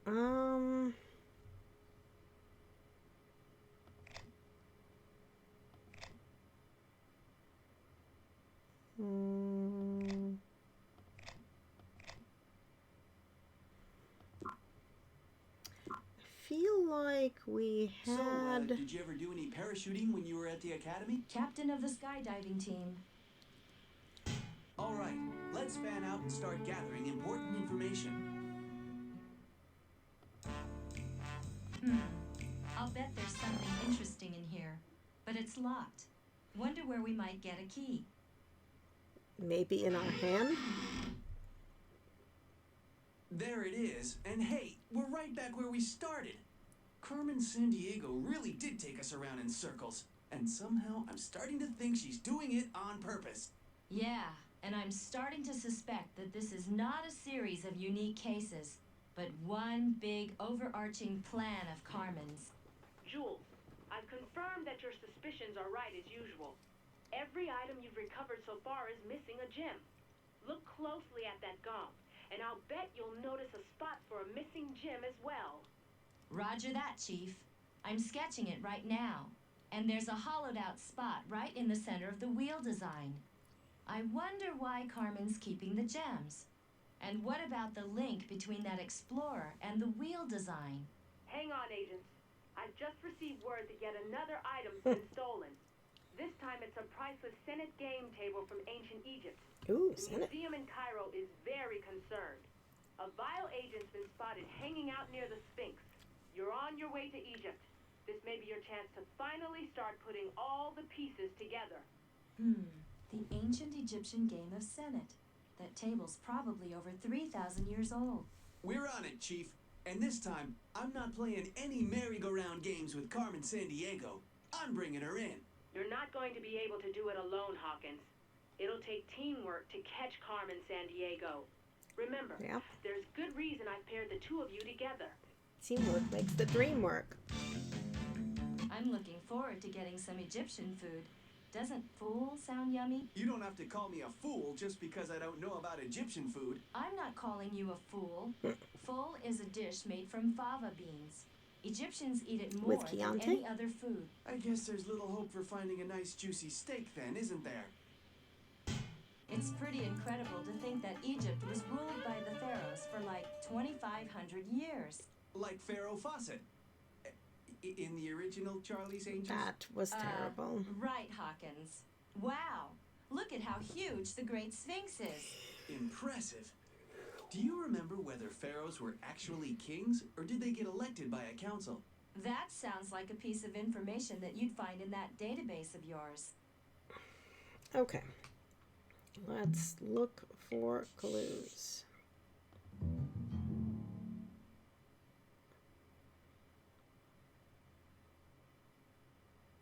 I feel like we had... So, did you ever do any parachuting when you were at the academy? Captain of the skydiving team. All right, let's fan out and start gathering important information. I'll bet there's something interesting in here, but it's locked. Wonder where we might get a key. Maybe in our hand? There it is, and hey, we're right back where we started. Carmen Sandiego really did take us around in circles, and somehow I'm starting to think she's doing it on purpose. Yeah, and I'm starting to suspect that this is not a series of unique cases, but one big overarching plan of Carmen's. Jules, I've confirmed that your suspicions are right as usual. Every item you've recovered so far is missing a gem. Look closely at that gong, and I'll bet you'll notice a spot for a missing gem as well. Roger that, Chief. I'm sketching it right now. And there's a hollowed out spot right in the center of the wheel design. I wonder why Carmen's keeping the gems. And what about the link between that explorer and the wheel design? Hang on, agents. I've just received word that yet another item's been stolen. This time it's a priceless Senate game table from ancient Egypt. Ooh, the Senate. museum in Cairo is very concerned. A Vile agent's been spotted hanging out near the Sphinx. You're on your way to Egypt. This may be your chance to finally start putting all the pieces together. The ancient Egyptian game of Senet. That table's probably over 3,000 years old. We're on it, Chief. And this time, I'm not playing any merry-go-round games with Carmen Sandiego. I'm bringing her in. You're not going to be able to do it alone, Hawkins. It'll take teamwork to catch Carmen Sandiego. Remember, there's good reason I've paired the two of you together. Teamwork makes the dream work. I'm looking forward to getting some Egyptian food. Doesn't fool sound yummy? You don't have to call me a fool just because I don't know about Egyptian food. I'm not calling you a fool. Ful is a dish made from fava beans. Egyptians eat it more than any other food. I guess there's little hope for finding a nice juicy steak then, isn't there? It's pretty incredible to think that Egypt was ruled by the pharaohs for like 2,500 years. Like Pharaoh Fawcett. In the original Charlie's Angels? That was terrible. Right, Hawkins. Wow. Look at how huge the Great Sphinx is. Impressive. Do you remember whether pharaohs were actually kings, or did they get elected by a council? That sounds like a piece of information that you'd find in that database of yours. Okay. Let's look for clues.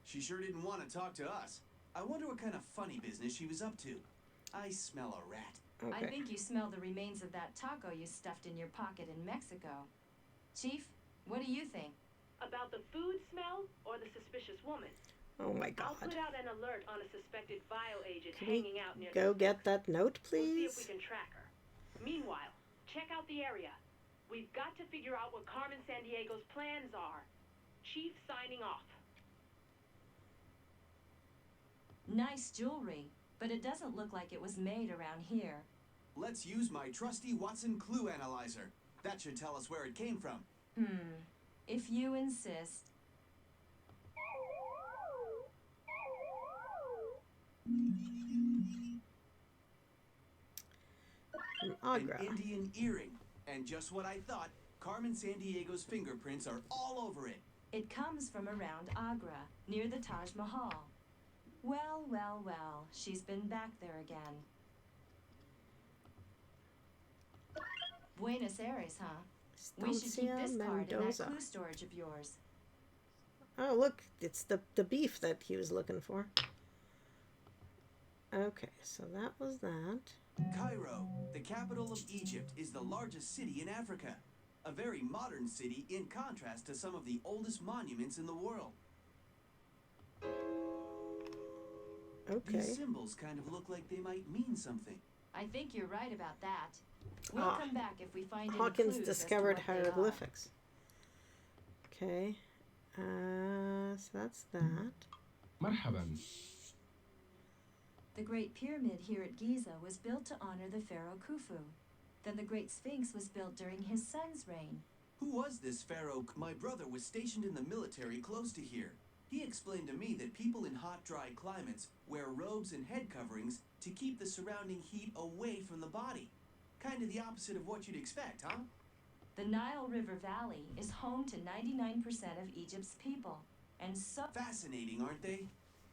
She sure didn't want to talk to us. I wonder what kind of funny business she was up to. I smell a rat. Okay. I think you smell the remains of that taco you stuffed in your pocket in Mexico. Chief, what do you think? About the food smell or the suspicious woman? Oh my God. I'll put out an alert on a suspected Vile agent Can hanging out near go the get that note, please? We'll see if we can track her. Meanwhile, check out the area. We've got to figure out what Carmen Sandiego's plans are. Chief signing off. Nice jewelry, but it doesn't look like it was made around here. Let's use my trusty Watson Clue Analyzer. That should tell us where it came from. If you insist. Agra. An Indian earring. And just what I thought, Carmen Sandiego's fingerprints are all over it. It comes from around Agra, near the Taj Mahal. Well, well, well, she's been back there again. Buenos Aires, huh? We should keep this card in that clue storage of yours. Oh, look, it's the beef that he was looking for. Okay, so that was that. Cairo, the capital of Egypt, is the largest city in Africa. A very modern city in contrast to some of the oldest monuments in the world. Okay. These symbols kind of look like they might mean something. I think you're right about that. We'll come back if we find any Hawkins clues discovered as to what hieroglyphics. Okay. So that's that. مرحبا. The Great Pyramid here at Giza was built to honor the pharaoh Khufu. Then the Great Sphinx was built during his son's reign. Who was this pharaoh? My brother was stationed in the military close to here. He explained to me that people in hot, dry climates wear robes and head coverings to keep the surrounding heat away from the body. Kind of the opposite of what you'd expect, huh? The Nile River Valley is home to 99% of Egypt's people. And so... Fascinating, aren't they?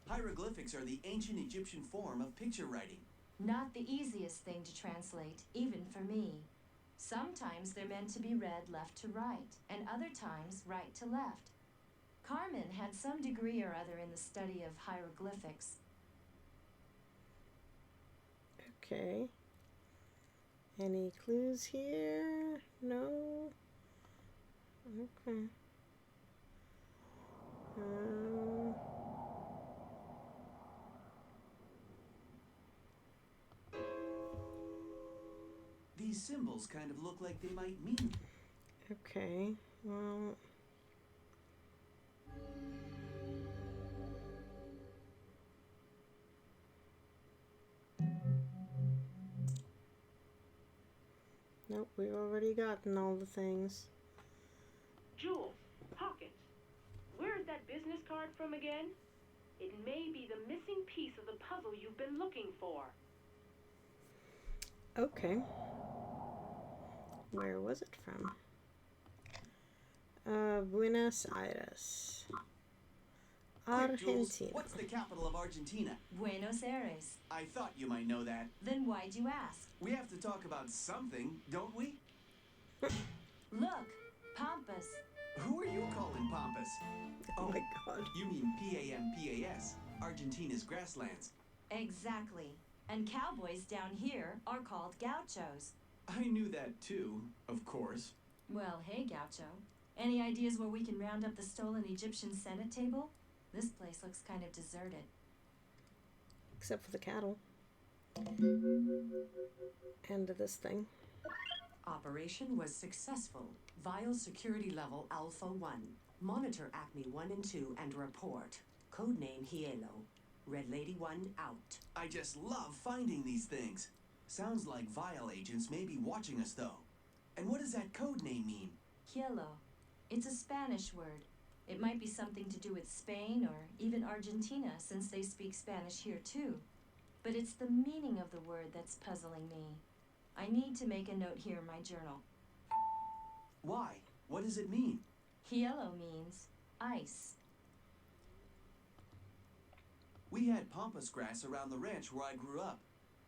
Hieroglyphics are the ancient Egyptian form of picture writing. Not the easiest thing to translate, even for me. Sometimes they're meant to be read left to right, and other times right to left. Carmen had some degree or other in the study of hieroglyphics. Okay. Any clues here? No. Okay. These symbols kind of look like they might mean. Okay. Well. Nope, we've already gotten all the things. Jules, Hawkins, where's that business card from again? It may be the missing piece of the puzzle you've been looking for. Okay. Where was it from? Buenos Aires. Quick, Jules, Argentina. what's the capital of Argentina? Buenos Aires. I thought you might know that. Then why'd you ask? We have to talk about something, don't we? Look, Pampas. Who are you calling Pampas? Oh my god. You mean Pampas, Argentina's grasslands. Exactly. And cowboys down here are called gauchos. I knew that too, of course. Well, hey, gaucho. Any ideas where we can round up the stolen Egyptian Senate table? This place looks kind of deserted. Except for the cattle. And this thing. Operation was successful. Vial security level Alpha 1. Monitor Acme 1 and 2 and report. Codename Hielo. Red Lady 1 out. I just love finding these things. Sounds like Vial agents may be watching us, though. And what does that code name mean? Hielo. It's a Spanish word. It might be something to do with Spain or even Argentina, since they speak Spanish here too. But it's the meaning of the word that's puzzling me. I need to make a note here in my journal. Why? What does it mean? Hielo means ice. We had pampas grass around the ranch where I grew up.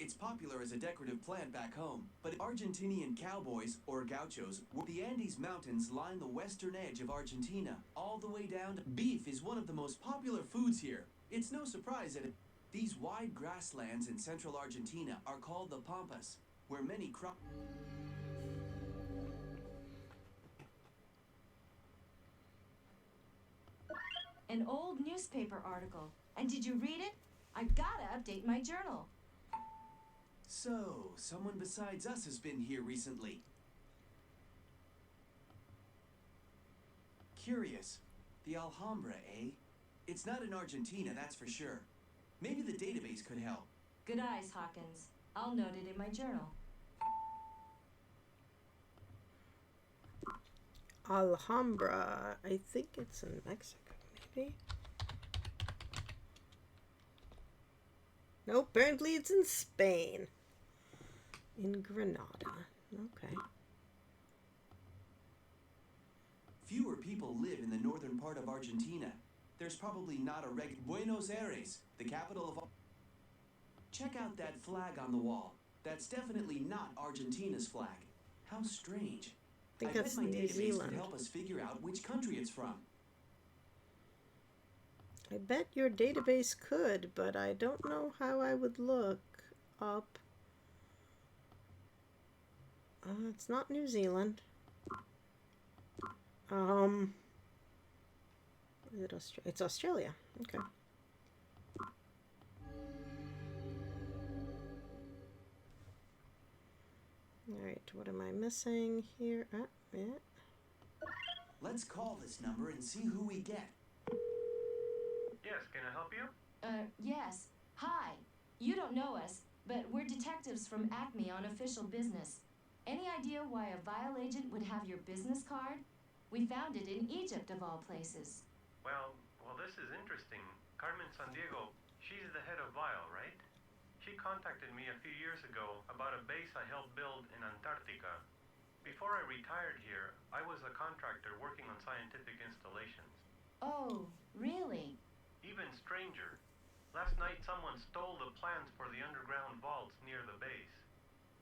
It's popular as a decorative plant back home, but Argentinian cowboys, or gauchos, the Andes Mountains line the western edge of Argentina, all the way down to... Beef is one of the most popular foods here. It's no surprise that these wide grasslands in central Argentina are called the pampas, where many crop... An old newspaper article. And did you read it? I've gotta update my journal. So, someone besides us has been here recently. Curious. The Alhambra, eh? It's not in Argentina, that's for sure. Maybe the database could help. Good eyes, Hawkins. I'll note it in my journal. Alhambra. I think it's in Mexico, maybe? No, apparently it's in Spain. In Granada. Okay. Fewer people live in the northern part of Argentina. There's probably not a Buenos Aires, the capital of... Check out that flag on the wall. That's definitely not Argentina's flag. How strange. I think bet that's my New database Zealand. could help us figure out which country it's from. I bet your database could, but I don't know how I would look up. It's not New Zealand. Is it Australia? It's Australia. Okay. Alright, what am I missing here? Yeah. Let's call this number and see who we get. Yes, can I help you? Yes. Hi. You don't know us, but we're detectives from Acme on official business. Any idea why a Vial agent would have your business card? We found it in Egypt, of all places. Well, this is interesting. Carmen Sandiego, she's the head of Vial, right? She contacted me a few years ago about a base I helped build in Antarctica. Before I retired here, I was a contractor working on scientific installations. Oh, really? Even stranger. Last night someone stole the plans for the underground vaults near the base.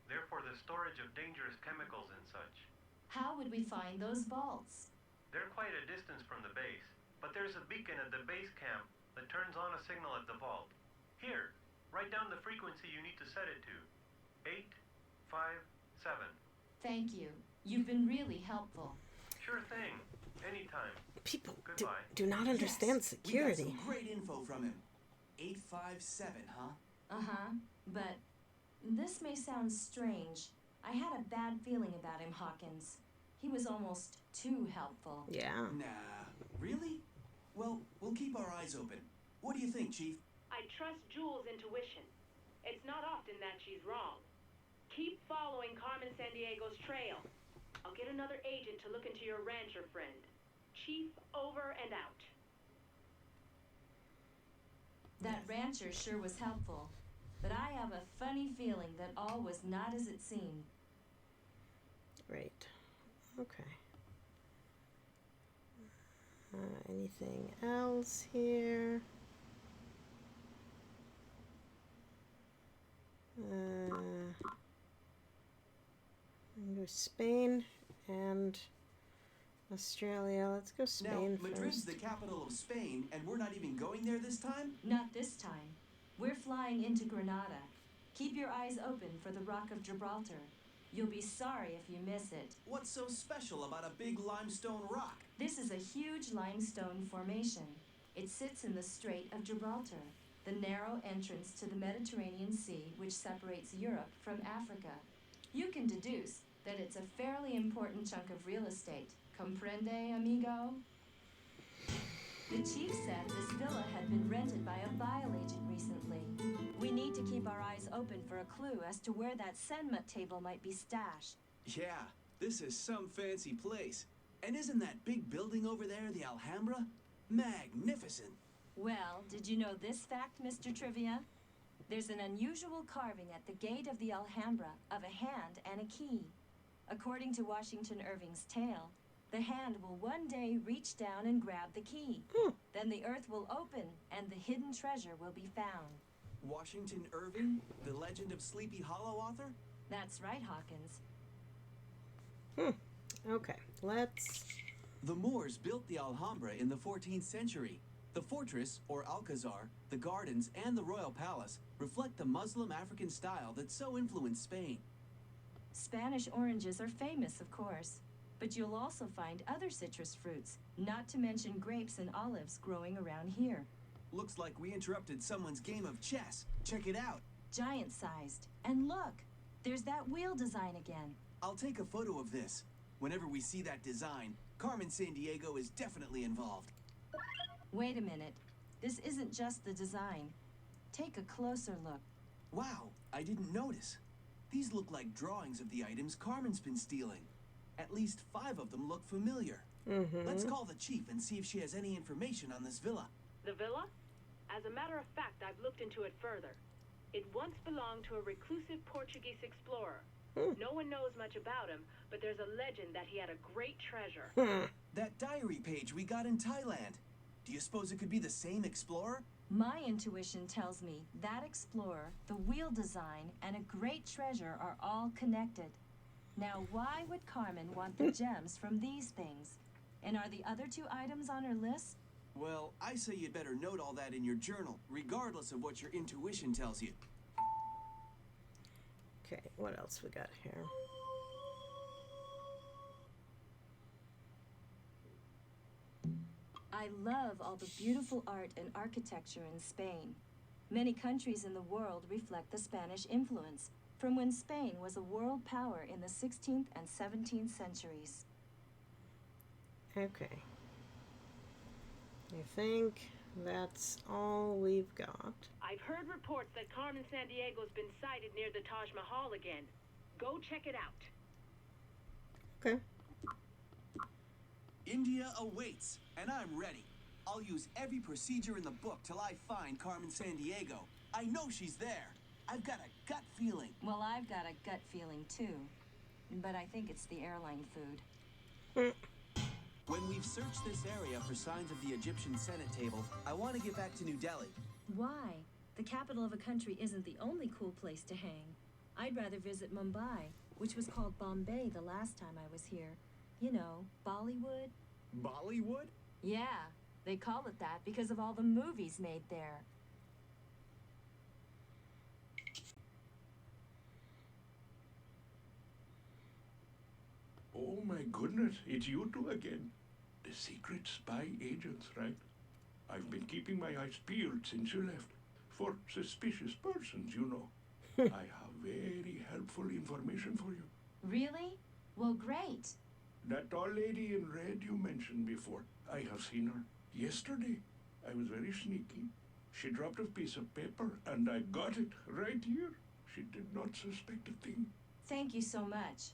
They're for the storage of dangerous chemicals and such. How would we find those vaults? They're quite a distance from the base, but there's a beacon at the base camp that turns on a signal at the vault. Here, write down the frequency you need to set it to. 857. Thank you. You've been really helpful. Sure thing. Anytime. People do not understand Yes, security. We got some great info from him. 857, huh? Uh-huh. But this may sound strange. I had a bad feeling about him, Hawkins. He was almost too helpful. Yeah. Nah, really? Well, we'll keep our eyes open. What do you think, Chief? I trust Jules' intuition. It's not often that she's wrong. Keep following Carmen Sandiego's trail. I'll get another agent to look into your rancher friend. Chief, over and out. That rancher sure was helpful. But I have a funny feeling that all was not as it seemed. Great. Okay. Anything else here? Go Spain and Australia. Let's go Spain Now, Madrid's first. the capital of Spain, and we're not even going there this time? Not this time. We're flying into Granada. Keep your eyes open for the Rock of Gibraltar. You'll be sorry if you miss it. What's so special about a big limestone rock? This is a huge limestone formation. It sits in the Strait of Gibraltar, the narrow entrance to the Mediterranean Sea which separates Europe from Africa. You can deduce that it's a fairly important chunk of real estate. Comprende, amigo? The chief said this villa had been rented by a vial agent recently. We need to keep our eyes open for a clue as to where that Senmut table might be stashed. Yeah, this is some fancy place. And isn't that big building over there the Alhambra? Magnificent. Well, did you know this fact, Mr. Trivia? There's an unusual carving at the gate of the Alhambra of a hand and a key. According to Washington Irving's tale, the hand will one day reach down and grab the key. Then the earth will open and the hidden treasure will be found. Washington Irving, the Legend of Sleepy Hollow author? That's right, Hawkins. Okay, let's... The Moors built the Alhambra in the 14th century. The fortress, or Alcazar, the gardens, and the royal palace reflect the Muslim African style that so influenced Spain. Spanish oranges are famous, of course, but you'll also find other citrus fruits, not to mention grapes and olives growing around here. Looks like we interrupted someone's game of chess. Check it out. Giant-sized. And look, there's that wheel design again. I'll take a photo of this. Whenever we see that design, Carmen Sandiego is definitely involved. Wait a minute. This isn't just the design. Take a closer look. Wow, I didn't notice. These look like drawings of the items Carmen's been stealing. At least 5 of them look familiar. Let's call the chief and see if she has any information on this villa. The villa? As a matter of fact, I've looked into it further. It once belonged to a reclusive Portuguese explorer. No one knows much about him, but there's a legend that he had a great treasure. That diary page we got in Thailand. Do you suppose it could be the same explorer? My intuition tells me that explorer, the wheel design, and a great treasure are all connected. Now, why would Carmen want the gems from these things? And are the other 2 items on her list? Well, I say you'd better note all that in your journal, regardless of what your intuition tells you. Okay, what else we got here? I love all the beautiful art and architecture in Spain. Many countries in the world reflect the Spanish influence, from when Spain was a world power in the 16th and 17th centuries. Okay. I think that's all we've got. I've heard reports that Carmen Sandiego's been sighted near the Taj Mahal again. Go check it out. Okay. India awaits, and I'm ready. I'll use every procedure in the book till I find Carmen Sandiego. I know she's there. I've got a gut feeling. Well, I've got a gut feeling too, but I think it's the airline food. When we've searched this area for signs of the Egyptian Senate table, I want to get back to New Delhi. Why? The capital of a country isn't the only cool place to hang. I'd rather visit Mumbai, which was called Bombay the last time I was here. You know, Bollywood. Bollywood? Yeah, they call it that because of all the movies made there. Oh my goodness, it's you two again. The secret spy agents, right? I've been keeping my eyes peeled since you left. For suspicious persons, you know. I have very helpful information for you. Really? Well, great. That tall lady in red you mentioned before, I have seen her. Yesterday, I was very sneaky. She dropped a piece of paper and I got it right here. She did not suspect a thing. Thank you so much.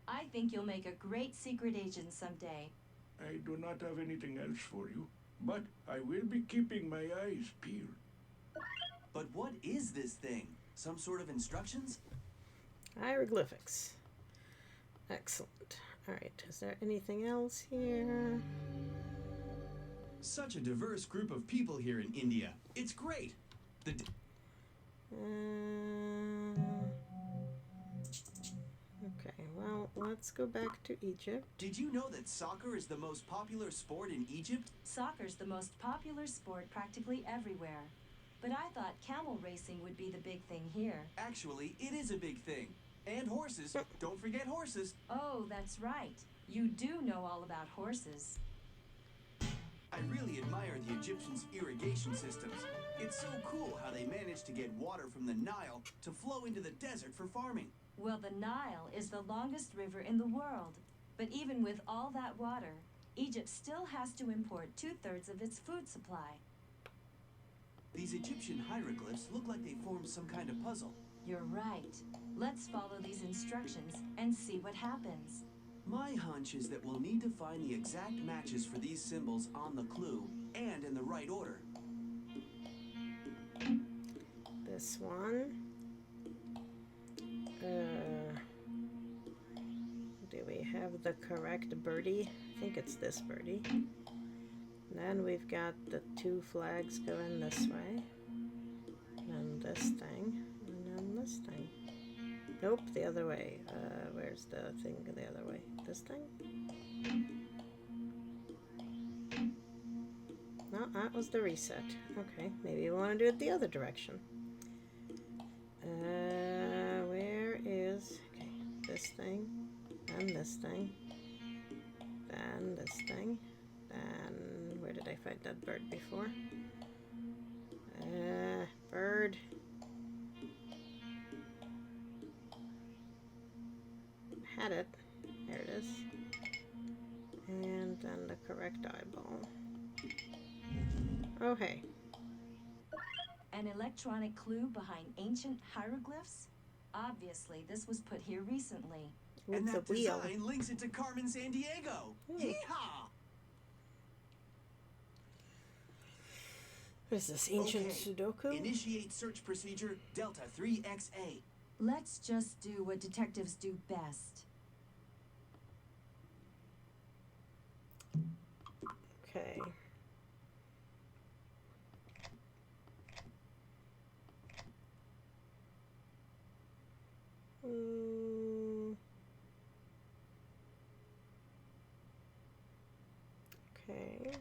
I think you'll make a great secret agent someday. I do not have anything else for you, but I will be keeping my eyes peeled. But what is this thing? Some sort of instructions? Hieroglyphics. Excellent. Alright, is there anything else here? Such a diverse group of people here in India. It's great. Okay, well, let's go back to Egypt. Did you know that soccer is the most popular sport in Egypt? Soccer's the most popular sport practically everywhere. But I thought camel racing would be the big thing here. Actually, it is a big thing. And horses. Don't forget horses. Oh, that's right. You do know all about horses. I really admire the Egyptians' irrigation systems. It's so cool how they managed to get water from the Nile to flow into the desert for farming. Well, the Nile is the longest river in the world. But even with all that water, Egypt still has to import 2/3 of its food supply. These Egyptian hieroglyphs look like they form some kind of puzzle. You're right. Let's follow these instructions and see what happens. My hunch is that we'll need to find the exact matches for these symbols on the clue and in the right order. This one. Do we have the correct birdie? I think it's this birdie. Then we've got the 2 flags going this way. And this thing. And then this thing. Nope, the other way. Where's the thing the other way? This thing? No, that was the reset. Okay, maybe we want to do it the other direction. Where is... Okay, this thing. Then this thing. Then this thing. Then... Where did I find that bird before? Bird. Had it. There it is. And then the correct eyeball. Okay. An electronic clue behind ancient hieroglyphs? Obviously, this was put here recently. With and that the wheel. design links it to Carmen Sandiego. Yeehaw! What is this, ancient Okay. Sudoku? Initiate search procedure Delta 3XA. Let's just do what detectives do best. Okay. Okay.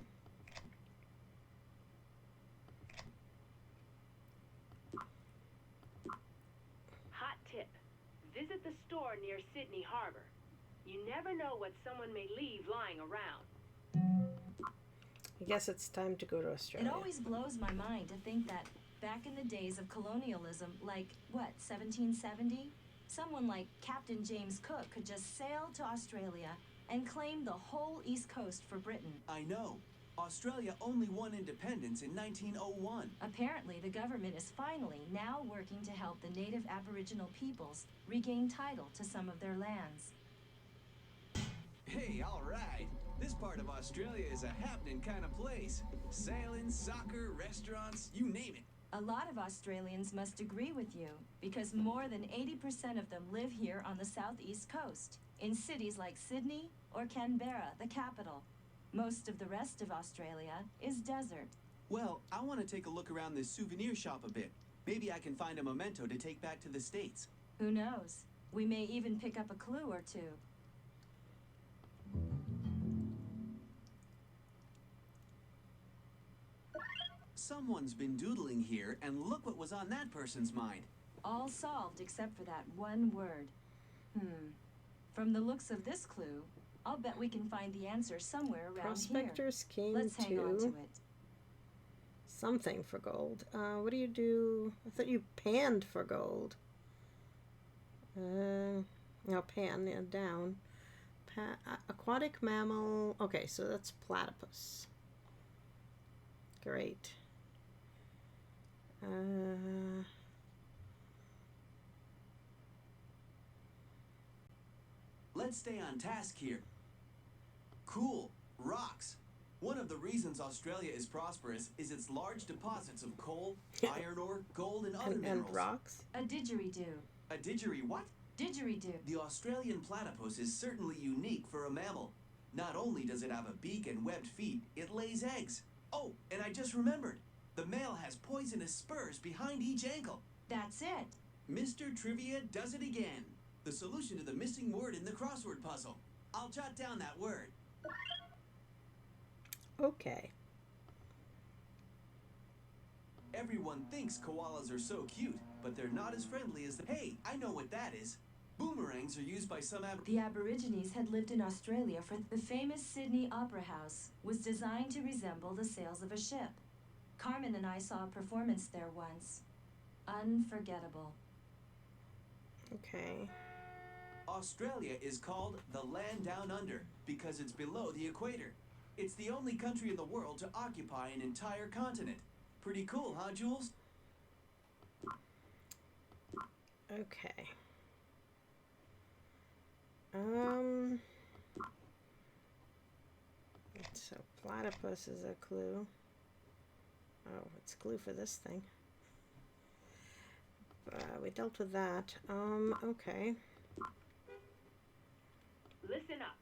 Hot tip. Visit the store near Sydney Harbor. You never know what someone may leave lying around. I guess it's time to go to Australia. It always blows my mind to think that back in the days of colonialism, like, 1770? Someone like Captain James Cook could just sail to Australia and claim the whole East Coast for Britain. I know. Australia only won independence in 1901. Apparently, the government is finally now working to help the native Aboriginal peoples regain title to some of their lands. Hey, all right. This part of Australia is a happening kind of place. Sailing, soccer, restaurants, you name it. A lot of Australians must agree with you, because more than 80% of them live here on the southeast coast, in cities like Sydney or Canberra, the capital. Most of the rest of Australia is desert. Well, I want to take a look around this souvenir shop a bit. Maybe I can find a memento to take back to the States. Who knows? We may even pick up a clue or two. Someone's been doodling here, and look what was on that person's mind. All solved except for that one word. From the looks of this clue, I'll bet we can find the answer somewhere around Prospectors here. came Let's hang on to it. Something for gold. What do you do? I thought you panned for gold. No, pan, yeah, down. Aquatic mammal. Okay, so that's platypus. Great. Let's stay on task here. Cool. Rocks. One of the reasons Australia is prosperous is its large deposits of coal, iron ore, gold, and other minerals. And rocks? A didgeridoo. A didgeridoo what? Didgeridoo. The Australian platypus is certainly unique for a mammal. Not only does it have a beak and webbed feet, it lays eggs. Oh, and I just remembered. The male has poisonous spurs behind each ankle. That's it. Mr. Trivia does it again. The solution to the missing word in the crossword puzzle. I'll jot down that word. Okay. Everyone thinks koalas are so cute, but they're not as friendly as the... Hey, I know what that is. Boomerangs are used by some The Aborigines had lived in Australia for the famous Sydney Opera House was designed to resemble the sails of a ship. Carmen and I saw a performance there once. Unforgettable. Okay. Australia is called the land down under because it's below the equator. It's the only country in the world to occupy an entire continent. Pretty cool, huh, Jules? Okay. So platypus is a clue. Oh, it's a clue for this thing. We dealt with that. Okay. Listen up.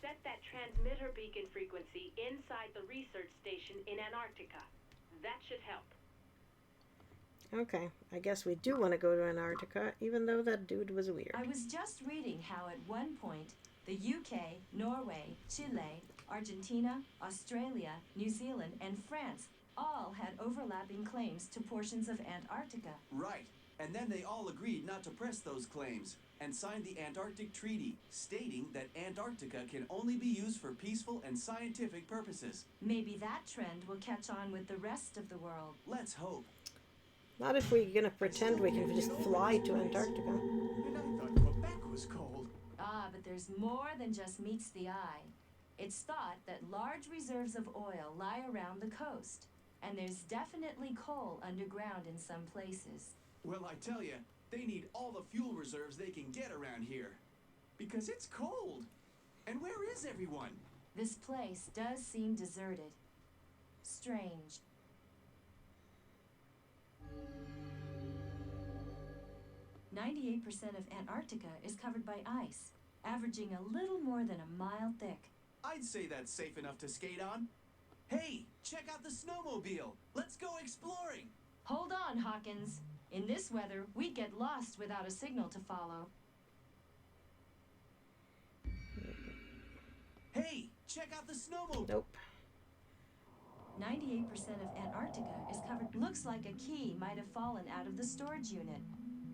Set that transmitter beacon frequency inside the research station in Antarctica. That should help. Okay, I guess we do want to go to Antarctica, even though that dude was weird. I was just reading how at one point the UK, Norway, Chile, Argentina, Australia, New Zealand, and France all had overlapping claims to portions of Antarctica. Right. And then they all agreed not to press those claims and signed the Antarctic Treaty, stating that Antarctica can only be used for peaceful and scientific purposes. Maybe that trend will catch on with the rest of the world. Let's hope. Not if we're gonna pretend we can just fly to Antarctica. And I thought Quebec was cold. Ah, but there's more than just meets the eye. It's thought that large reserves of oil lie around the coast, and there's definitely coal underground in some places. Well, I tell you, they need all the fuel reserves they can get around here. Because it's cold. And where is everyone? This place does seem deserted. Strange. "98% of Antarctica is covered by ice, averaging a little more than a mile thick." I'd say that's safe enough to skate on. Hey, check out the snowmobile. Let's go exploring. Hold on, Hawkins. In this weather, we'd get lost without a signal to follow. Hey, check out the snowmobile. Nope. 98% of Antarctica is covered. Looks like a key might have fallen out of the storage unit.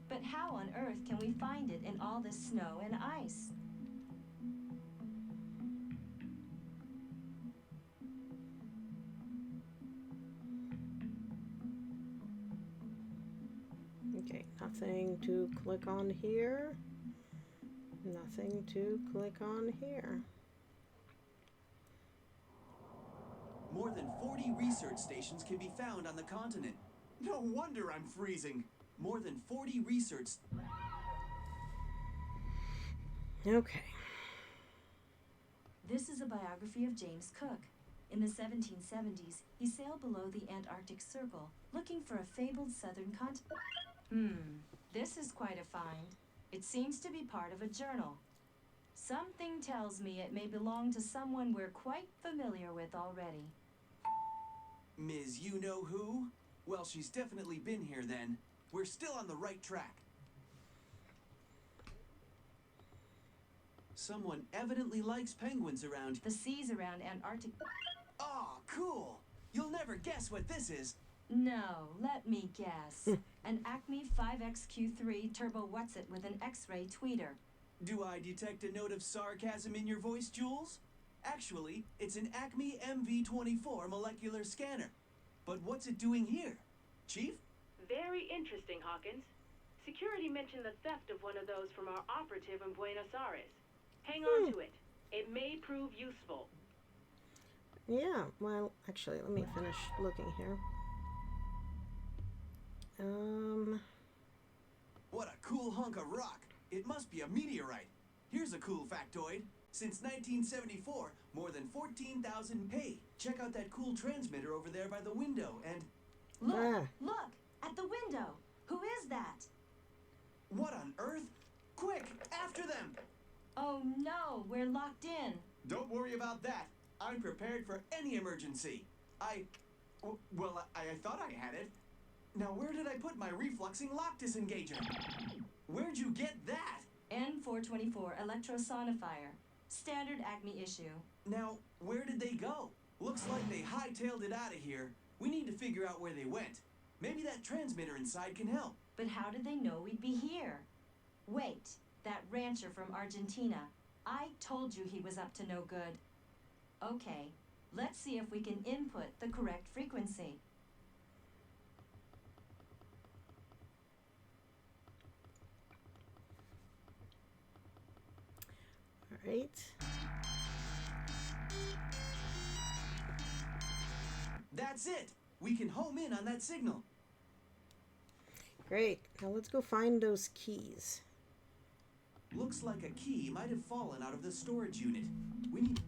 But how on earth can we find it in all this snow and ice? Okay, nothing to click on here. Nothing to click on here. More than 40 research stations can be found on the continent. No wonder I'm freezing. More than 40 research... Okay. This is a biography of James Cook. In the 1770s, he sailed below the Antarctic Circle, looking for a fabled southern continent. This is quite a find. It seems to be part of a journal. Something tells me it may belong to someone we're quite familiar with already. Ms. You-know-who? Well, she's definitely been here then. We're still on the right track. Someone evidently likes penguins around... The seas around Antarctica... Aw, cool! You'll never guess what this is. No, let me guess. An Acme 5XQ3 Turbo What's-It with an X-ray tweeter. Do I detect a note of sarcasm in your voice, Jules? Actually, it's an Acme MV24 molecular scanner. But what's it doing here? Chief? Very interesting, Hawkins. Security mentioned the theft of one of those from our operative in Buenos Aires. Hang on to it. It may prove useful. Yeah, well, actually, let me finish looking here. What a cool hunk of rock. It must be a meteorite. Here's a cool factoid. Since 1974, more than 14,000... Hey, check out that cool transmitter over there by the window and... Look! Look! At the window! Who is that? What on earth? Quick! After them! Oh no, we're locked in. Don't worry about that. I'm prepared for any emergency. I thought I had it. Now where did I put my refluxing lock disengager? Where'd you get that? N424 electrosonifier. Standard Acme issue. Now, where did they go? Looks like they hightailed it out of here. We need to figure out where they went. Maybe that transmitter inside can help. But how did they know we'd be here? Wait, that rancher from Argentina. I told you he was up to no good. Okay, let's see if we can input the correct frequency. All right. That's it. We can home in on that signal. Great. Now let's go find those keys. Looks like a key might have fallen out of the storage unit. We need...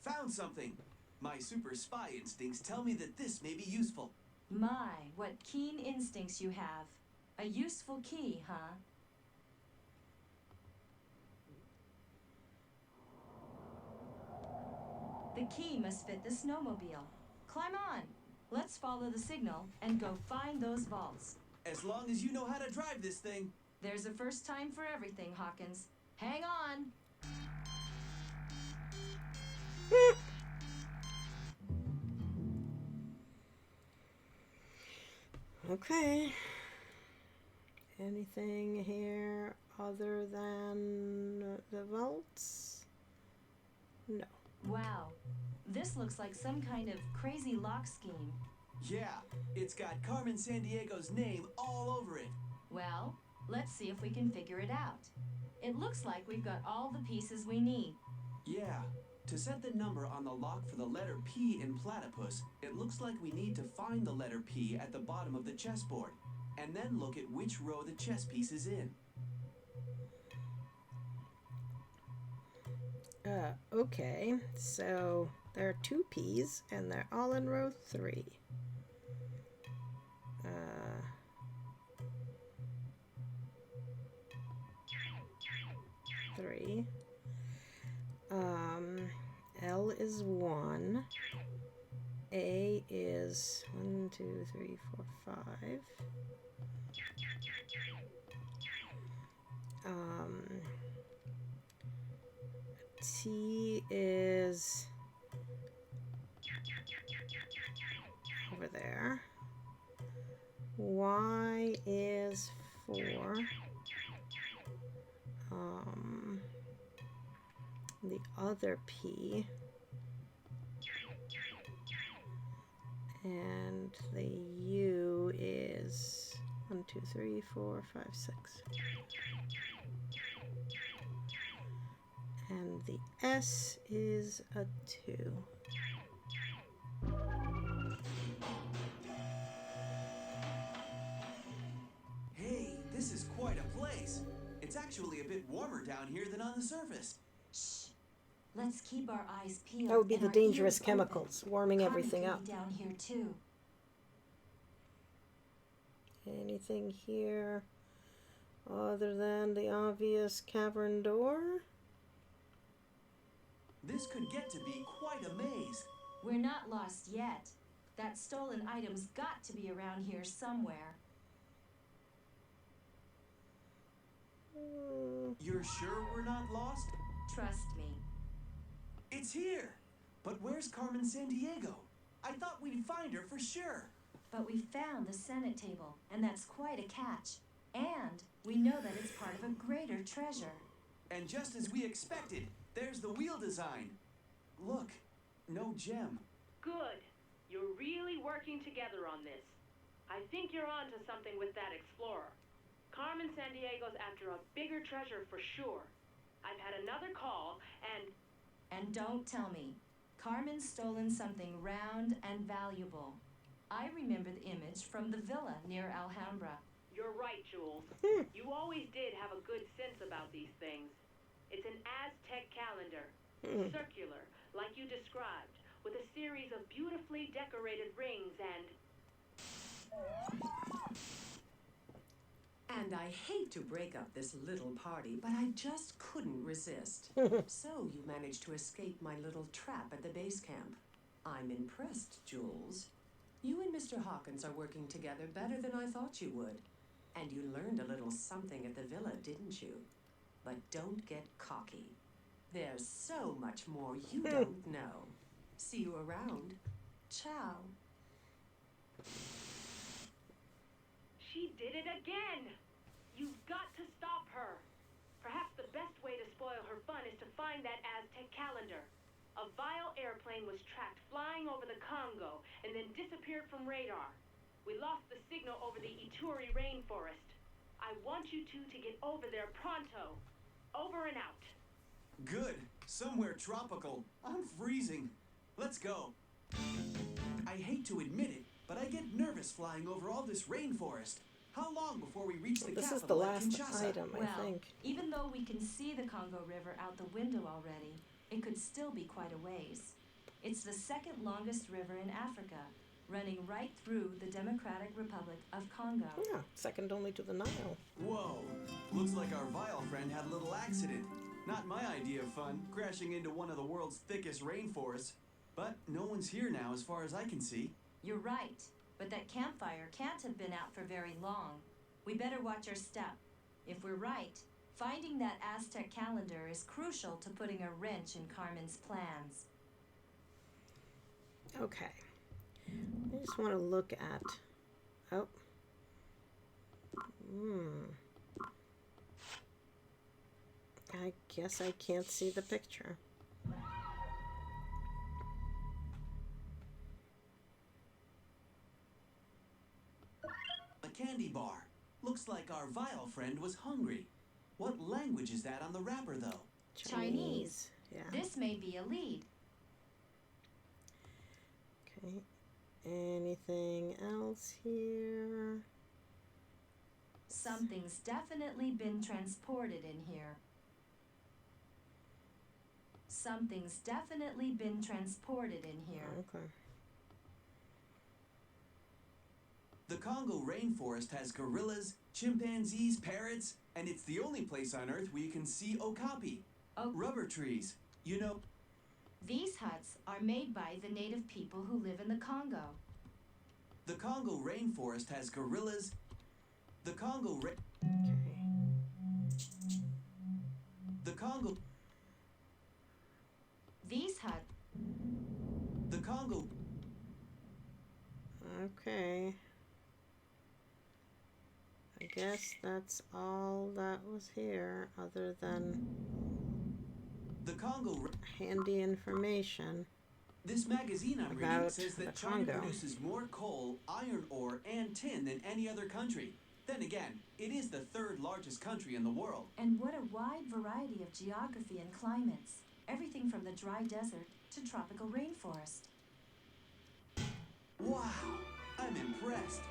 Found something. My super spy instincts tell me that this may be useful. My, what keen instincts you have. A useful key, huh? The key must fit the snowmobile. Climb on. Let's follow the signal and go find those vaults. As long as you know how to drive this thing. There's a first time for everything, Hawkins. Hang on. Okay. Anything here other than the vaults? No. Wow. This looks like some kind of crazy lock scheme. Yeah, it's got Carmen Sandiego's name all over it. Well, let's see if we can figure it out. It looks like we've got all the pieces we need. Yeah. To set the number on the lock for the letter P in platypus, it looks like we need to find the letter P at the bottom of the chessboard, and then look at which row the chess piece is in. Okay, so there are 2 P's, and they're all in row 3. 3. L is 1. A is 1, 2, 3, 4, 5. T is over there. Y is 4. The other P, and the U is 1, 2, 3, 4, 5, 6. And the S is a 2. Hey, this is quite a place. It's actually a bit warmer down here than on the surface. Shh. Let's keep our eyes peeled. That would be and the our dangerous ears chemicals, open. warming Carmen everything could up. be down here too. Anything here other than the obvious cavern door? This could get to be quite a maze. We're not lost yet. That stolen item's got to be around here somewhere. You're sure we're not lost? Trust me. It's here. But where's Carmen Sandiego? I thought we'd find her for sure. But we found the Senate table, and that's quite a catch. And we know that it's part of a greater treasure. And just as we expected, there's the wheel design. Look, no gem. Good. You're really working together on this. I think you're onto something with that explorer. Carmen Sandiego's after a bigger treasure for sure. I've had another call, and... And don't tell me. Carmen's stolen something round and valuable. I remember the image from the villa near Alhambra. You're right, Jules. You always did have a good sense about these things. It's an Aztec calendar. Circular, like you described, with a series of beautifully decorated rings and... And I hate to break up this little party, but I just couldn't resist. So you managed to escape my little trap at the base camp. I'm impressed, Jules. You and Mr. Hawkins are working together better than I thought you would. And you learned a little something at the villa, didn't you? But don't get cocky. There's so much more you don't know. See you around. Ciao. She did it again! You've got to stop her. Perhaps the best way to spoil her fun is to find that Aztec calendar. A Vile airplane was tracked flying over the Congo and then disappeared from radar. We lost the signal over the Ituri rainforest. I want you two to get over there pronto. Over and out. Good. Somewhere tropical. I'm freezing. Let's go. I hate to admit it, but I get nervous flying over all this rainforest. How long before we reach the This capital is the at last Kinshasa? item, I Well, think. even though we can see the Congo River out the window already, it could still be quite a ways. It's the second longest river in Africa, running right through the Democratic Republic of Congo. Yeah, second only to the Nile. Whoa. Looks like our Vile friend had a little accident. Not my idea of fun, crashing into one of the world's thickest rainforests. But no one's here now as far as I can see. You're right, but that campfire can't have been out for very long. We better watch our step. If we're right, finding that Aztec calendar is crucial to putting a wrench in Carmen's plans. Okay. I just want to look at... Oh. I guess I can't see the picture. A candy bar. Looks like our Vile friend was hungry. What language is that on the wrapper, though? Chinese. Yeah. This may be a lead. Okay. Anything else here? Something's definitely been transported in here. Something's definitely been transported in here. Okay. The Congo rainforest has gorillas, chimpanzees, parrots, and it's the only place on Earth where you can see okapi. Oh. Rubber trees. You know... These huts are made by the native people who live in the Congo. The Congo rainforest has gorillas... The Congo The Congo... These huts... The Congo... Okay. I guess that's all that was here, other than The Congo... handy information. This magazine I'm reading About says that the China Congo. produces more coal, iron ore, and tin than any other country. Then again, it is the third largest country in the world. And what a wide variety of geography and climates. Everything from the dry desert to tropical rainforest. Wow! I'm impressed.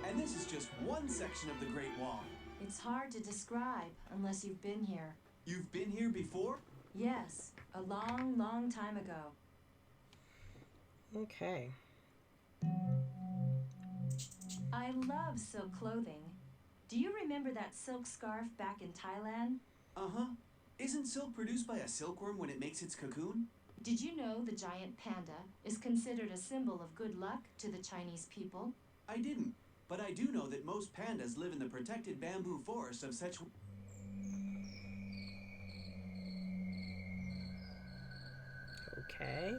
And this is just one section of the Great Wall. It's hard to describe unless you've been here. You've been here before? Yes, a long, long time ago. Okay. I love silk clothing. Do you remember that silk scarf back in Thailand? Uh-huh. Isn't silk produced by a silkworm when it makes its cocoon? Did you know the giant panda is considered a symbol of good luck to the Chinese people? I didn't, but I do know that most pandas live in the protected bamboo forests of Sichuan. Okay.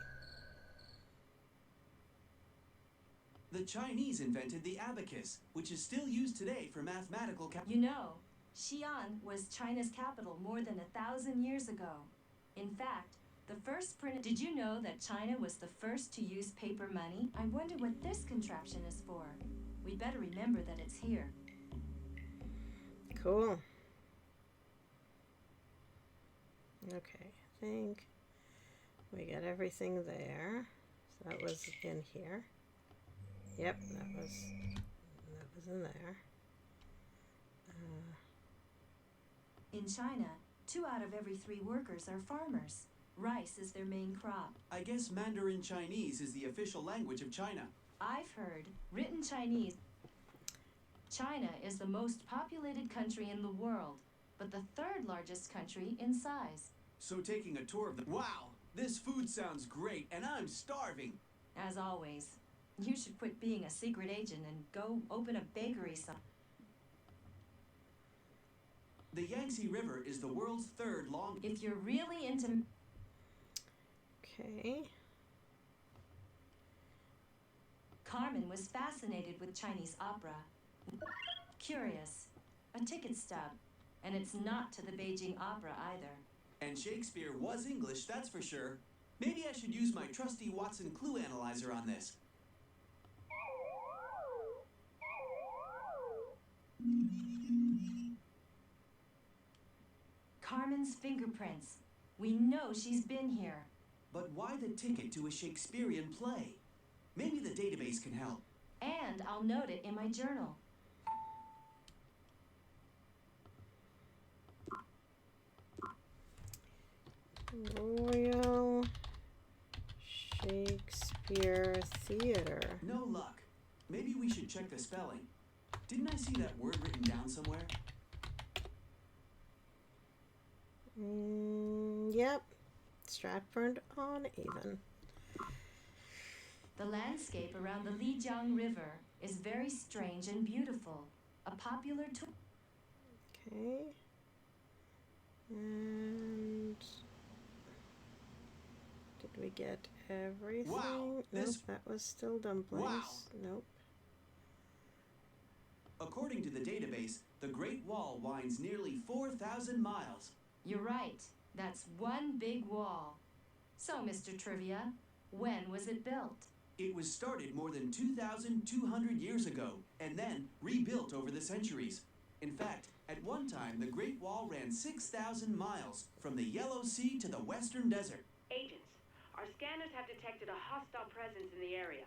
The Chinese invented the abacus, which is still used today for mathematical You know, Xi'an was China's capital more than 1,000 years ago. In fact, the first printed... Did you know that China was the first to use paper money? I wonder what this contraption is for. We'd better remember that it's here. Cool. Okay, I think we got everything there. So that was in here. Yep, that was in there. In China, 2 out of every 3 workers are farmers. Rice is their main crop. I guess Mandarin Chinese is the official language of China. I've heard written Chinese. China is the most populated country in the world, but the 3rd largest country in size. So taking a tour of the... Wow! This food sounds great, and I'm starving! As always, you should quit being a secret agent and go open a bakery The Yangtze River is the world's 3rd long... If you're really into... Okay. Carmen was fascinated with Chinese opera. Curious. A ticket stub. And it's not to the Beijing Opera either. And Shakespeare was English, that's for sure. Maybe I should use my trusty Watson clue analyzer on this. Carmen's fingerprints. We know she's been here. But why the ticket to a Shakespearean play? Maybe the database can help. And I'll note it in my journal. Royal Shakespeare Theater. No luck. Maybe we should check the spelling. Didn't I see that word written down somewhere? Yep. Stratford-on-Avon. The landscape around the Lijiang River is very strange and beautiful. A popular tour. Okay. And did we get everything? Wow, Nope, that was still dumplings. Wow. Nope. According to the database, the Great Wall winds nearly 4,000 miles. You're right. That's one big wall. So, Mr. Trivia, when was it built? It was started more than 2,200 years ago, and then rebuilt over the centuries. In fact, at one time, the Great Wall ran 6,000 miles from the Yellow Sea to the Western Desert. Agents, our scanners have detected a hostile presence in the area.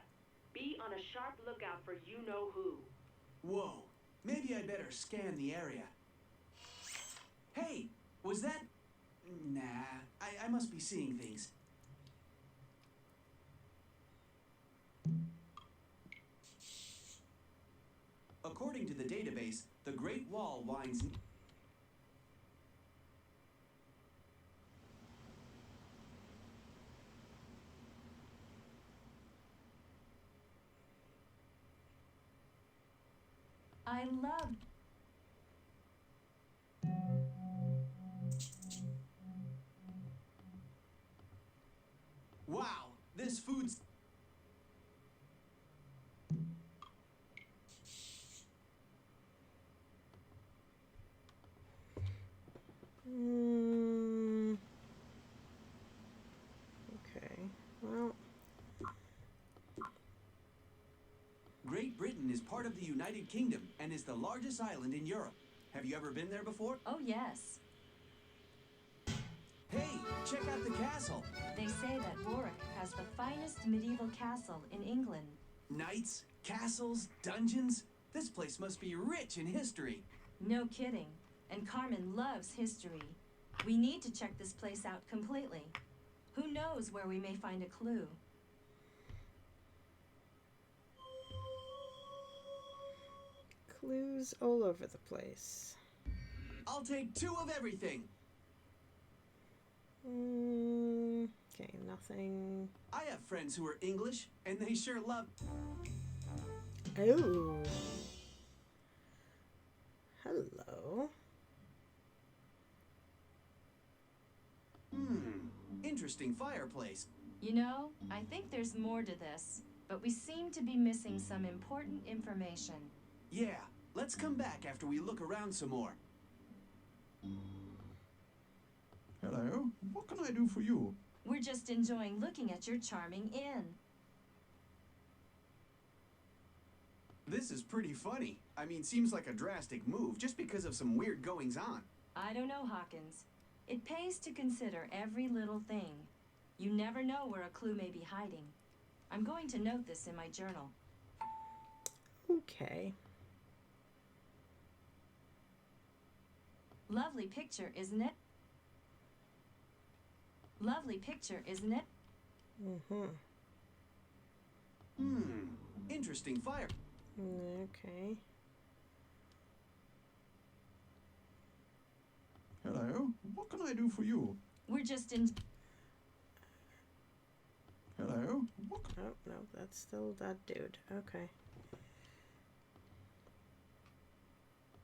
Be on a sharp lookout for you-know-who. Whoa, maybe I better scan the area. Hey, was that... Nah, I must be seeing things. According to the database, the Great Wall winds... I love... Wow, this food's... Okay, well... Great Britain is part of the United Kingdom and is the largest island in Europe. Have you ever been there before? Oh, yes. Hey, check out the castle. They say that Warwick has the finest medieval castle in England. Knights, castles, dungeons. This place must be rich in history. No kidding. And Carmen loves history. We need to check this place out completely. Who knows where we may find a clue? Clues all over the place. I'll take 2 of everything. Okay, nothing. I have friends who are English, and they sure love... Oh. Hello. Interesting fireplace. You know, I think there's more to this, but we seem to be missing some important information. Yeah, let's come back after we look around some more. Hello, what can I do for you? We're just enjoying looking at your charming inn. This is pretty funny. I mean, seems like a drastic move just because of some weird goings-on. I don't know, Hawkins. It pays to consider every little thing. You never know where a clue may be hiding. I'm going to note this in my journal. Okay. Lovely picture, isn't it? Lovely picture, isn't it? Interesting fire. Okay. Hello, what can I do for you? We're just in... Hello, what? Oh, no, that's still that dude. Okay.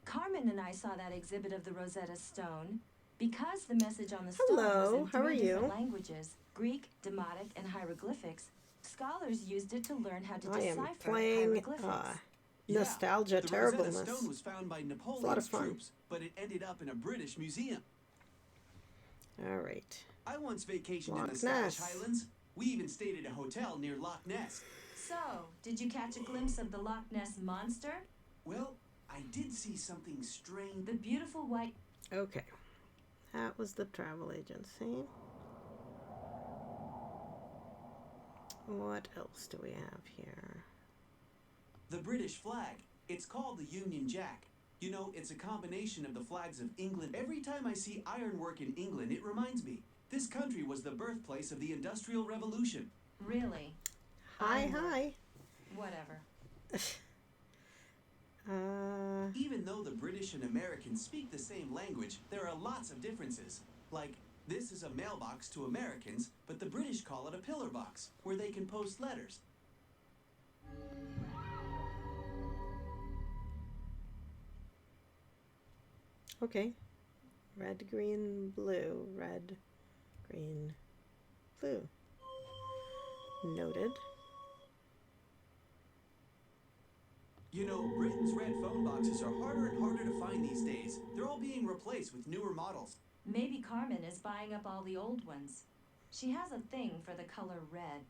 Carmen and I saw that exhibit of the Rosetta Stone. Because the message on the stone Hello, was in how are 3 different you? languages, Greek, Demotic, and hieroglyphics, scholars used it to learn how to I am decipher playing hieroglyphics. Nostalgia the Terribleness. Rosetta Stone was found by It's a lot of Napoleon's fun. troops, but it ended up in a British museum. All right. I once vacationed in Loch the Scottish Ness. Highlands. We even stayed at a hotel near Loch Ness. So, did you catch a glimpse of the Loch Ness Monster? Well, I did see something strange. The beautiful white... Okay. That was the travel agency. What else do we have here? The British flag. It's called the Union Jack. You know, it's a combination of the flags of England. Every time I see ironwork in England, it reminds me. This country was the birthplace of the Industrial Revolution. Really? Hi. Whatever. Even though the British and Americans speak the same language, there are lots of differences. Like, this is a mailbox to Americans, but the British call it a pillar box, where they can post letters. Okay. Red, green, blue. Red, green, blue. Noted. You know, Britain's red phone boxes are harder and harder to find these days. They're all being replaced with newer models. Maybe Carmen is buying up all the old ones. She has a thing for the color red.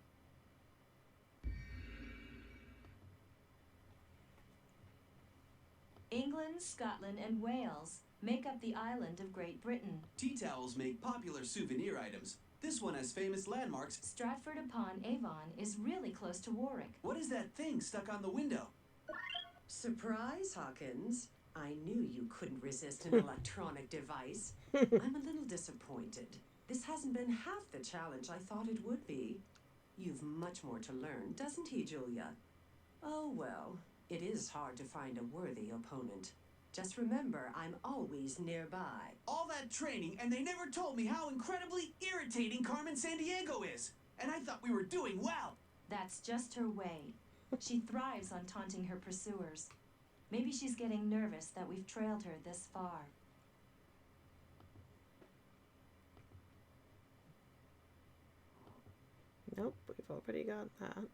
England, Scotland, and Wales make up the island of Great Britain. Tea towels make popular souvenir items. This one has famous landmarks. Stratford-upon-Avon is really close to Warwick. What is that thing stuck on the window? Surprise, Hawkins. I knew you couldn't resist an electronic device. I'm a little disappointed. This hasn't been half the challenge I thought it would be. You've much more to learn, doesn't he, Julia? Oh, well, it is hard to find a worthy opponent. Just remember, I'm always nearby. All that training, and they never told me how incredibly irritating Carmen Sandiego is. And I thought we were doing well. That's just her way. She thrives on taunting her pursuers. Maybe she's getting nervous that we've trailed her this far. Nope, we've already got that.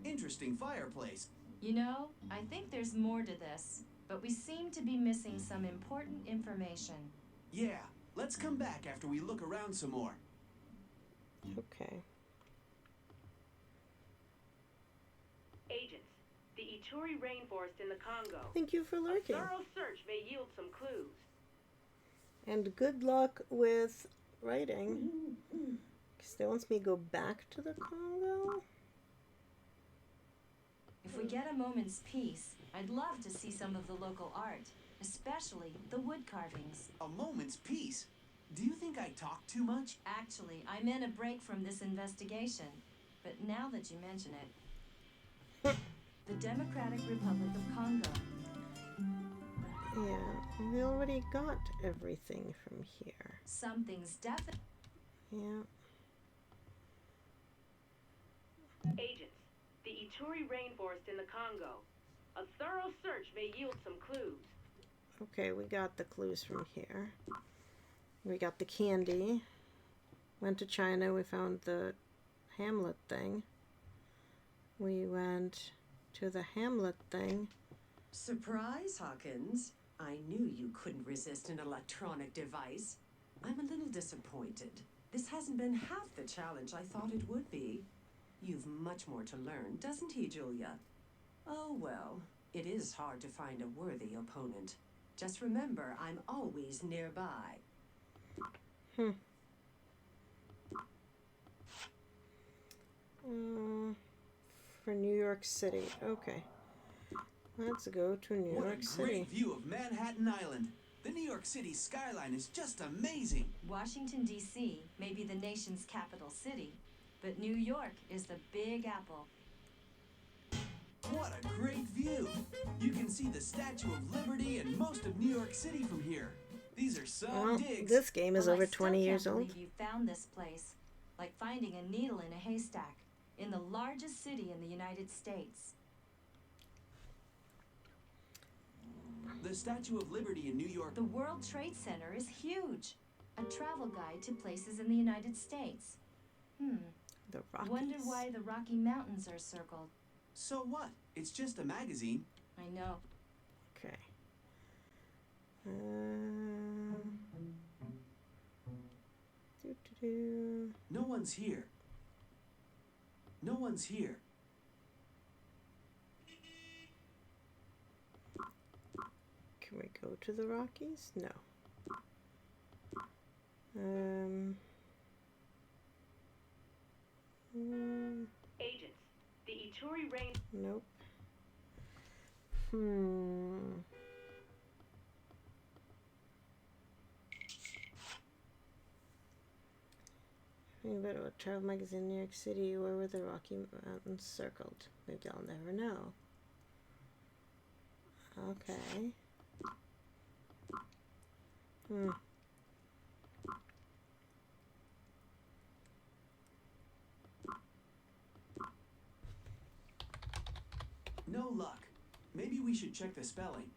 Interesting fireplace. You know, I think there's more to this, but we seem to be missing some important information. Yeah, let's come back after we look around some more. Okay. Agents, the Ituri rainforest in the Congo. Thank you for lurking. A thorough search may yield some clues. And good luck with writing. Still wants me to go back to the Congo? If we get a moment's peace, I'd love to see some of the local art, especially the wood carvings. A moment's peace? Do you think I talk too much? Actually, I'm in a break from this investigation, but now that you mention it, the Democratic Republic of Congo. Yeah, we already got everything from here. Something's definite. Yeah. Agents, the Ituri rainforest in the Congo. A thorough search may yield some clues. Okay, we got the clues from here. We got the candy. Went to China, we found the Hamlet thing. We went to the Hamlet thing. Surprise, Hawkins. I knew you couldn't resist an electronic device. I'm a little disappointed. This hasn't been half the challenge I thought it would be. You've much more to learn, doesn't he, Julia? Oh, well, it is hard to find a worthy opponent. Just remember, I'm always nearby. For New York City. Okay. Let's go to New York City. What a great view of Manhattan Island. The New York City skyline is just amazing. Washington, D.C. may be the nation's capital city, but New York is the Big Apple. What a great view. You can see the Statue of Liberty and most of New York City from here. These are some digs. This game is over I still 20 years can't old. believe you found this place. Like finding a needle in a haystack in the largest city in the United States. The Statue of Liberty in New York. The World Trade Center is huge. A travel guide to places in the United States. The Rockies. Wonder why the Rocky Mountains are circled. So what? It's just a magazine. I know. Okay. No one's here. No one's here. Can we go to the Rockies? No. Agents, the Ituri Range. Nope. Think about a travel magazine in New York City. Where were the Rocky Mountains circled? Maybe I'll never know. Okay. No luck. Maybe we should check the spelling.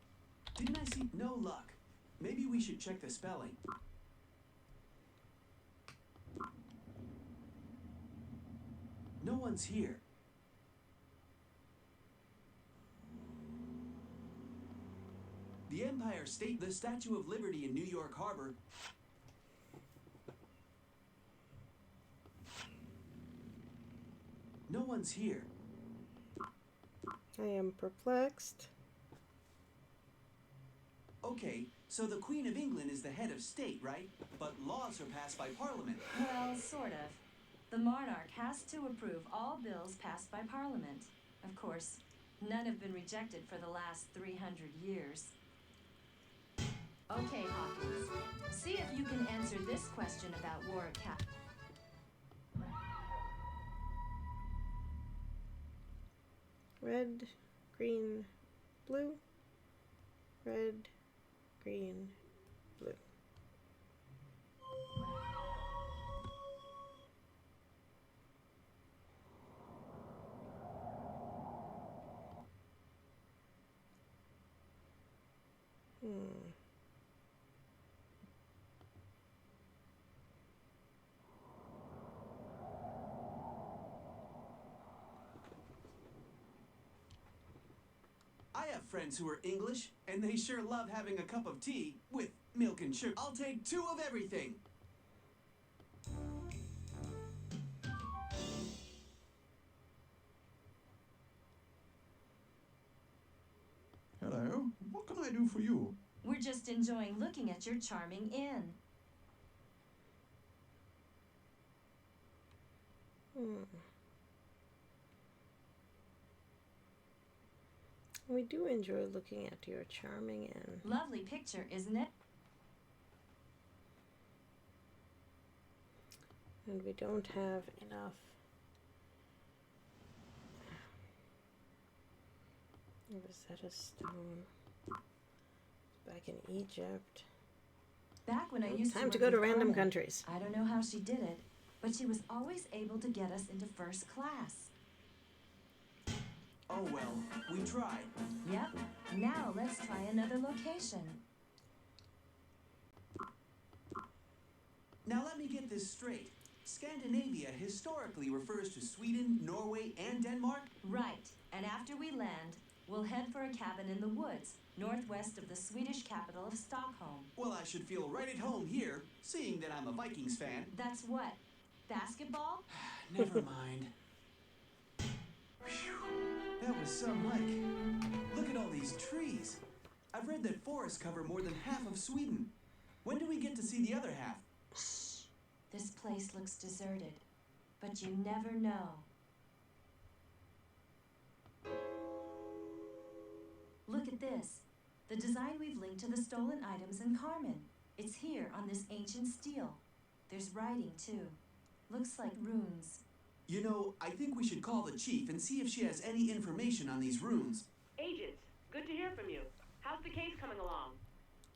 Didn't I see? No luck. Maybe we should check the spelling. No one's here. The Empire State, the Statue of Liberty in New York Harbor. No one's here. I am perplexed. Okay, so the Queen of England is the head of state, right? But laws are passed by Parliament. Well, sort of. The monarch has to approve all bills passed by Parliament. Of course, none have been rejected for the last 300 years. Okay, Hawkins. See if you can answer this question about Warwick Castle. Red, green, blue. Red, green, blue. I have friends who are English, and they sure love having a cup of tea with milk and sugar. I'll take 2 of everything. Hello, what can I do for you? We're just enjoying looking at your charming inn. We do enjoy looking at your charming inn. Lovely picture, isn't it? And we don't have enough. Rosetta Stone. Back in Egypt. Back when I used Time to to go work to with random Carmen, countries. I don't know how she did it, but she was always able to get us into first class. Oh well, we tried. Yep. Now let's try another location. Now let me get this straight. Scandinavia historically refers to Sweden, Norway, and Denmark? Right. And after we land, we'll head for a cabin in the woods, northwest of the Swedish capital of Stockholm. Well, I should feel right at home here, seeing that I'm a Vikings fan. That's what? Basketball? Never mind. Phew, that was some hike. Look at all these trees. I've read that forests cover more than half of Sweden. When do we get to see the other half? Shh. This place looks deserted, but you never know. Look at this. The design we've linked to the stolen items in Carmen. It's here on this ancient steel. There's writing, too. Looks like runes. You know, I think we should call the chief and see if she has any information on these runes. Agents, good to hear from you. How's the case coming along?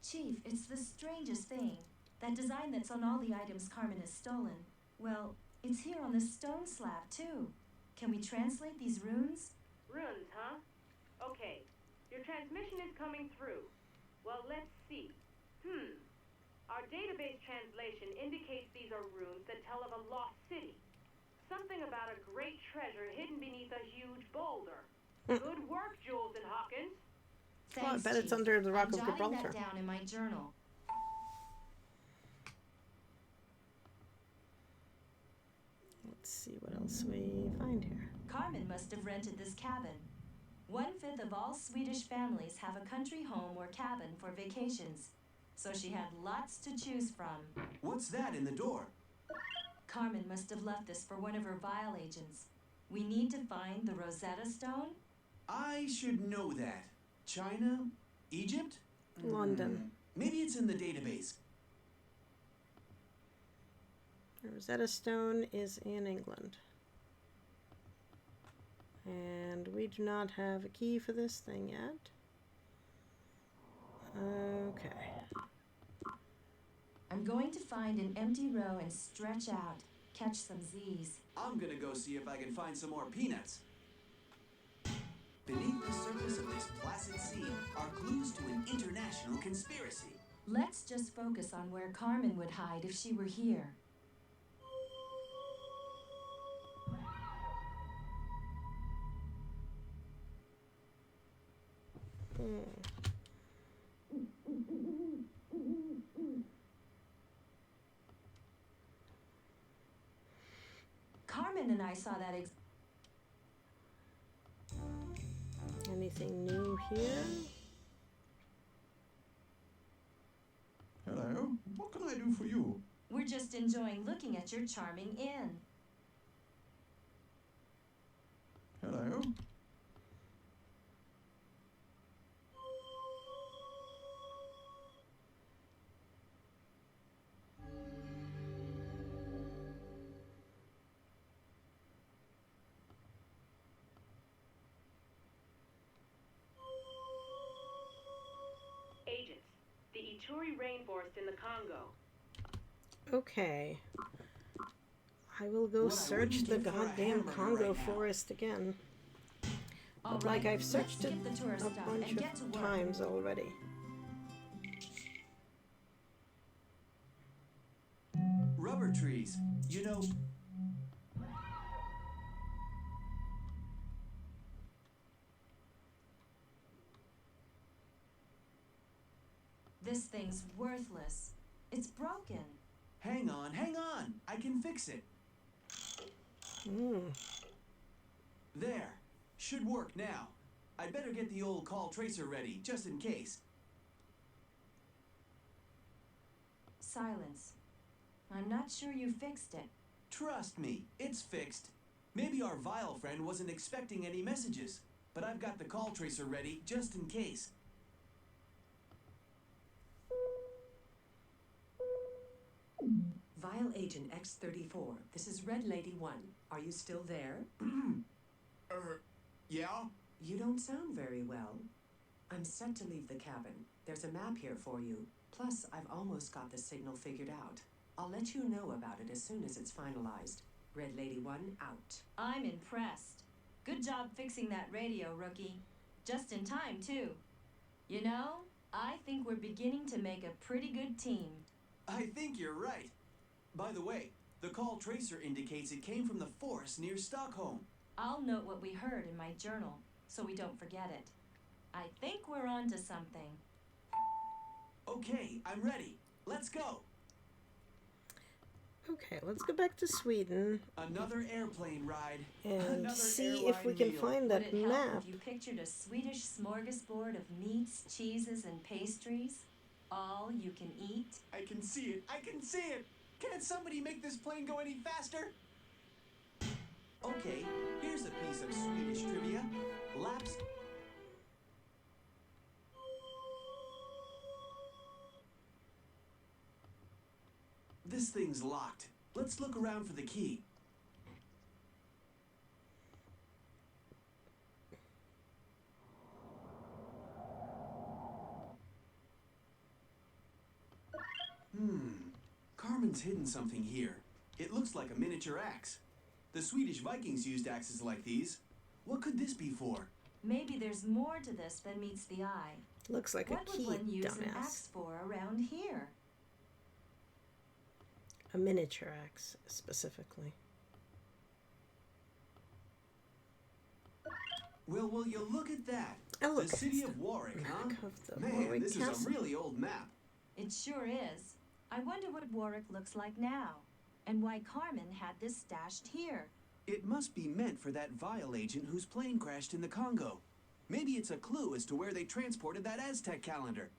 Chief, it's the strangest thing. That design that's on all the items Carmen has stolen. Well, it's here on this stone slab, too. Can we translate these runes? Runes, huh? Okay. Your transmission is coming through. Well, let's see. Our database translation indicates these are runes that tell of a lost city. Something about a great treasure hidden beneath a huge boulder. Good work, Jules and Hawkins. Well, I bet it's under the Rock of I'm jotting Gibraltar. that down in my journal. Let's see what else we find here. Carmen must have rented this cabin. 1/5 of all Swedish families have a country home or cabin for vacations, so she had lots to choose from. What's that in the door? Carmen must have left this for one of her vial agents. We need to find the Rosetta Stone. I should know that. China? Egypt? London. Maybe it's in the database. The Rosetta Stone is in England. And we do not have a key for this thing yet. Okay. I'm going to find an empty row and stretch out. Catch some Z's. I'm gonna go see if I can find some more peanuts. Beneath the surface of this placid sea are clues to an international conspiracy. Let's just focus on where Carmen would hide if she were here. Carmen and I saw that Anything new here? Hello, what can I do for you? We're just enjoying looking at your charming inn. Hello? Agents, the Ituri rainforest in the Congo. Okay. I will go search the goddamn Congo forest again. But like I've searched it a bunch of times already. Rubber trees. You know, This thing's worthless. It's broken. hang on. I can fix it. There. Should work now. I'd better get the old call tracer ready, just in case. Silence. I'm not sure you fixed it. Trust me, it's fixed. Maybe our Vile friend wasn't expecting any messages, but I've got the call tracer ready, just in case. Vile Agent X-34, this is Red Lady 1. Are you still there? Yeah? You don't sound very well. I'm set to leave the cabin. There's a map here for you. Plus, I've almost got the signal figured out. I'll let you know about it as soon as it's finalized. Red Lady 1, out. I'm impressed. Good job fixing that radio, rookie. Just in time, too. You know, I think we're beginning to make a pretty good team. I think you're right. By the way, the call tracer indicates it came from the forest near Stockholm. I'll note what we heard in my journal, so we don't forget it. I think we're on to something. Okay, I'm ready. Let's go. Okay, let's go back to Sweden. Another airplane ride. And Another see if we airline can meal. find Would that it help map. if you pictured a Swedish smorgasbord of meats, cheeses, and pastries? All you can eat? I can see it. I can see it. Can't somebody make this plane go any faster? Okay, here's a piece of Swedish trivia. Laps. This thing's locked. Let's look around for the key. Carmen's hidden something here. It looks like a miniature axe. The Swedish Vikings used axes like these. What could this be for? Maybe there's more to this than meets the eye. Looks like What a key, would one use an dumbass. axe for around here? A miniature axe, specifically. Well, will you look at that? Oh, look, the city it's of Warwick, huh? Map of the Man, Warwick this Castle. is a really old map. It sure is. I wonder what Warwick looks like now, and why Carmen had this stashed here. It must be meant for that Vile agent whose plane crashed in the Congo. Maybe it's a clue as to where they transported that Aztec calendar.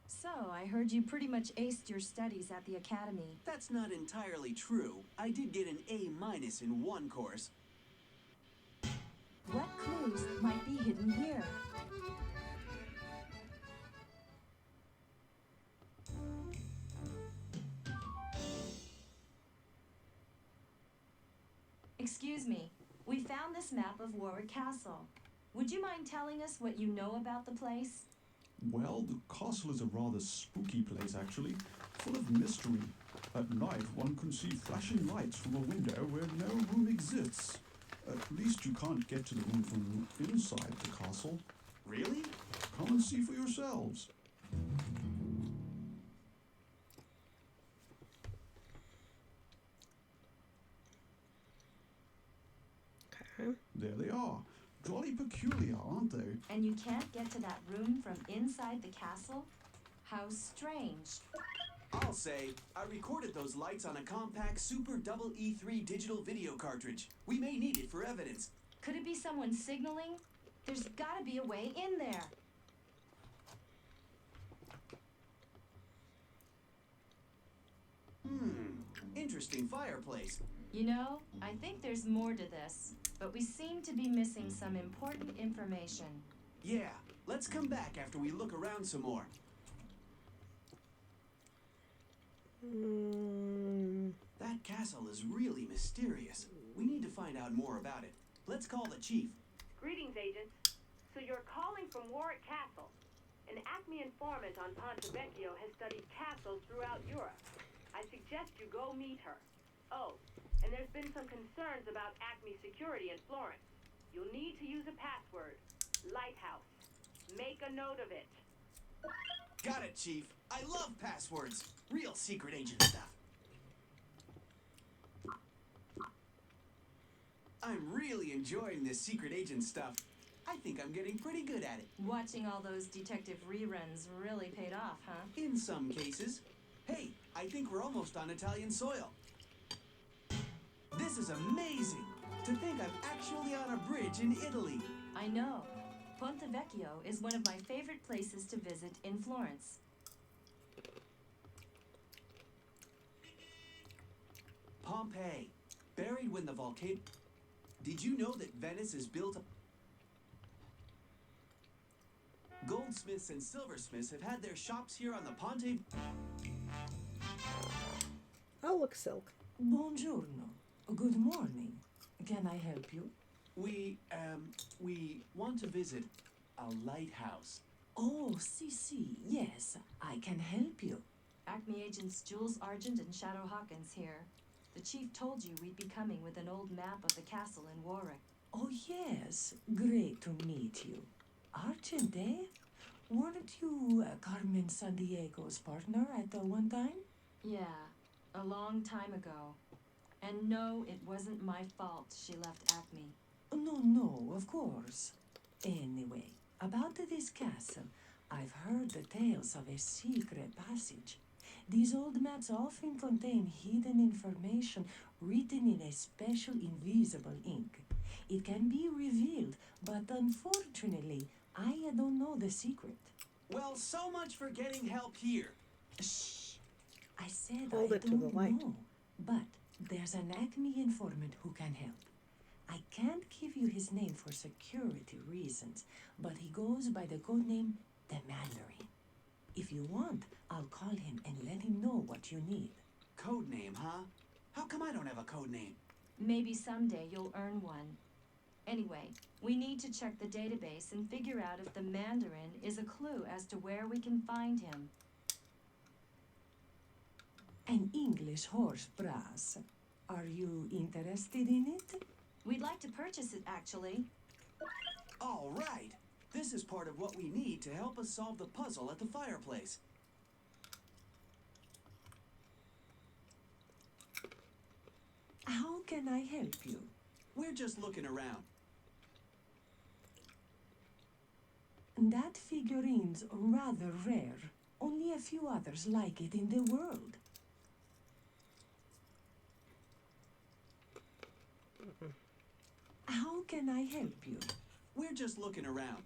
So, I heard you pretty much aced your studies at the academy. That's not entirely true. I did get an A- in one course. What clues might be hidden here? Excuse me. We found this map of Warwick Castle. Would you mind telling us what you know about the place? Well, the castle is a rather spooky place, actually, full of mystery. At night, one can see flashing lights from a window where no room exists. At least you can't get to the room from inside the castle. Really? Come and see for yourselves. Okay. There they are. Jolly peculiar, aren't they? And you can't get to that room from inside the castle? How strange. I'll say, I recorded those lights on a compact Super Double E3 digital video cartridge. We may need it for evidence. Could it be someone signaling? There's gotta be a way in there. Interesting fireplace. You know, I think there's more to this, but we seem to be missing some important information. Yeah, let's come back after we look around some more. That castle is really mysterious. We need to find out more about it. Let's call the chief. Greetings, agents. So you're calling from Warwick Castle. An Acme informant on Ponte Vecchio has studied castles throughout Europe. I suggest you go meet her. Oh, and there's been some concerns about Acme security in Florence. You'll need to use a password. Lighthouse. Make a note of it. Got it, chief. I love passwords. Real secret agent stuff. I'm really enjoying this secret agent stuff. I think I'm getting pretty good at it. Watching all those detective reruns really paid off, huh? In some cases. Hey, I think we're almost on Italian soil. This is amazing! To think I'm actually on a bridge in Italy. I know. Ponte Vecchio is one of my favorite places to visit in Florence. Pompeii, buried when the volcano... Did you know that Venice is built... Goldsmiths and silversmiths have had their shops here on the Ponte... Oh, look, silk. Buongiorno. Good morning. Can I help you? We want to visit a lighthouse. Oh, si, yes, I can help you. Acme agents Jules Argent and Shadow Hawkins here. The chief told you we'd be coming with an old map of the castle in Warwick. Oh, yes, great to meet you. Argent, eh? Weren't you Carmen Sandiego's partner at the one time? Yeah, a long time ago. And no, it wasn't my fault she left Acme. No, of course. Anyway, About this castle, I've heard the tales of a secret passage. These old maps often contain hidden information written in a special invisible ink. It can be revealed, but unfortunately, I don't know the secret. Well, so much for getting help here. Shh! I said Hold I it to the don't light. know, but there's an Acme informant who can help. I can't give you his name for security reasons, but he goes by the code name the Mandarin. If you want, I'll call him and let him know what you need. Code name, huh? How come I don't have a code name? Maybe someday you'll earn one. Anyway, we need to check the database and figure out if the Mandarin is a clue as to where we can find him. An English horse brass. Are you interested in it? We'd like to purchase it, actually. All right. This is part of what we need to help us solve the puzzle at the fireplace. How can I help you? We're just looking around. That figurine's rather rare. Only a few others like it in the world. How can I help you? We're just looking around.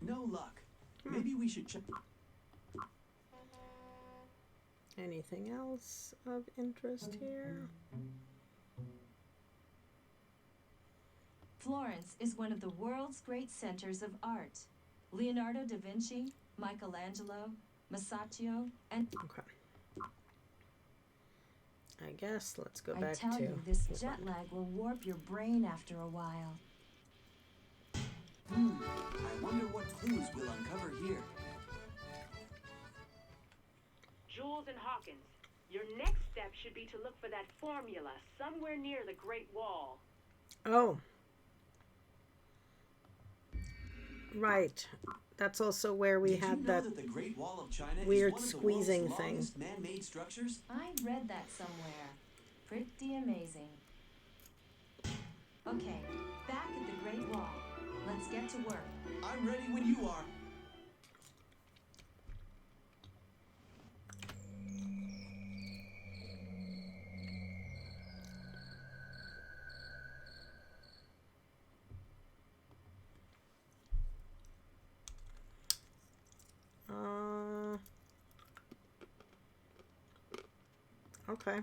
No luck. Maybe we should check. Anything else of interest here? Florence is one of the world's great centers of art. Leonardo da Vinci, Michelangelo, Masaccio, and... Okay. I guess let's go I back tell to... you, this jet lag will warp your brain after a while. I wonder what clues we'll uncover here. Jules and Hawkins, your next step should be to look for that formula somewhere near the Great Wall. Oh. Right. That's also where we Did had you know that the Great Wall of China weird is one squeezing of the thing. world's longest man-made structures? I read that somewhere. Pretty amazing. Okay, back at the Great Wall. Let's get to work. I'm ready when you are. Okay.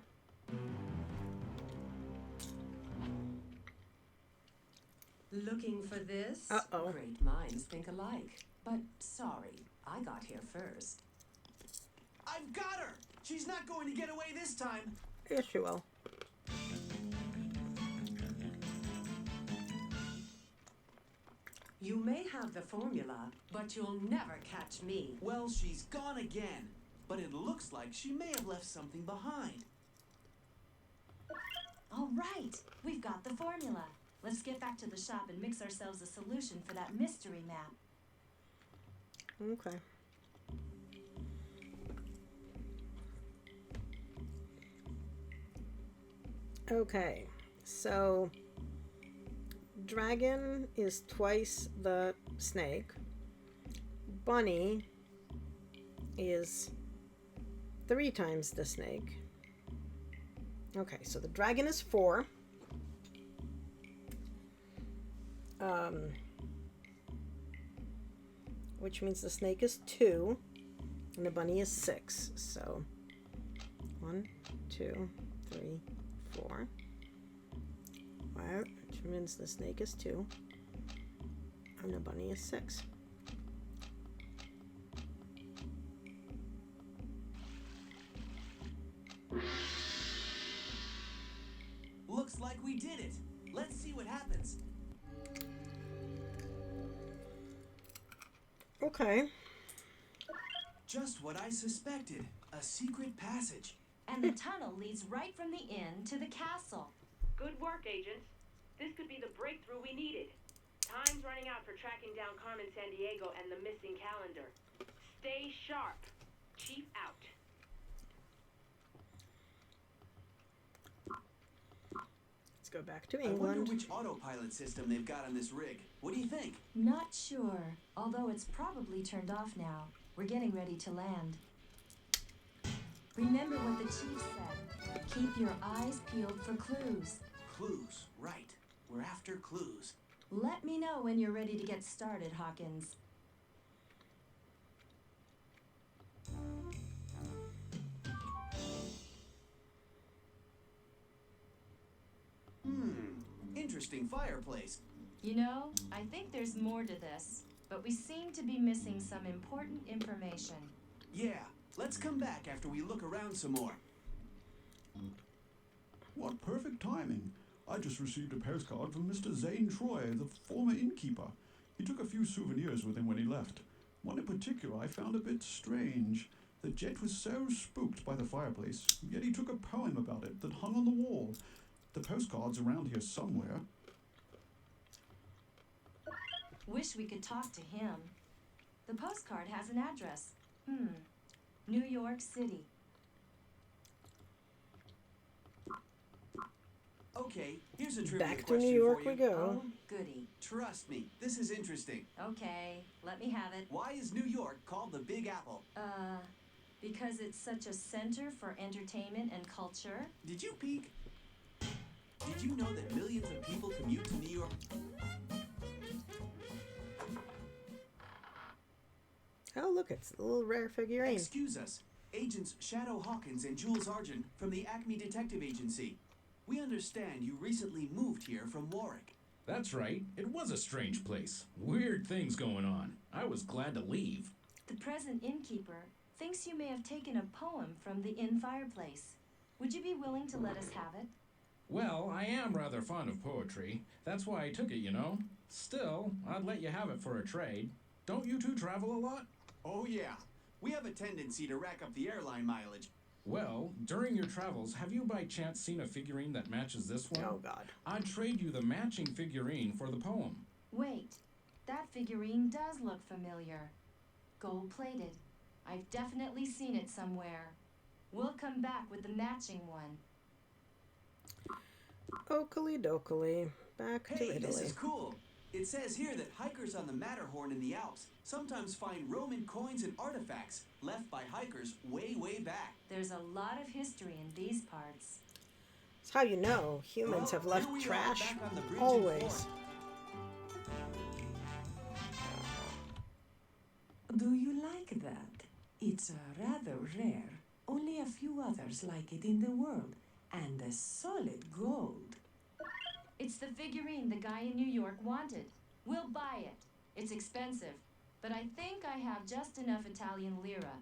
Looking for this? Uh-oh. Great minds think alike. But sorry, I got here first. I've got her! She's not going to get away this time. Yes, you will. You may have the formula, but you'll never catch me. Well, she's gone again. But it looks like she may have left something behind. All right, we've got the formula. Let's get back to the shop and mix ourselves a solution for that mystery map. Okay. Okay, so dragon is twice the snake. Bunny is 3 times the snake. Okay, so the dragon is 4. Which means the snake is 2 and the bunny is 6. So 1, 2, 3, 4. 5, which means the snake is 2 and the bunny is 6. Looks like we did it. Let's see what happens. Okay. Just what I suspected. A secret passage. And the tunnel leads right from the inn to the castle. Good work, agents. This could be the breakthrough we needed. Time's running out for tracking down Carmen Sandiego and the missing calendar. Stay sharp. Chief out. go back to I wonder England. which autopilot system they've got on this rig. What do you think? Not sure, although it's probably turned off now. We're getting ready to land. Remember what the chief said. Keep your eyes peeled for clues. Clues, right. We're after clues. Let me know when you're ready to get started, Hawkins. Interesting fireplace. You know, I think there's more to this, but we seem to be missing some important information. Yeah, let's come back after we look around some more. What perfect timing. I just received a postcard from Mr. Zane Troy, the former innkeeper. He took a few souvenirs with him when he left. One in particular I found a bit strange. The gent was so spooked by the fireplace, yet he took a poem about it that hung on the wall. The postcard's around here somewhere. Wish we could talk to him. The postcard has an address. New York City. Okay, here's a trivia Back to question New York for you. we go. Oh, goody. Trust me, this is interesting. Okay, let me have it. Why is New York called the Big Apple? Because it's such a center for entertainment and culture. Did you peek? Did you know that millions of people commute to New York? Oh, look, it's a little rare figurine. Excuse us, Agents Shadow Hawkins and Jules Argent from the Acme Detective Agency. We understand you recently moved here from Warwick. That's right. It was a strange place. Weird things going on. I was glad to leave. The present innkeeper thinks you may have taken a poem from the inn fireplace. Would you be willing to let us have it? Well, I am rather fond of poetry. That's why I took it, you know. Still, I'd let you have it for a trade. Don't you two travel a lot? Oh yeah, we have a tendency to rack up the airline mileage. Well, during your travels, have you by chance seen a figurine that matches this one? Oh, God. I'd trade you the matching figurine for the poem. Wait, that figurine does look familiar. Gold-plated. I've definitely seen it somewhere. We'll come back with the matching one. Oakley dokley. Back to Hey, Italy. this is cool. It says here that hikers on the Matterhorn in the Alps sometimes find Roman coins and artifacts left by hikers way, way back. There's a lot of history in these parts. It's how you know humans have left here we are, trash back on the bridge in always. Florence. Do you like that? It's rather rare. Only a few others like it in the world. And a solid gold. It's the figurine the guy in New York wanted. We'll buy it. It's expensive, but I think I have just enough Italian lira.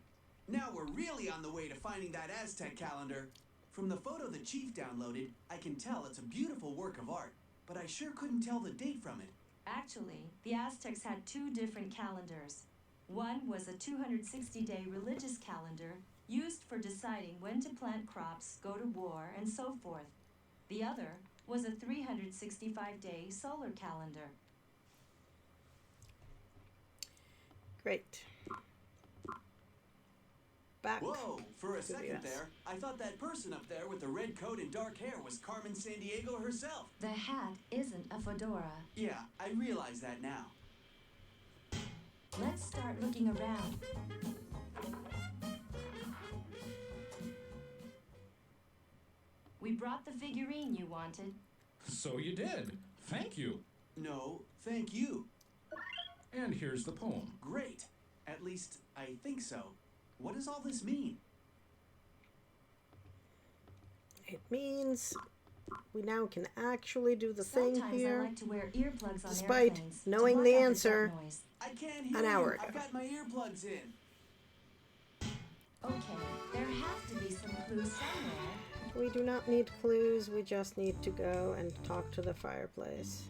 Now we're really on the way to finding that Aztec calendar. From the photo the chief downloaded, I can tell it's a beautiful work of art, but I sure couldn't tell the date from it. Actually, the Aztecs had two different calendars. One was a 260-day religious calendar used for deciding when to plant crops, go to war, and so forth. The other was a 365-day solar calendar. Great. Back. Whoa, for a to the second US. there, I thought that person up there with the red coat and dark hair was Carmen Sandiego herself. The hat isn't a fedora. Yeah, I realize that now. Let's start looking around. We brought the figurine you wanted. So you did. Thank you. No, thank you. And here's the poem. Great. At least, I think so. What does all this mean? It means we now can actually do the thing Sometimes here, I like to wear earplugs on despite airplanes knowing to the block out answer duck noise. I can't hear an you. hour ago. I've got my earplugs in. Okay, there have to be some clues somewhere. We do not need clues, we just need to go and talk to the fireplace.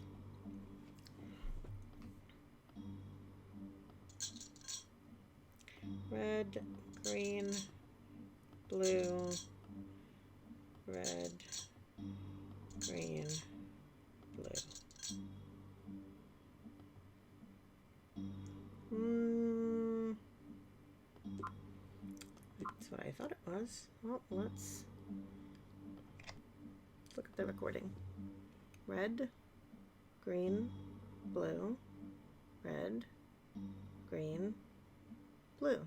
Red, green, blue, red, green, blue. That's what I thought it was. Well, let's look at the recording. red, green, blue, red, green, blue.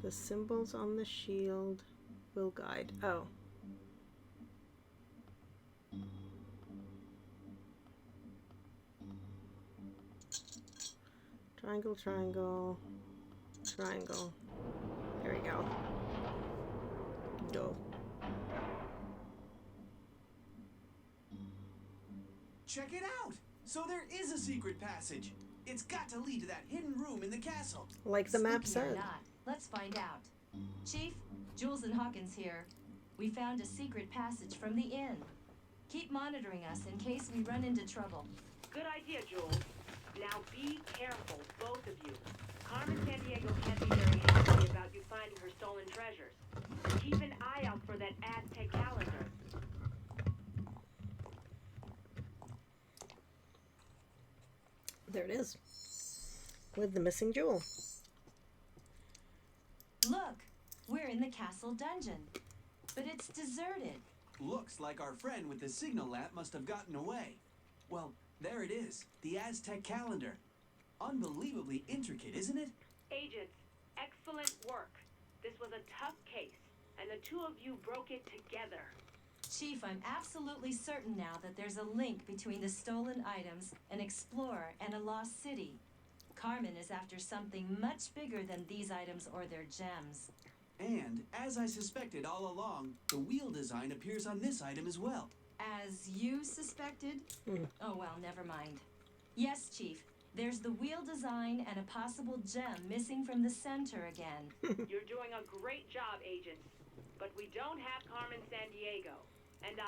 The symbols on the shield will guide. Oh. Triangle, triangle, triangle. There we go. Go. Check it out! So there is a secret passage. It's got to lead to that hidden room in the castle. Like the map Spooky or said. not, let's find out. Chief, Jules and Hawkins here. We found a secret passage from the inn. Keep monitoring us in case we run into trouble. Good idea, Jules. Now be careful, both of you. Carmen Sandiego can't be very happy about you finding her stolen treasures. Keep an eye out for that Aztec calendar. There it is. With the missing jewel. Look, we're in the castle dungeon. But it's deserted. Looks like our friend with the signal lamp must have gotten away. Well, there it is, the Aztec calendar. Unbelievably intricate, isn't it? Agents, excellent work. This was a tough case, and the two of you broke it together. Chief, I'm absolutely certain now that there's a link between the stolen items, an explorer, and a lost city. Carmen is after something much bigger than these items or their gems. And, as I suspected all along, the wheel design appears on this item as well. As you suspected? Oh, well, never mind. Yes, Chief. There's the wheel design and a possible gem missing from the center again. You're doing a great job, agents. But we don't have Carmen Sandiego. And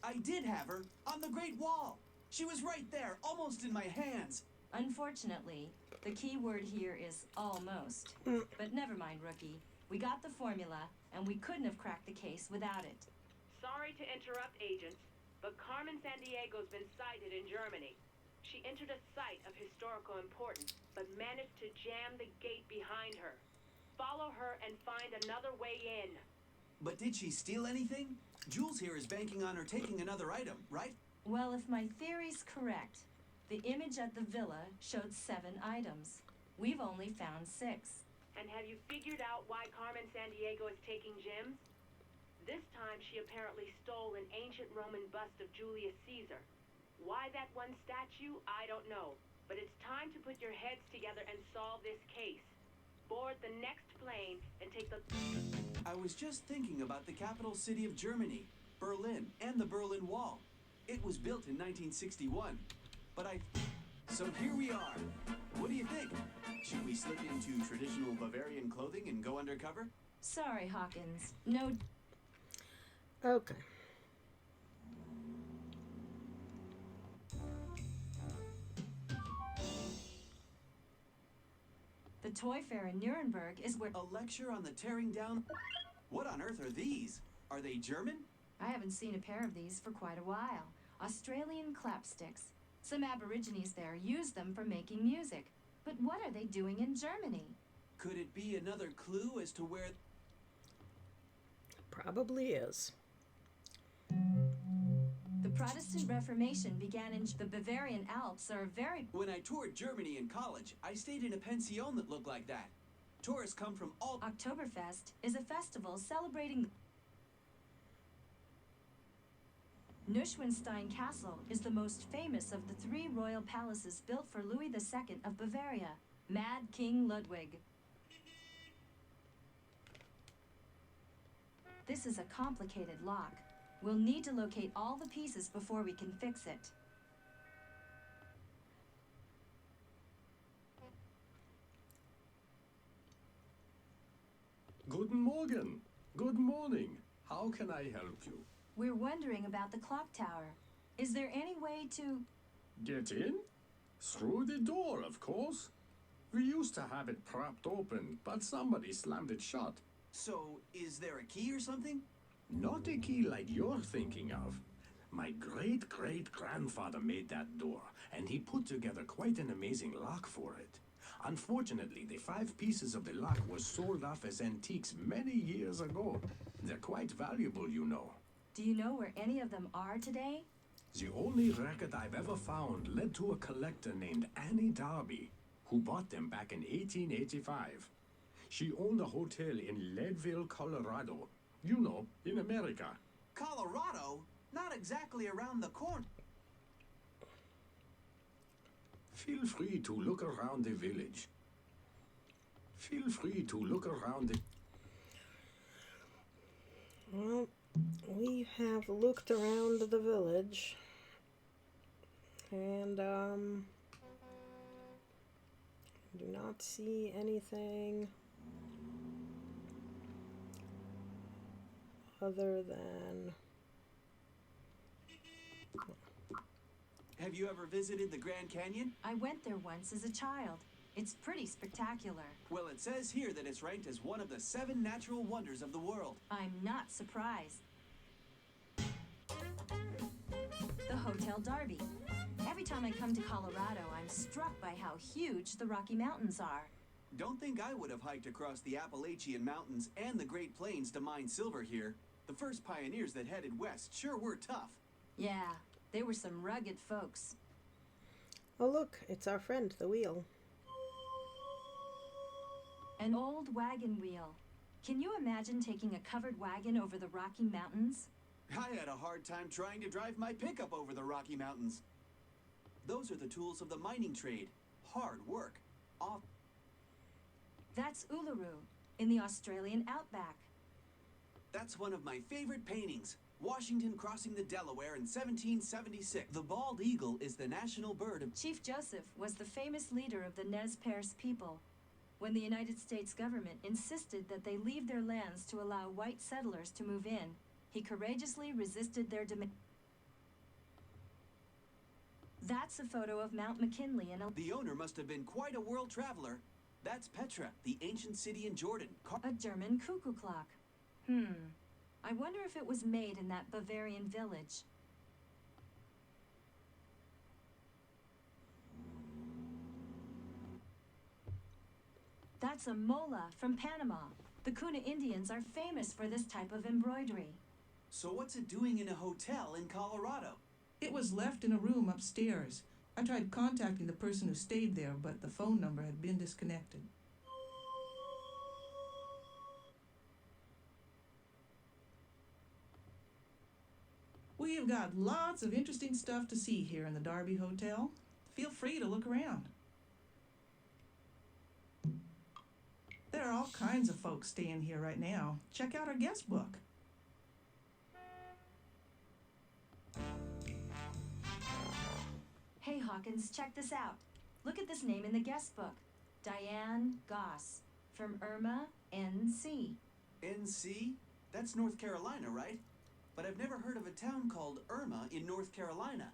I did have her, on the Great Wall. She was right there, almost in my hands. Unfortunately, the key word here is almost. But never mind, Rookie. We got the formula, and we couldn't have cracked the case without it. sorry to interrupt, agents, but Carmen Sandiego's been sighted in Germany. She entered a site of historical importance, but managed to jam the gate behind her. Follow her and find another way in. But did she steal anything? Jules here is banking on her taking another item, right? Well, if my theory's correct, the image at the villa showed 7 items. We've only found 6. And have you figured out why Carmen Sandiego is taking gems? This time she apparently stole an ancient Roman bust of Julius Caesar. Why that one statue, I don't know. But it's time to put your heads together and solve this case. Board the next plane and take the... I was just thinking about the capital city of Germany, Berlin, and the Berlin Wall. It was built in 1961. So here we are. What do you think? Should we slip into traditional Bavarian clothing and go undercover? Sorry, Hawkins. No. Okay. The Toy Fair in Nuremberg is where... A lecture on the tearing down... What on earth are these? Are they German? I haven't seen a pair of these for quite a while. Australian clapsticks. Some Aborigines there use them for making music. But what are they doing in Germany? Could it be another clue as to where... Probably is. The Protestant Reformation began in the Bavarian Alps are very... When I toured Germany in college, I stayed in a pension that looked like that. Tourists come from all... Oktoberfest is a festival celebrating... Neuschwanstein Castle is the most famous of the 3 royal palaces built for Louis II of Bavaria, Mad King Ludwig. This is a complicated lock. We'll need to locate all the pieces before we can fix it. Guten Morgen. Good morning. How can I help you? We're wondering about the clock tower. Is there any way to... Get in? Through the door, of course. We used to have it propped open, but somebody slammed it shut. So, is there a key or something? Not a key like you're thinking of. My great-great-grandfather made that door, and he put together quite an amazing lock for it. Unfortunately, the 5 pieces of the lock were sold off as antiques many years ago. They're quite valuable, you know. Do you know where any of them are today? The only record I've ever found led to a collector named Annie Darby, who bought them back in 1885. She owned a hotel in Leadville, Colorado. You know, in America. Colorado? Not exactly around the corner. Feel free to look around the village. Feel free to look around the... Well, we have looked around the village. And, do not see anything other than... Have you ever visited the Grand Canyon? I went there once as a child. It's pretty spectacular. Well, it says here that it's ranked as one of the 7 natural wonders of the world. I'm not surprised. The Hotel Darby. Every time I come to Colorado, I'm struck by how huge the Rocky Mountains are. Don't think I would have hiked across the Appalachian Mountains and the Great Plains to mine silver here. The first pioneers that headed west sure were tough. Yeah, they were some rugged folks. Oh look, it's our friend, the wheel. An old wagon wheel. Can you imagine taking a covered wagon over the Rocky Mountains? I had a hard time trying to drive my pickup over the Rocky Mountains. Those are the tools of the mining trade. Hard work. That's Uluru, in the Australian outback. That's one of my favorite paintings. Washington crossing the Delaware in 1776. The bald eagle is the national bird of... Chief Joseph was the famous leader of the Nez Perce people. When the United States government insisted that they leave their lands to allow white settlers to move in, he courageously resisted their demand. That's a photo of Mount McKinley in The owner must have been quite a world traveler. That's Petra, the ancient city in Jordan. A German cuckoo clock. I wonder if it was made in that Bavarian village. That's a mola from Panama. The Kuna Indians are famous for this type of embroidery. So what's it doing in a hotel in Colorado? It was left in a room upstairs. I tried contacting the person who stayed there, but the phone number had been disconnected. We have got lots of interesting stuff to see here in the Darby Hotel. Feel free to look around. There are all kinds of folks staying here right now. Check out our guest book. Hey Hawkins, check this out. Look at this name in the guest book. Diane Goss, from Irma, NC. NC? That's North Carolina, right? But I've never heard of a town called Irma in North Carolina.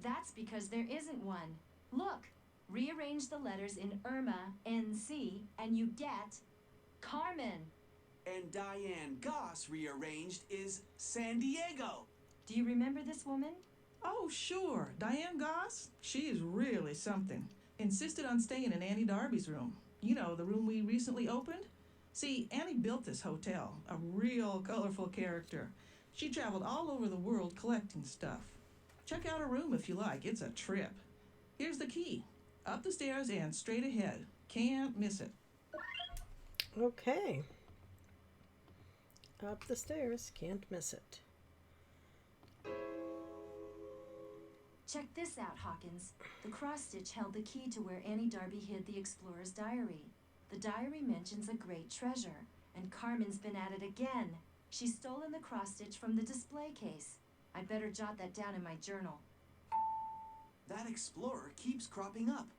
That's because there isn't one. Look, rearrange the letters in Irma, NC, and you get Carmen. And Diane Goss rearranged is Sandiego. Do you remember this woman? Oh, sure. Diane Goss? She is really something. Insisted on staying in Annie Darby's room. You know, the room we recently opened? See, Annie built this hotel, a real colorful character. She traveled all over the world collecting stuff. Check out her room if you like. It's a trip. Here's the key. Up the stairs and straight ahead. Can't miss it. Okay. Up the stairs. Can't miss it. Check this out, Hawkins. The cross-stitch held the key to where Annie Darby hid the explorer's diary. The diary mentions a great treasure, and Carmen's been at it again. She's stolen the cross-stitch from the display case. I'd better jot that down in my journal. That explorer keeps cropping up.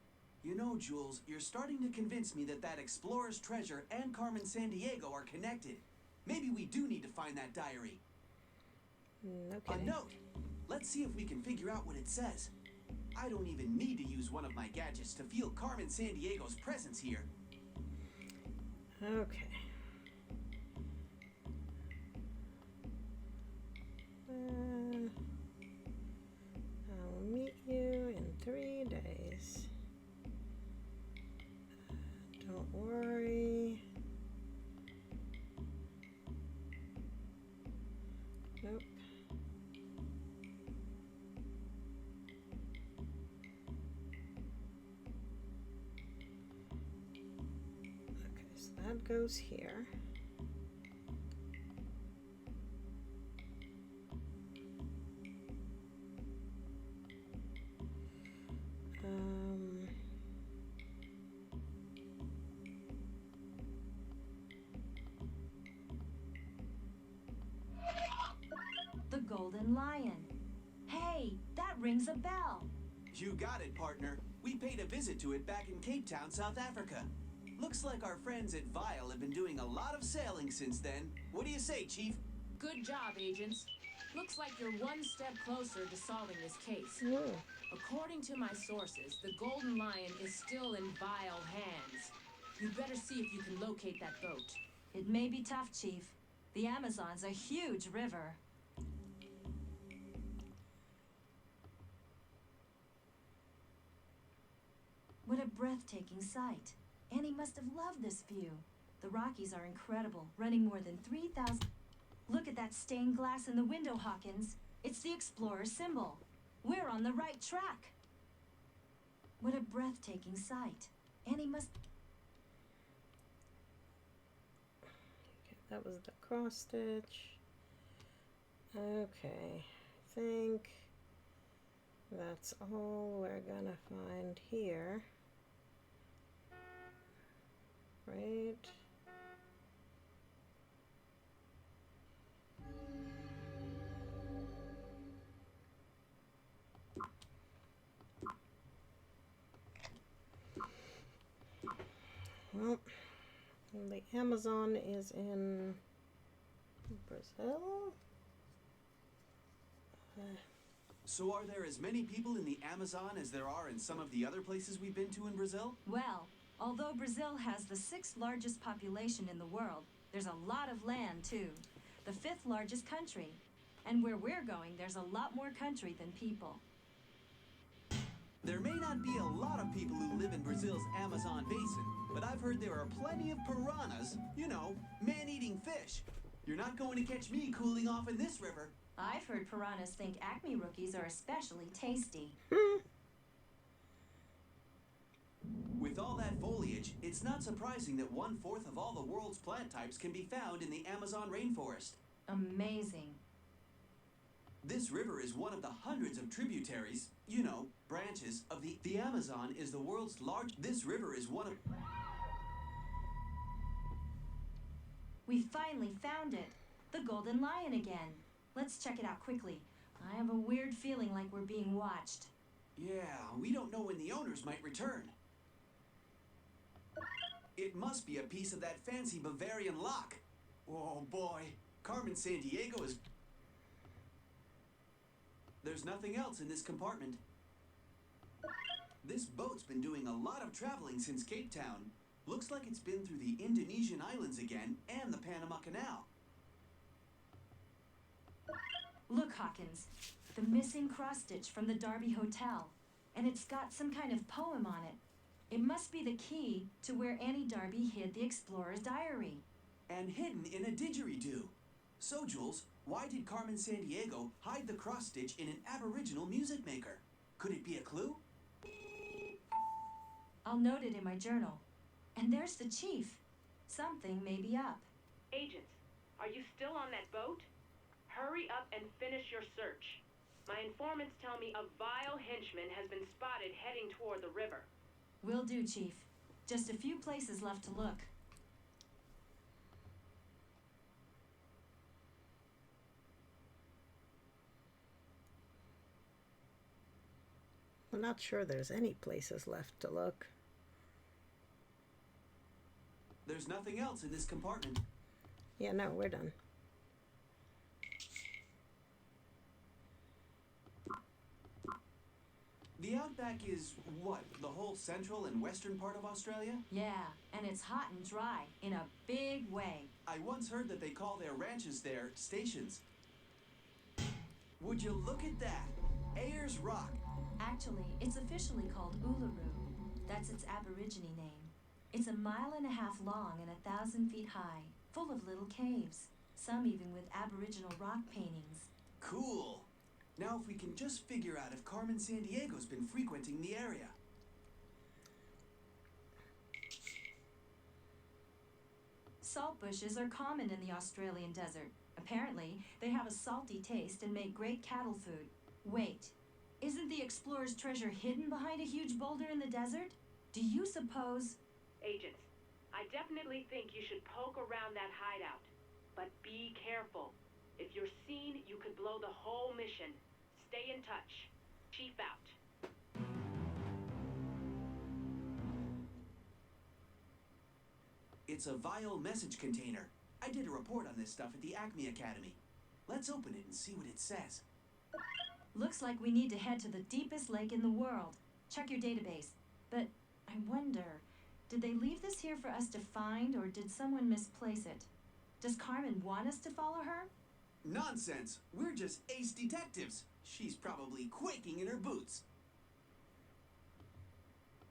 You know, Jules, you're starting to convince me that explorer's treasure and Carmen Sandiego are connected. Maybe we do need to find that diary. No A kidding. note! Let's see if we can figure out what it says. I don't even need to use one of my gadgets to feel Carmen Sandiego's presence here. Okay. I'll meet you in 3 days. Don't worry. Nope. Okay, so that goes here. The Golden Lion. Hey, that rings a bell. You got it, partner. We paid a visit to it back in Cape Town, South Africa. Looks like our friends at Vile have been doing a lot of sailing since then. What do you say, Chief? Good job, agents. Looks like you're one step closer to solving this case. According to my sources, the Golden Lion is still in Vile hands. You better see if you can locate that boat. It may be tough, Chief. The Amazon's a huge river. What a breathtaking sight. Annie must have loved this view. The Rockies are incredible, running more than 3,000... Look at that stained glass in the window, Hawkins. It's the Explorer symbol. We're on the right track. What a breathtaking sight. Annie must... Okay, that was the cross stitch. Okay, I think that's all we're gonna find here. Right? Well, the Amazon is in Brazil. So are there as many people in the Amazon as there are in some of the other places we've been to in Brazil? Well, although Brazil has the 6th largest population in the world, there's a lot of land, too. The 5th largest country. And where we're going, there's a lot more country than people. There may not be a lot of people who live in Brazil's Amazon basin, but I've heard there are plenty of piranhas, you know, man-eating fish. You're not going to catch me cooling off in this river. I've heard piranhas think Acme rookies are especially tasty. With all that foliage, it's not surprising that 1/4 of all the world's plant types can be found in the Amazon rainforest. Amazing. This river is one of the hundreds of tributaries, you know, branches of the Amazon is the world's this river is one of... We finally found it. The Golden Lion again. Let's check it out quickly. I have a weird feeling like we're being watched. Yeah, we don't know when the owners might return. It must be a piece of that fancy Bavarian lock. Oh boy, Carmen Sandiego is... There's nothing else in this compartment. This boat's been doing a lot of traveling since Cape Town. Looks like it's been through the Indonesian islands again and the Panama Canal. Look, Hawkins. The missing cross-stitch from the Derby Hotel. And it's got some kind of poem on it. It must be the key to where Annie Darby hid the Explorer's diary. And hidden in a didgeridoo. So, Jules, why did Carmen Sandiego hide the cross-stitch in an Aboriginal music maker? Could it be a clue? I'll note it in my journal. And there's the chief. Something may be up. Agents, are you still on that boat? Hurry up and finish your search. My informants tell me a vile henchman has been spotted heading toward the river. Will do, Chief. Just a few places left to look. I'm not sure there's any places left to look. There's nothing else in this compartment. Yeah, no, we're done. The outback is what? The whole central and western part of Australia? Yeah, and it's hot and dry in a big way. I once heard that they call their ranches there stations. Would you look at that? Ayers Rock. Actually, it's officially called Uluru. That's its Aborigine name. It's 1.5 miles long and 1,000 feet high, full of little caves, some even with Aboriginal rock paintings. Cool. Now if we can just figure out if Carmen Sandiego's been frequenting the area. Salt bushes are common in the Australian desert. Apparently, they have a salty taste and make great cattle food. Wait, isn't the explorer's treasure hidden behind a huge boulder in the desert? Do you suppose... Agents, I definitely think you should poke around that hideout. But be careful. If you're seen, you could blow the whole mission. Stay in touch. Chief out. It's a vial message container. I did a report on this stuff at the Acme Academy. Let's open it and see what it says. Looks like we need to head to the deepest lake in the world. Check your database. But I wonder, did they leave this here for us to find, or did someone misplace it? Does Carmen want us to follow her? Nonsense! We're just ace detectives. She's probably quaking in her boots.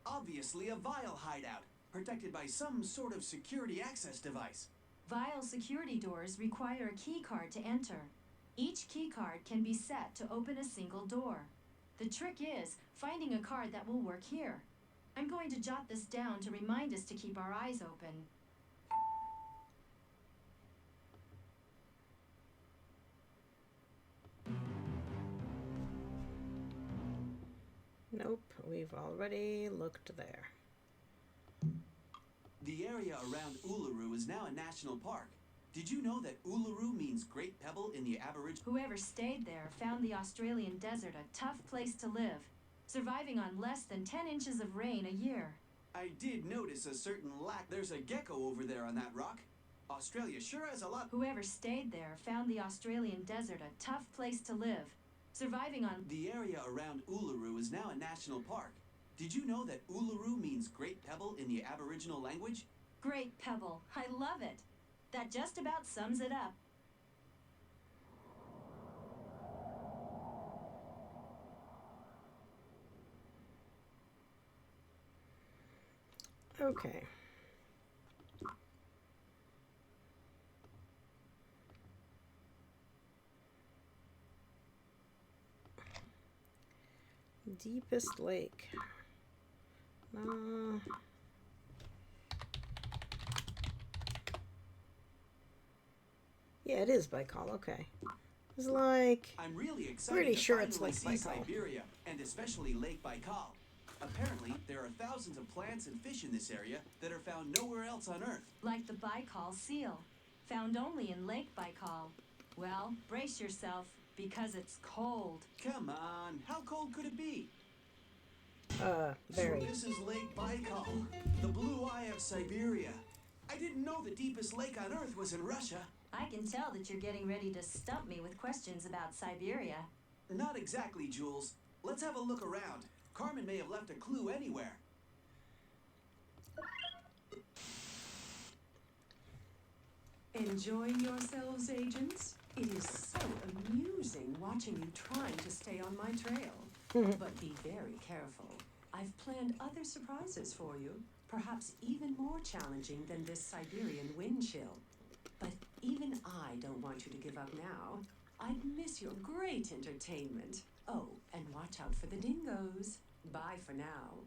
Obviously a vial hideout, protected by some sort of security access device. Vial security doors require a key card to enter. Each key card can be set to open a single door. The trick is finding a card that will work here. I'm going to jot this down to remind us to keep our eyes open. Nope, we've already looked there. The area around Uluru is now a national park. Did you know that Uluru means Great Pebble in the Aboriginal? Whoever stayed there found the Australian desert a tough place to live, surviving on less than 10 inches of rain a year. I did notice a certain lack. There's a gecko over there on that rock. Australia sure has a lot. Whoever stayed there found the Australian desert a tough place to live, surviving on... The area around Uluru is now a national park. Did you know that Uluru means Great Pebble in the Aboriginal language? Great Pebble. I love it. That just about sums it up. Okay. Deepest lake. Yeah, it is Baikal. Okay. It's like... I'm really excited pretty to sure it's finally like see Baikal. Siberia, and especially Lake Baikal. Apparently, there are thousands of plants and fish in this area that are found nowhere else on Earth. Like the Baikal seal, found only in Lake Baikal. Well, brace yourself, because it's cold. Come on, how cold could it be? Very. So this is Lake Baikal, the blue eye of Siberia. I didn't know the deepest lake on Earth was in Russia. I can tell that you're getting ready to stump me with questions about Siberia. Not exactly, Jules. Let's have a look around. Carmen may have left a clue anywhere. Enjoying yourselves, agents? It is so amusing watching you trying to stay on my trail. But be very careful. I've planned other surprises for you, perhaps even more challenging than this Siberian wind chill. But even I don't want you to give up now. I'd miss your great entertainment. Oh, and watch out for the dingoes. Bye for now.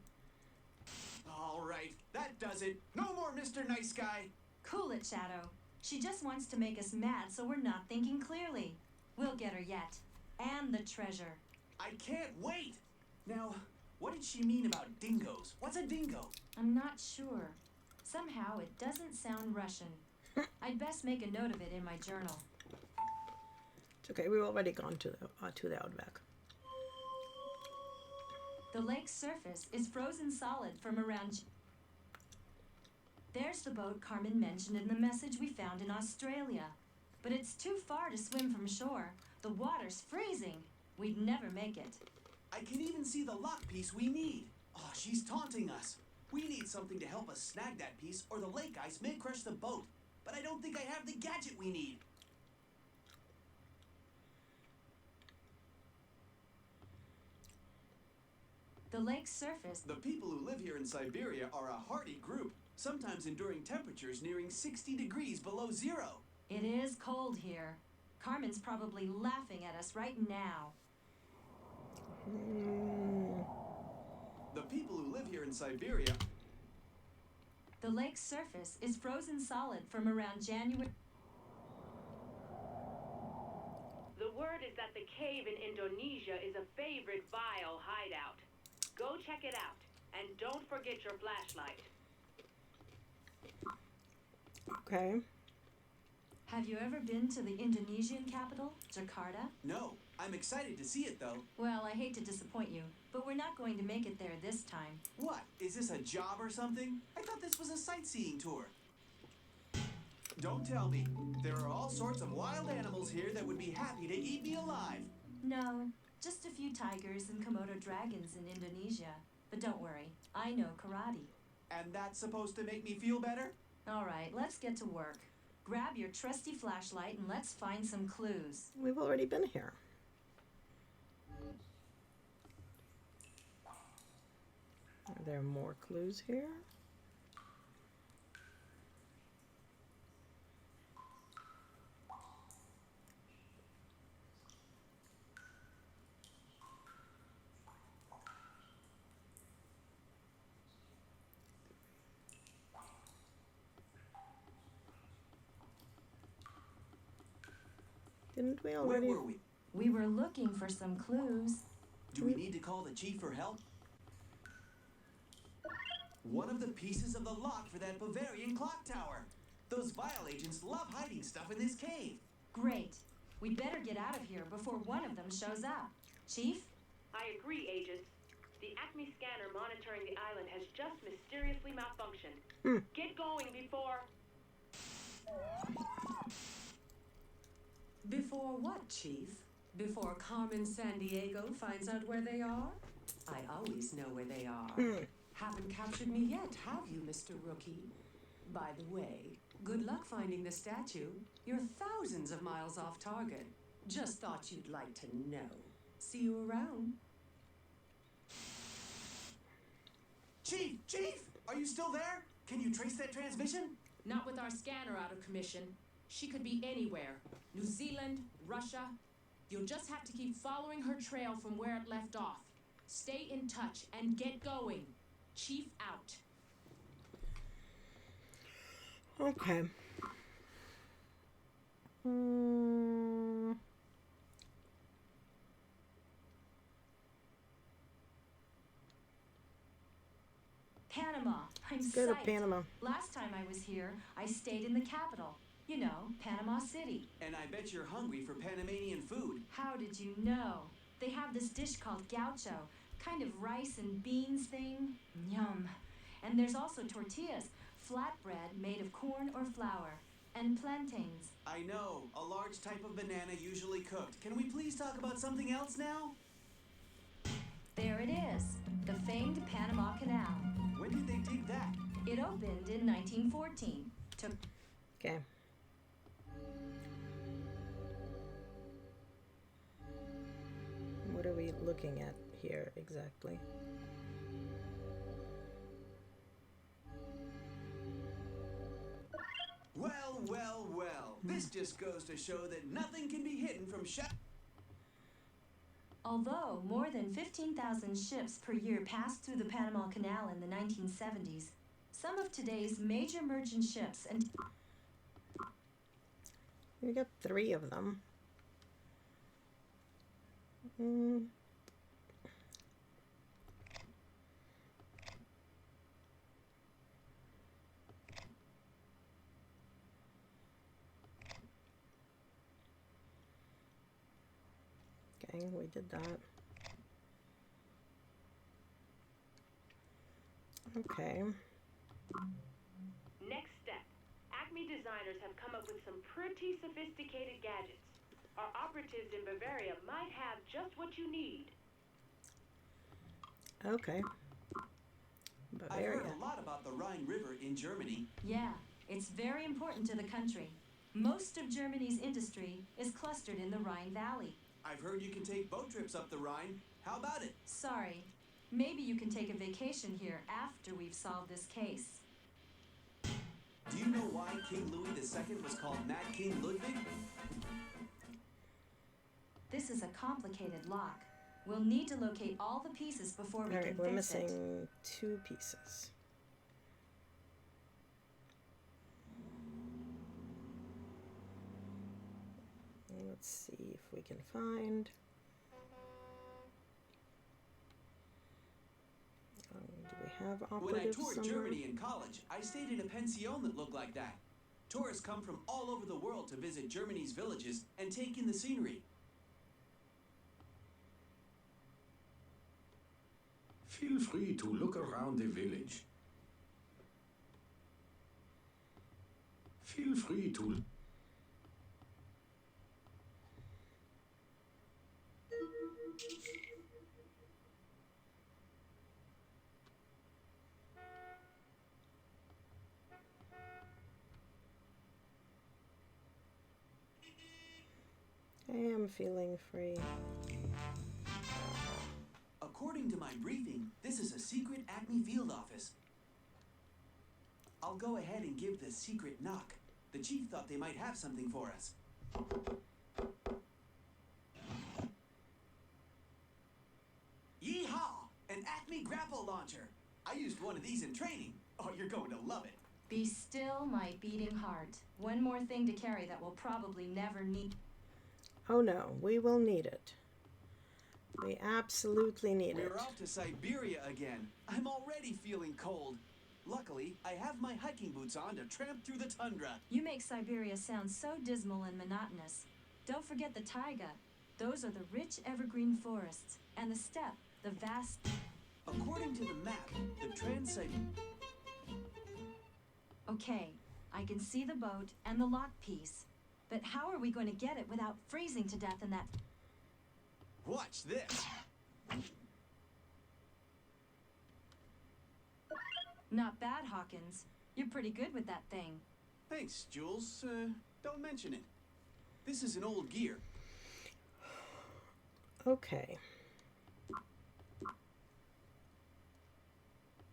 All right, that does it. No more Mr. Nice Guy. Cool it, Shadow. She just wants to make us mad so we're not thinking clearly. We'll get her yet. And the treasure. I can't wait. Now, what did she mean about dingoes? What's a dingo? I'm not sure. Somehow it doesn't sound Russian. I'd best make a note of it in my journal. It's okay, we've already gone to the outback. The lake's surface is frozen solid from around... There's the boat Carmen mentioned in the message we found in Australia. But it's too far to swim from shore. The water's freezing. We'd never make it. I can even see the lock piece we need. Oh, she's taunting us. We need something to help us snag that piece, or the lake ice may crush the boat. But I don't think I have the gadget we need. The lake's surface. The people who live here in Siberia are a hardy group, sometimes enduring temperatures nearing 60 degrees below zero. It is cold here. Carmen's probably laughing at us right now. The people who live here in Siberia. The lake's surface is frozen solid from around January. The word is that the cave in Indonesia is a favorite Vile hideout. Go check it out, and don't forget your flashlight. Okay. Have you ever been to the Indonesian capital, Jakarta? No, I'm excited to see it though. Well, I hate to disappoint you, but we're not going to make it there this time. What? Is this a job or something? I thought this was a sightseeing tour. Don't tell me. There are all sorts of wild animals here that would be happy to eat me alive. No, just a few tigers and Komodo dragons in Indonesia. But don't worry, I know karate. And that's supposed to make me feel better? All right, let's get to work. Grab your trusty flashlight and let's find some clues. We've already been here. Are there more clues here? Didn't we already? Where were we? We were looking for some clues. Do we need to call the chief for help? One of the pieces of the lock for that Bavarian clock tower. Those Vile agents love hiding stuff in this cave. Great. We'd better get out of here before one of them shows up. Chief? I agree, agents. The Acme scanner monitoring the island has just mysteriously malfunctioned. Get going before... Before what, Chief? Before Carmen Sandiego finds out where they are? I always know where they are. Haven't captured me yet, have you, Mr. Rookie? By the way, good luck finding the statue. You're thousands of miles off target. Just thought you'd like to know. See you around. Chief! Chief! Are you still there? Can you trace that transmission? Not with our scanner out of commission. She could be anywhere. New Zealand, Russia. You'll just have to keep following her trail from where it left off. Stay in touch and get going. Chief out. Okay. Panama. I'm Let's go to psyched. Panama. Last time I was here, I stayed in the capital. You know, Panama City. And I bet you're hungry for Panamanian food. How did you know? They have this dish called gaucho, kind of rice and beans thing. Yum. And there's also tortillas, flatbread made of corn or flour, and plantains. I know, a large type of banana usually cooked. Can we please talk about something else now? There it is, the famed Panama Canal. When did they dig that? It opened in 1914. Okay. What are we looking at here exactly? Well, well, well. This just goes to show that nothing can be hidden from Although more than 15,000 ships per year passed through the Panama Canal in the 1970s, some of today's major merchant ships and... We got 3 of them. Okay, we did that. Okay. Next step. Acme designers have come up with some pretty sophisticated gadgets. Our operatives in Bavaria might have just what you need. Okay. I've heard Bavaria. a lot about the Rhine River in Germany. Yeah, it's very important to the country. Most of Germany's industry is clustered in the Rhine Valley. I've heard you can take boat trips up the Rhine. How about it? Sorry. Maybe you can take a vacation here after we've solved this case. Do you know why King Louis II was called Mad King Ludwig? This is a complicated lock. We'll need to locate all the pieces before we Alright, can we're fix it. missing 2 pieces. Let's see if we can find. Do we have When I operatives toured somewhere? Germany in college, I stayed in a pension that looked like that. Tourists come from all over the world to visit Germany's villages and take in the scenery. Feel free to look around the village. Feel free to... I am feeling free. According to my briefing, this is a secret Acme field office. I'll go ahead and give the secret knock. The chief thought they might have something for us. Yeehaw! An Acme grapple launcher! I used one of these in training. Oh, you're going to love it. Be still, my beating heart. One more thing to carry that we'll probably never need. Oh no, we will need it. We absolutely need it. We're off to Siberia again. I'm already feeling cold. Luckily, I have my hiking boots on to tramp through the tundra. You make Siberia sound so dismal and monotonous. Don't forget the taiga. Those are the rich evergreen forests. And the steppe, the vast... According to the map, the Trans-Siberian... Okay, I can see the boat and the lock piece. But how are we going to get it without freezing to death in that... Watch this! Not bad, Hawkins. You're pretty good with that thing. Thanks, Jules. Don't mention it. This is an old gear. Okay.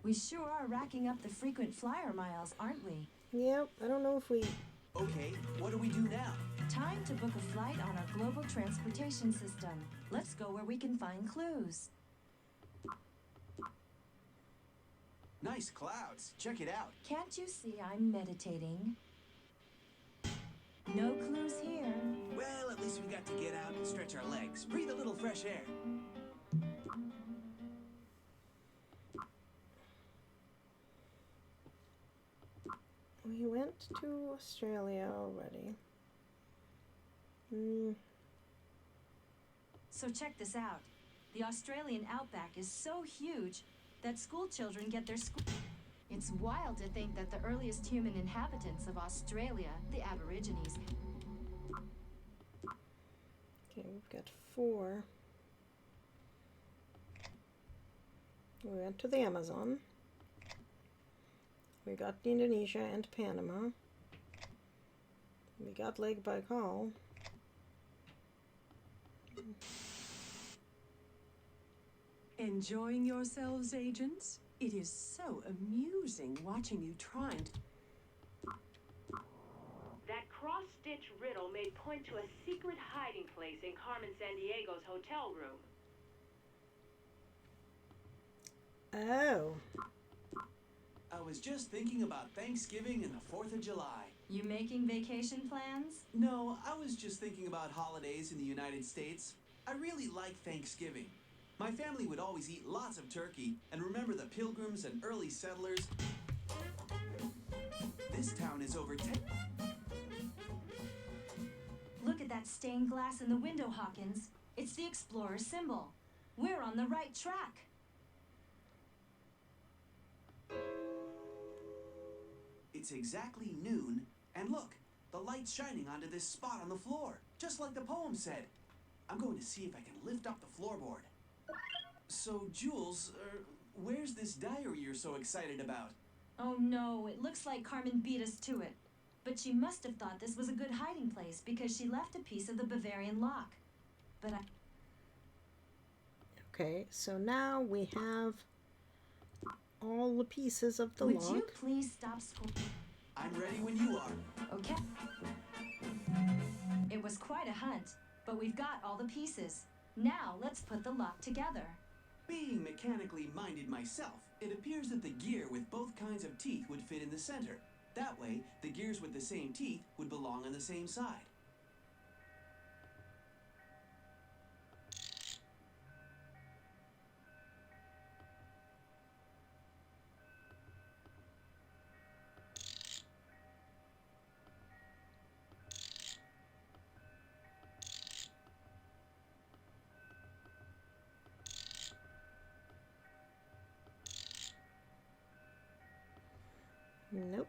We sure are racking up the frequent flyer miles, aren't we? Yep, I don't know if we... Okay, what do we do now? Time to book a flight on our global transportation system. Let's go where we can find clues. Nice clouds. Check it out. Can't you see I'm meditating? No clues here. Well, at least we got to get out and stretch our legs. Breathe a little fresh air. We went to Australia already. So check this out. The Australian outback is so huge that school children get their school... It's wild to think that the earliest human inhabitants of Australia, the Aborigines... Okay, we've got 4. We went to the Amazon. We got Indonesia and Panama. We got Lake Baikal. Enjoying yourselves, agents? It is so amusing watching you trying to... That cross-stitch riddle may point to a secret hiding place in Carmen Sandiego's hotel room. Oh. I was just thinking about Thanksgiving and the 4th of July. You making vacation plans? No, I was just thinking about holidays in the United States. I really like Thanksgiving. My family would always eat lots of turkey and remember the pilgrims and early settlers. This town is over 10... Look at that stained glass in the window, Hawkins. It's the Explorer symbol. We're on the right track. It's exactly noon, and look, the light's shining onto this spot on the floor, just like the poem said. I'm going to see if I can lift up the floorboard. So, Jules, where's this diary you're so excited about? Oh no, it looks like Carmen beat us to it. But she must have thought this was a good hiding place because she left a piece of the Bavarian lock. But Okay, so now we have all the pieces of the would lock. you please stop I'm ready when you are. Okay. It was quite a hunt, but we've got all the pieces. Now let's put the lock together. Being mechanically minded myself, it appears that the gear with both kinds of teeth would fit in the center. That way, the gears with the same teeth would belong on the same side. Nope.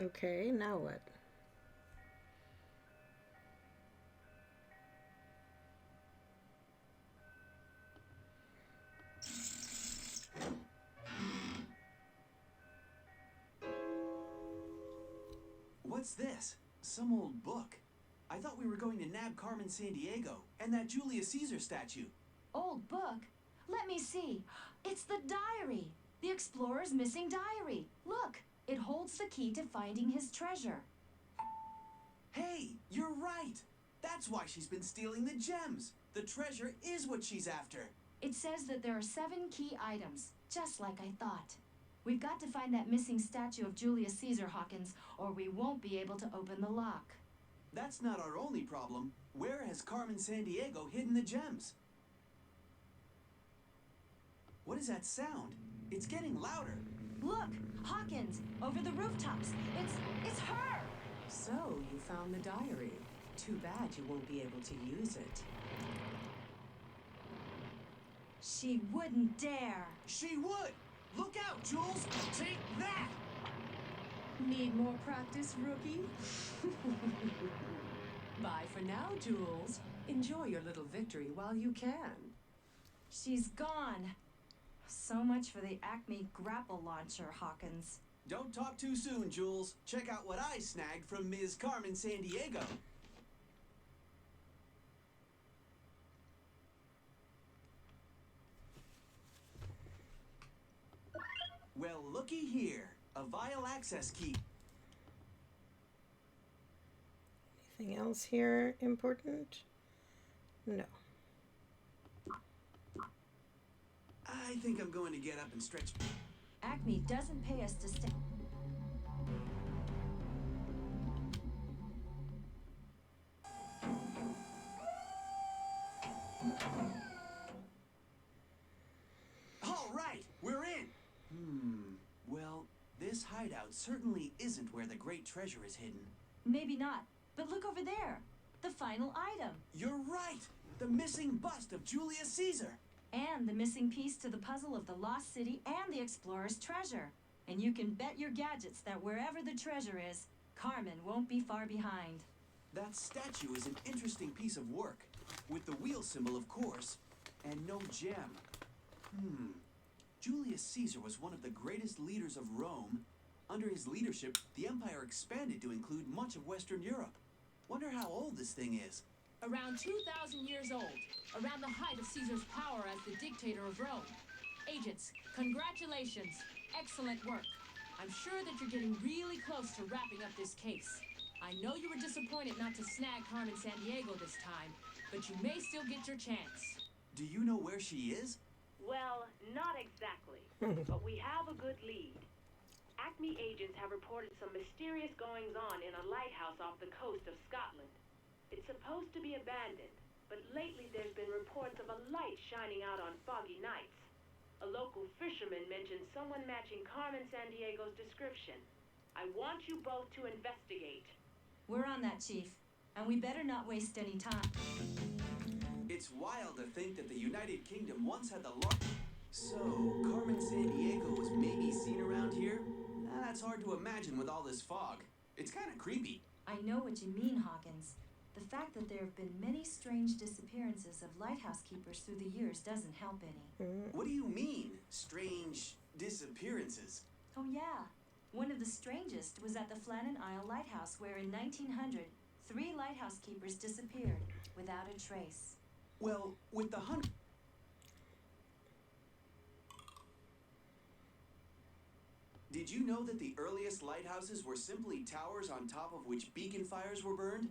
Okay, now what? What's this? Some old book. I thought we were going to nab Carmen Sandiego and that Julius Caesar statue. Old book? Let me see. It's the diary. The explorer's missing diary. Look, it holds the key to finding his treasure. Hey, you're right. That's why she's been stealing the gems. The treasure is what she's after. It says that there are 7 key items, just like I thought. We've got to find that missing statue of Julius Caesar, Hawkins, or we won't be able to open the lock. That's not our only problem. Where has Carmen Sandiego hidden the gems? What is that sound? It's getting louder. Look, Hawkins, over the rooftops. It's her! So, you found the diary. Too bad you won't be able to use it. She wouldn't dare. She would! Look out, Jules! Take that! Need more practice, rookie? Bye for now, Jules. Enjoy your little victory while you can. She's gone. So much for the Acme grapple launcher, Hawkins. Don't talk too soon, Jules. Check out what I snagged from Ms. Carmen Sandiego. Well, looky here. A vial access key. Anything else here important? No. I think I'm going to get up and stretch. Acme doesn't pay us to stay. All right, we're in. Well, this hideout certainly isn't where the great treasure is hidden. Maybe not, but look over there. The final item. You're right. The missing bust of Julius Caesar. And the missing piece to the puzzle of the lost city and the explorer's treasure. And you can bet your gadgets that wherever the treasure is, Carmen won't be far behind. That statue is an interesting piece of work, with the wheel symbol, of course, and no gem. Julius Caesar was one of the greatest leaders of Rome. Under his leadership, the empire expanded to include much of Western Europe. Wonder how old this thing is. Around 2,000 years old, around the height of Caesar's power as the dictator of Rome. Agents, congratulations. Excellent work. I'm sure that you're getting really close to wrapping up this case. I know you were disappointed not to snag Carmen Sandiego this time, but you may still get your chance. Do you know where she is? Well, not exactly, but we have a good lead. Acme agents have reported some mysterious goings-on in a lighthouse off the coast of Scotland. It's supposed to be abandoned, but lately there's been reports of a light shining out on foggy nights. A local fisherman mentioned someone matching Carmen Sandiego's description. I want you both to investigate. We're on that, Chief, and we better not waste any time. It's wild to think that the United Kingdom once had the largest... So, Carmen Sandiego was maybe seen around here? That's hard to imagine with all this fog. It's kind of creepy. I know what you mean, Hawkins. The fact that there have been many strange disappearances of lighthouse keepers through the years doesn't help any. What do you mean, strange disappearances? Oh, yeah. One of the strangest was at the Flannan Isle Lighthouse, where in 1900, 3 lighthouse keepers disappeared without a trace. Well, with the hunt... Did you know that the earliest lighthouses were simply towers on top of which beacon fires were burned?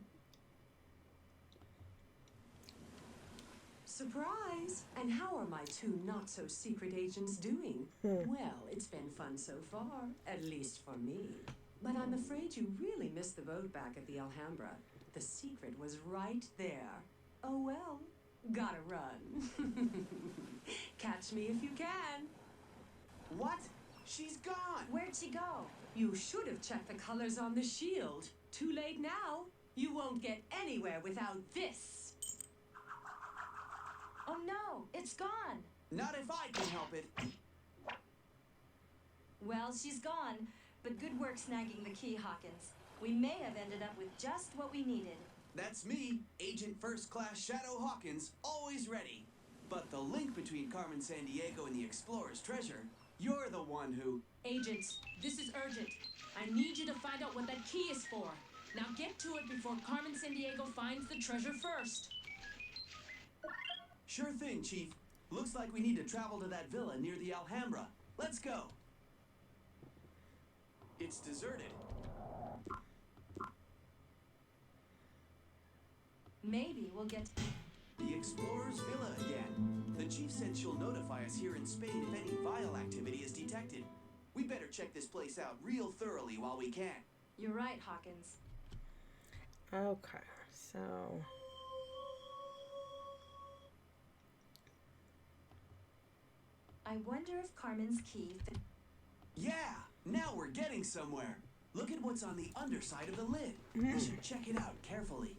Surprise! And how are my 2 not-so-secret agents doing? Well, it's been fun so far, at least for me. But I'm afraid you really missed the boat back at the Alhambra. The secret was right there. Oh well, gotta run. Catch me if you can. What? She's gone! Where'd she go? You should have checked the colors on the shield. Too late now. You won't get anywhere without this. Oh no, it's gone! Not if I can help it. Well, she's gone, but good work snagging the key, Hawkins. We may have ended up with just what we needed. That's me, Agent First Class Shadow Hawkins, always ready. But the link between Carmen Sandiego and the Explorer's treasure, you're the one who... Agents, this is urgent. I need you to find out what that key is for. Now get to it before Carmen Sandiego finds the treasure first. Sure thing, Chief. Looks like we need to travel to that villa near the Alhambra. Let's go. It's deserted. Maybe we'll get The Explorer's Villa again. The Chief said she'll notify us here in Spain if any vile activity is detected. We better check this place out real thoroughly while we can. You're right, Hawkins. Okay, so... I wonder if Carmen's key... Yeah! Now we're getting somewhere. Look at what's on the underside of the lid. We should check it out carefully.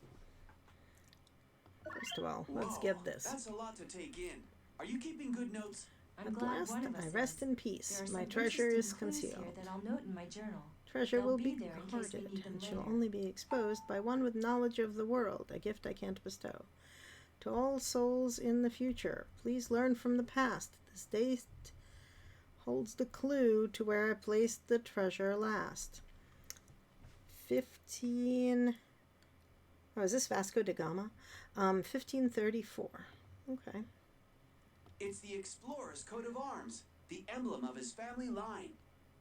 First of all, let's Whoa, get this. That's a lot to take in. Are you keeping good notes? I'm At glad last, one of us I is. rest in peace. There are My some treasure is interesting clues concealed. here that I'll note in my journal. Treasure They'll will be be there in case we guarded need them and shall later. only be exposed by one with knowledge of the world, a gift I can't bestow. To all souls in the future, please learn from the past. This date holds the clue to where I placed the treasure last. 15... Oh, is this Vasco da Gama? 1534. Okay. It's the Explorer's coat of arms, the emblem of his family line.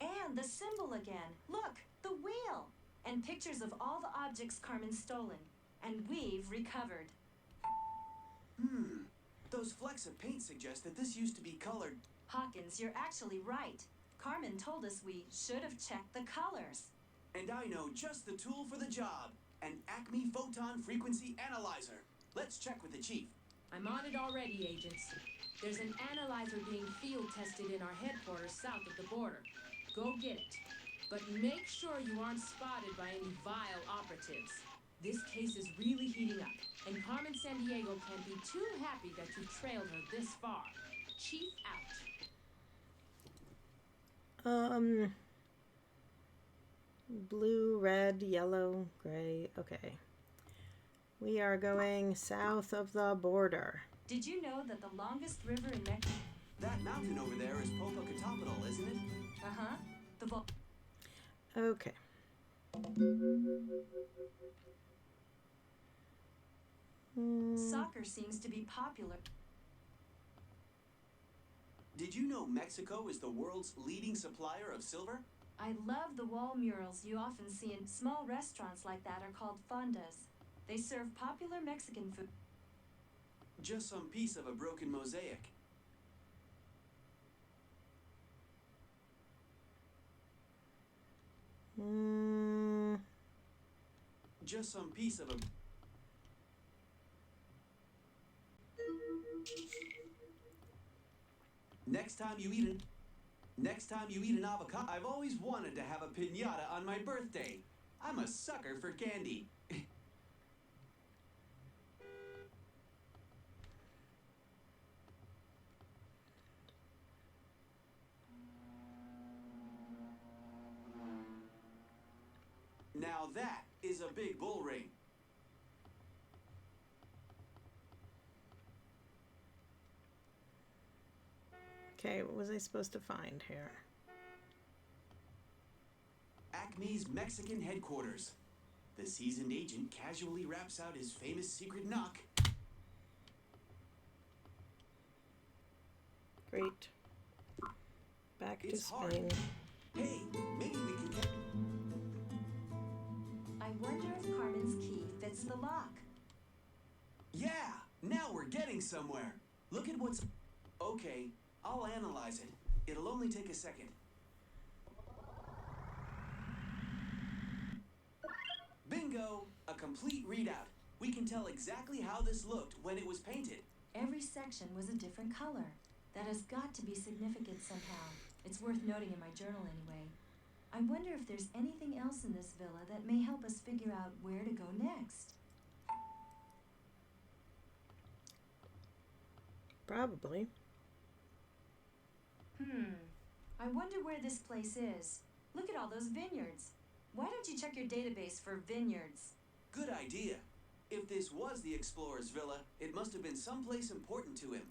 And the symbol again. Look, the wheel. And pictures of all the objects Carmen's stolen. And we've recovered. Those flecks of paint suggest that this used to be colored. Hawkins, you're actually right. Carmen told us we should have checked the colors. And I know just the tool for the job. An Acme Photon Frequency Analyzer. Let's check with the Chief. I'm on it already, agents. There's an analyzer being field tested in our headquarters south of the border. Go get it. But make sure you aren't spotted by any vile operatives. This case is really heating up, and Carmen Sandiego can't be too happy that you trailed her this far. Chief out. Blue, red, yellow, gray. Okay. We are going south of the border. Did you know that the longest river in Mexico... That mountain over there is Popocatépetl, isn't it? Uh-huh. The Okay. Soccer seems to be popular. Did you know Mexico is the world's leading supplier of silver? I love the wall murals you often see in small restaurants like that are called fondas. They serve popular Mexican food. Just some piece of a broken mosaic. Just some piece of a... Next time you eat an avocado, I've always wanted to have a piñata on my birthday. I'm a sucker for candy. Now that is a big bull ring. Okay, what was I supposed to find here? Acme's Mexican headquarters. The seasoned agent casually raps out his famous secret knock. Great. Back to It's Spain. hard. Hey, maybe we can get... I wonder if Carmen's key fits the lock. Yeah, now we're getting somewhere. Look at what's... Okay, I'll analyze it. It'll only take a second. Bingo! A complete readout. We can tell exactly how this looked when it was painted. Every section was a different color. That has got to be significant somehow. It's worth noting in my journal anyway. I wonder if there's anything else in this villa that may help us figure out where to go next. Probably. I wonder where this place is. Look at all those vineyards. Why don't you check your database for vineyards? Good idea. If this was the explorer's villa, it must have been someplace important to him.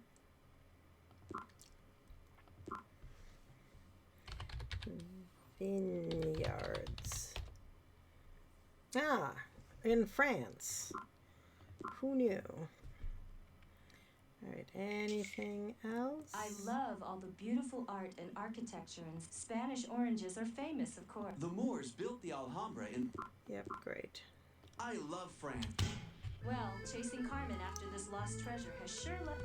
Vineyards. Ah, in France. Who knew? Alright, anything else? I love all the beautiful art and architecture, and Spanish oranges are famous, of course. The Moors built the Alhambra in... Yep, great. I love France. Well, chasing Carmen after this lost treasure has sure left...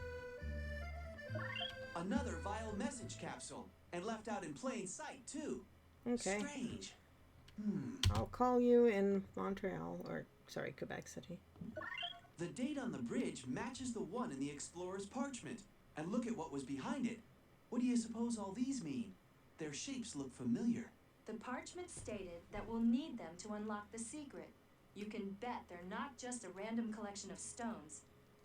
Another vile message capsule, and left out in plain sight, too. Okay. Strange. I'll call you in Montreal, or, sorry, Quebec City. The date on the bridge matches the one in the explorer's parchment. And look at what was behind it. What do you suppose all these mean? Their shapes look familiar. The parchment stated that we'll need them to unlock the secret. You can bet they're not just a random collection of stones.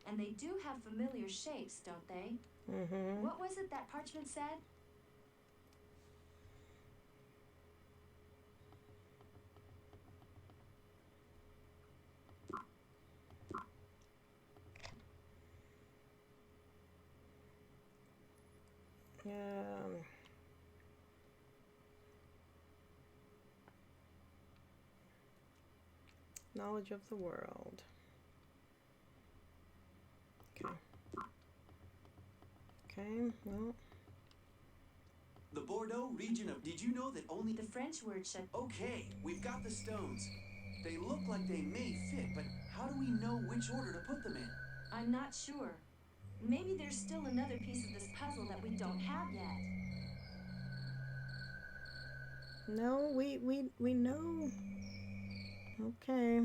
And they do have familiar shapes, don't they? Mm-hmm. What was it that parchment said? Knowledge of the world. Okay. Okay, well. The Bordeaux region of... Did you know that only... The French word should... Okay, we've got the stones. They look like they may fit, but how do we know which order to put them in? I'm not sure. Maybe there's still another piece of this puzzle that we don't have yet. No, we know. Okay.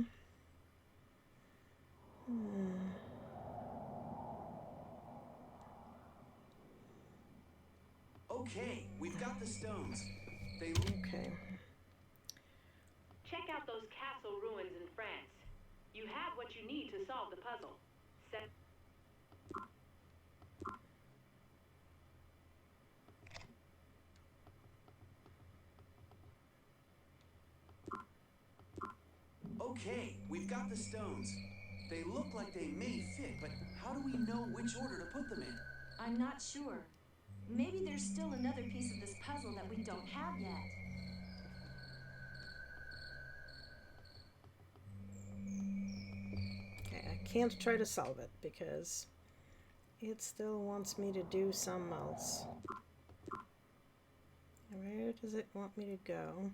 Okay, we've got the stones. They... Okay. Check out those castle ruins in France. You have what you need to solve the puzzle. Set... Okay, we've got the stones. They look like they may fit, but how do we know which order to put them in? I'm not sure. Maybe there's still another piece of this puzzle that we don't have yet. Okay, I can't try to solve it because it still wants me to do something else. Where does it want me to go?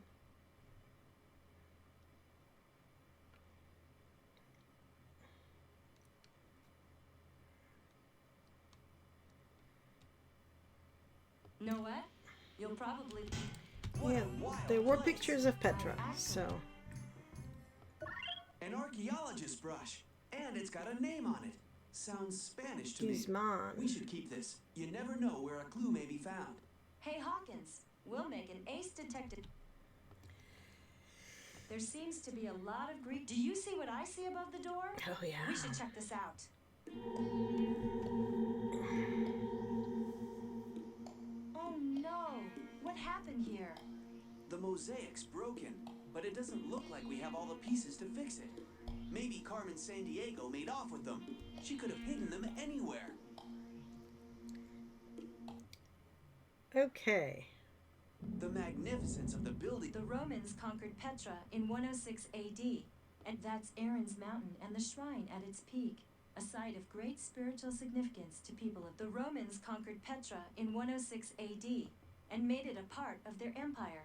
Know what? You'll probably... Yeah, there were pictures of Petra, so... An archaeologist's brush, and it's got a name on it. Sounds Spanish to me. Guzman. We should keep this. You never know where a clue may be found. Hey, Hawkins, we'll make an ace detective. There seems to be a lot of Greek... Do you see what I see above the door? Oh, yeah. We should check this out. Oh, no. What happened here? The mosaic's broken, but it doesn't look like we have all the pieces to fix it. Maybe Carmen Sandiego made off with them. She could have hidden them anywhere. Okay. The magnificence of the building. The Romans conquered Petra in 106 AD, and that's Aaron's Mountain and the shrine at its peak, a site of great spiritual significance to people of the Romans conquered Petra in 106 AD and made it a part of their empire.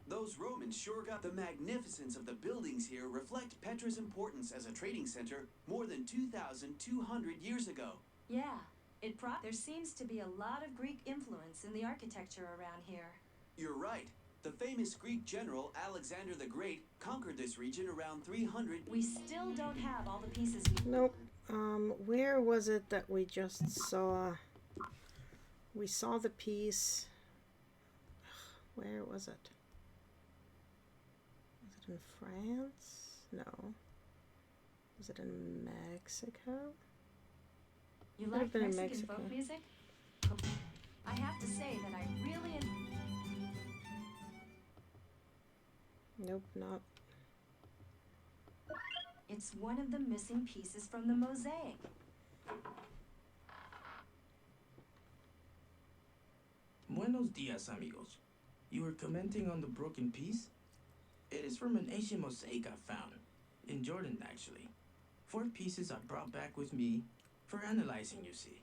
Those Romans sure got the magnificence of the buildings here reflect Petra's importance as a trading center more than 2,200 years ago. Yeah, there seems to be a lot of Greek influence in the architecture around here. You're right. The famous Greek general Alexander the Great conquered this region around 300. We still don't have all the pieces we... Nope. Where was it that we just saw? We saw the piece. Where was it? Was it in France? No. Was it in Mexico? You like Mexican folk music? I have to say that I really... Nope, not. It's one of the missing pieces from the mosaic. Buenos dias, amigos. You were commenting on the broken piece? It is from an ancient mosaic I found. In Jordan, actually. 4 pieces I brought back with me for analyzing, you see.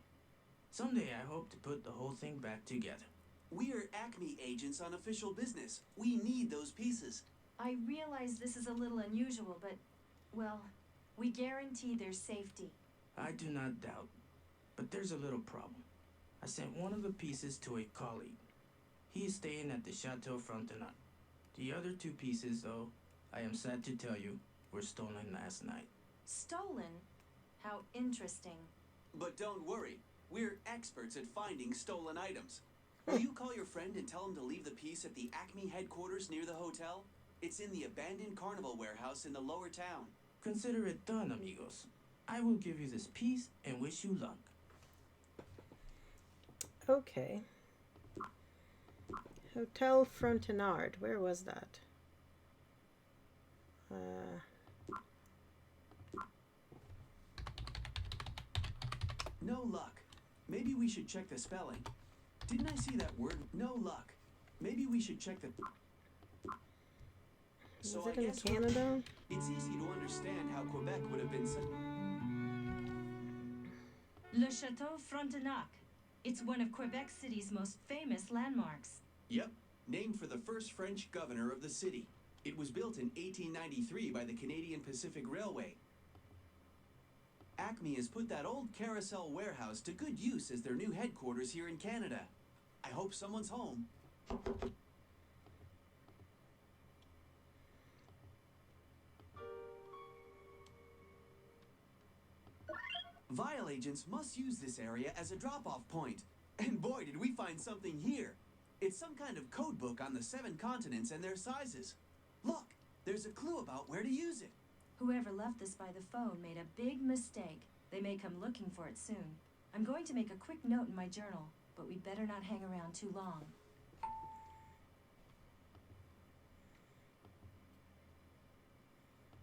Someday I hope to put the whole thing back together. We're Acme agents on official business. We need those pieces. I realize this is a little unusual, but, well, we guarantee their safety. I do not doubt, but there's a little problem. I sent one of the pieces to a colleague. He is staying at the Chateau Frontenac. The other 2 pieces, though, I am sad to tell you, were stolen last night. Stolen? How interesting. But don't worry, we're experts at finding stolen items. Will you call your friend and tell him to leave the piece at the Acme headquarters near the hotel? It's in the abandoned carnival warehouse in the lower town. Consider it done, amigos. I will give you this piece and wish you luck. Okay. Hotel Frontenard. Where was that? No luck. Maybe we should check the spelling. Didn't I see that word? No luck. Maybe we should check the... So was it in Canada? It's easy to understand how Quebec would have been... Le Chateau Frontenac. It's one of Quebec City's most famous landmarks. Yep, named for the first French governor of the city. It was built in 1893 by the Canadian Pacific Railway. Acme has put that old carousel warehouse to good use as their new headquarters here in Canada. I hope someone's home. Vial agents must use this area as a drop-off point. And boy, did we find something here. It's some kind of code book on the 7 continents and their sizes. Look, there's a clue about where to use it. Whoever left this by the phone made a big mistake. They may come looking for it soon. I'm going to make a quick note in my journal, but we better not hang around too long.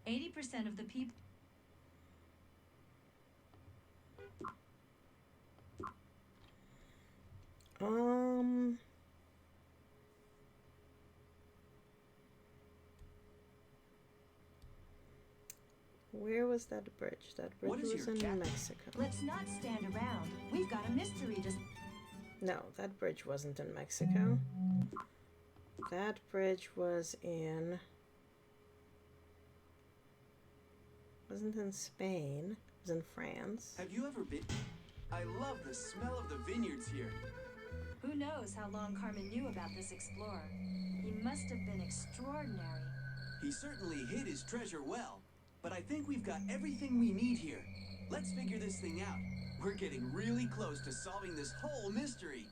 "80% of the people..." Where was that bridge? That bridge was in Mexico. Let's not stand around. We've got a mystery to... No, that bridge wasn't in Mexico. That bridge was in... wasn't in Spain. It was in France. Have you ever been... I love the smell of the vineyards here. Who knows how long Carmen knew about this explorer? He must have been extraordinary. He certainly hid his treasure well. But I think we've got everything we need here. Let's figure this thing out. We're getting really close to solving this whole mystery.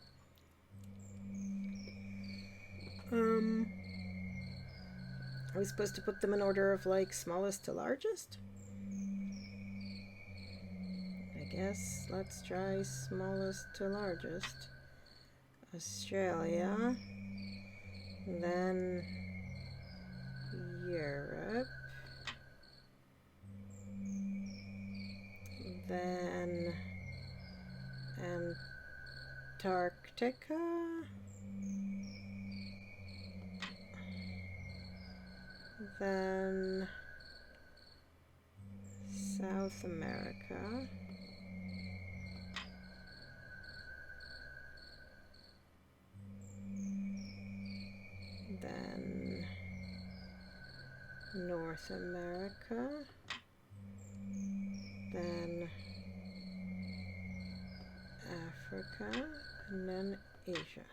Are we supposed to put them in order of, like, smallest to largest? I guess let's try smallest to largest. Australia. Then Europe. Then Antarctica. Then South America. Then North America. Then Africa, and then Asia.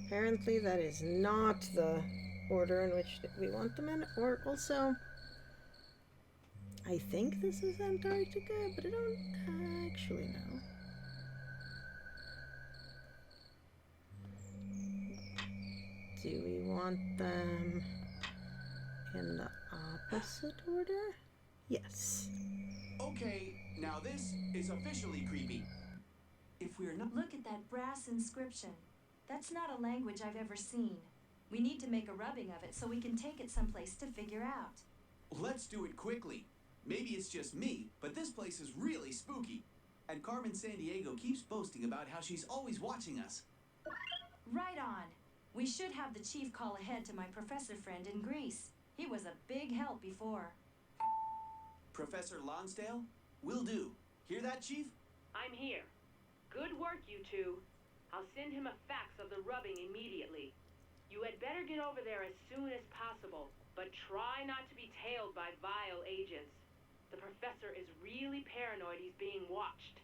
Apparently that is not the order in which we want them in, or also, I think this is Antarctica, but I don't actually know. Do we want them in the opposite order? Yes. Okay, now this is officially creepy. If we're not... Look at that brass inscription. That's not a language I've ever seen. We need to make a rubbing of it so we can take it someplace to figure out. Let's do it quickly. Maybe it's just me, but this place is really spooky. And Carmen Sandiego keeps boasting about how she's always watching us. Right on. We should have the chief call ahead to my professor friend in Greece. He was a big help before. Professor Lonsdale? Will do. Hear that, Chief? I'm here. Good work, you two. I'll send him a fax of the rubbing immediately. You had better get over there as soon as possible, but try not to be tailed by vile agents. The professor is really paranoid he's being watched.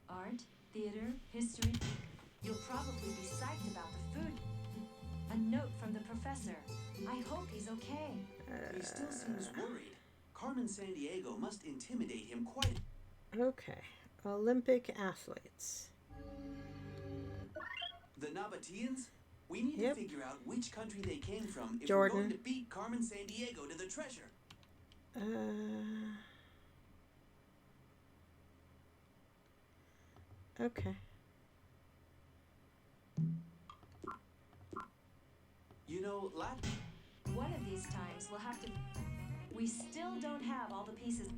Art, theater, history. You'll probably be psyched about the food. A note from the professor. I hope he's okay. He still seems worried. Carmen Sandiego must intimidate him quite... Okay. Olympic athletes. The Nabateans? We need to figure out which country they came from if Jordan. we're going to beat Carmen Sandiego to the treasure. Okay. You know, one of these times we'll have to... We still don't have all the pieces.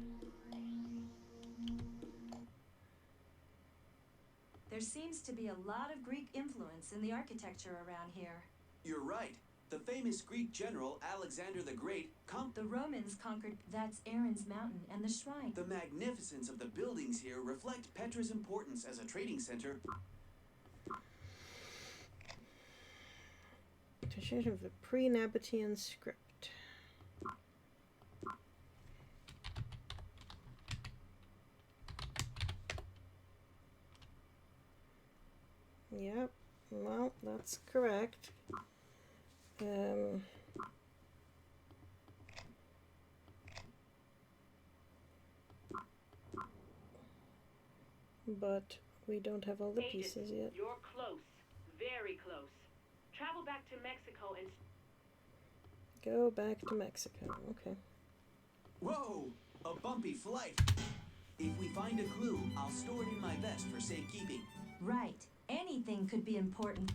There seems to be a lot of Greek influence in the architecture around here. You're right. The famous Greek general Alexander the Great The Romans conquered... That's Aaron's Mountain and the shrine. The magnificence of the buildings here reflect Petra's importance as a trading center. Translation of the pre-Nabatean script. Yep, well, that's correct. But we don't have all the pieces yet. You're close. Very close. Travel back to Mexico and... Go back to Mexico, okay. Whoa! A bumpy flight! If we find a clue, I'll store it in my vest for safekeeping. Right. Anything could be important.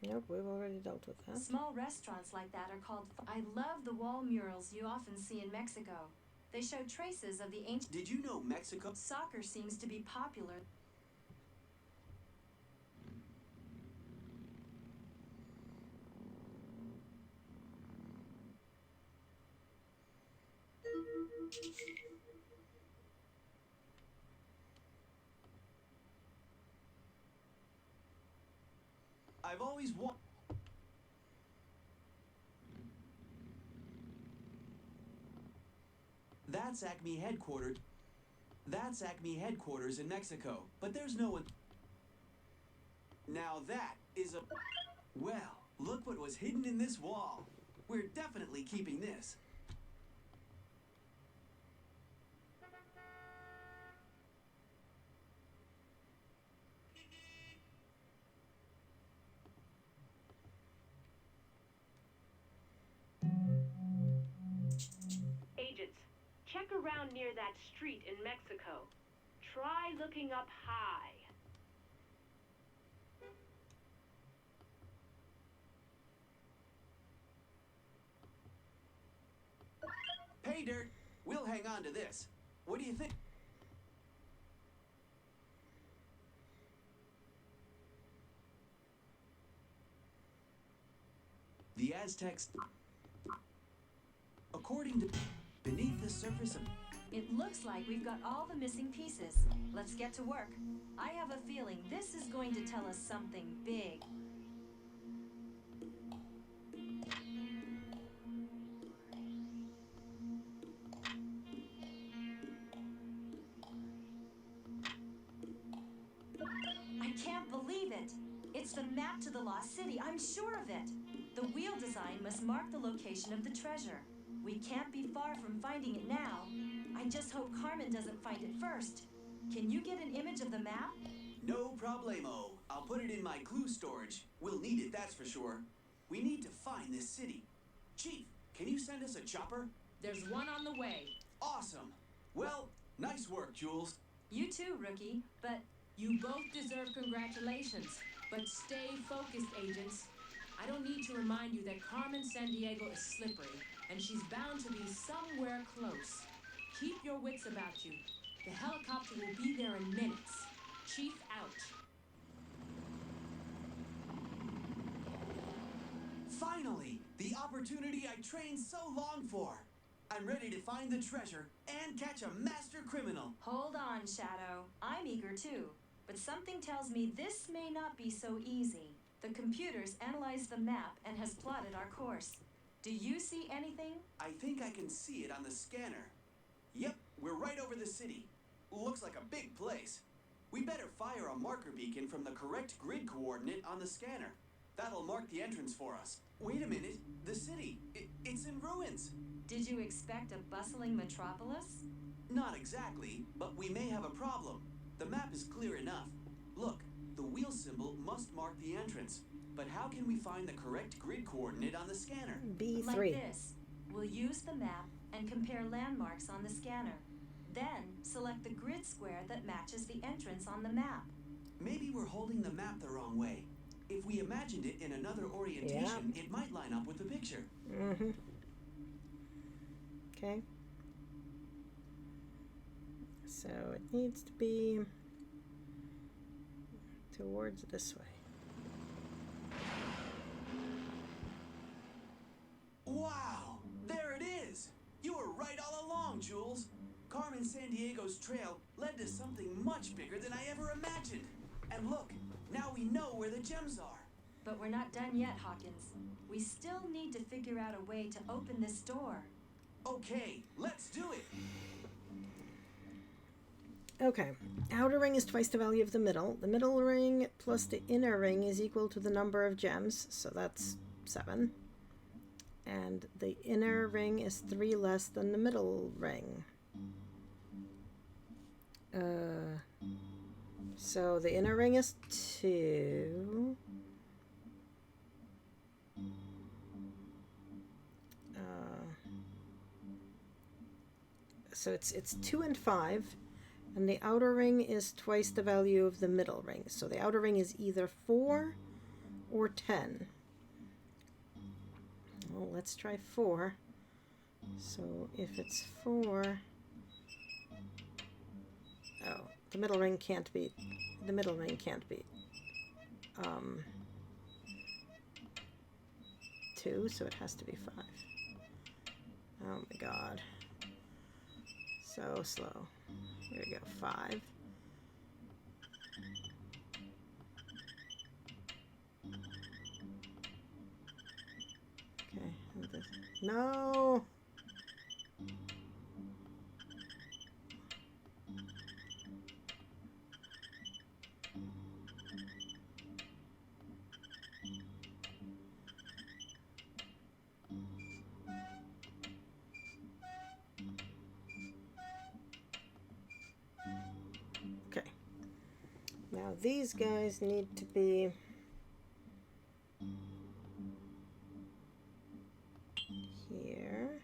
Nope, we've already dealt with that. Small restaurants like that are called... I love the wall murals you often see in Mexico. They show traces of the ancient... Did you know Mexico... Soccer seems to be popular. I've always wanted... That's Acme headquarters. That's Acme headquarters in Mexico, but there's no one... Now that is a... Well, look what was hidden in this wall. We're definitely keeping this. Agents, check around near that street in Mexico. Try looking up high. Pay dirt. We'll hang on to this. What do you think? The Aztecs, according to beneath the surface of... It looks like we've got all the missing pieces. Let's get to work. I have a feeling this is going to tell us something big. I can't believe it. It's the map to the Lost City. I'm sure of it. The wheel design must mark the location of the treasure. We can't be far from finding it now. I just hope Carmen doesn't find it first. Can you get an image of the map? No problemo. I'll put it in my clue storage. We'll need it, that's for sure. We need to find this city. Chief, can you send us a chopper? There's one on the way. Awesome. Well, nice work, Jules. You too, Rookie, but... You both deserve congratulations, but stay focused, agents. I don't need to remind you that Carmen Sandiego is slippery, and she's bound to be somewhere close. Keep your wits about you. The helicopter will be there in minutes. Chief out. Finally, the opportunity I trained so long for. I'm ready to find the treasure and catch a master criminal. Hold on, Shadow. I'm eager too. But something tells me this may not be so easy. The computer's analyzed the map and has plotted our course. Do you see anything? I think I can see it on the scanner. Yep, we're right over the city. Looks like a big place. We better fire a marker beacon from the correct grid coordinate on the scanner. That'll mark the entrance for us. Wait a minute, the city, it's in ruins. Did you expect a bustling metropolis? Not exactly, but we may have a problem. The map is clear enough. Look, the wheel symbol must mark the entrance. But how can we find the correct grid coordinate on the scanner? B3. Like this. We'll use the map and compare landmarks on the scanner. Then select the grid square that matches the entrance on the map. Maybe we're holding the map the wrong way. If we imagined it in another orientation, it might line up with the picture. Mm-hmm. Okay. So it needs to be towards this way. Wow! There it is! You were right all along, Jules. Carmen Sandiego's trail led to something much bigger than I ever imagined. And look, now we know where the gems are. But we're not done yet, Hawkins. We still need to figure out a way to open this door. Okay, let's do it. Okay, outer ring is twice the value of the middle. The middle ring plus the inner ring is equal to the number of gems, so that's 7. And the inner ring is 3 less than the middle ring. So the inner ring is 2. So it's 2 and 5. And the outer ring is twice the value of the middle ring. So the outer ring is either 4 or 10. Well, let's try 4. So if it's 4... Oh, the middle ring can't be... The middle ring can't be... 2, so it has to be 5. Oh my god. So slow. Here we go, 5. Okay, and this. No! Now these guys need to be here.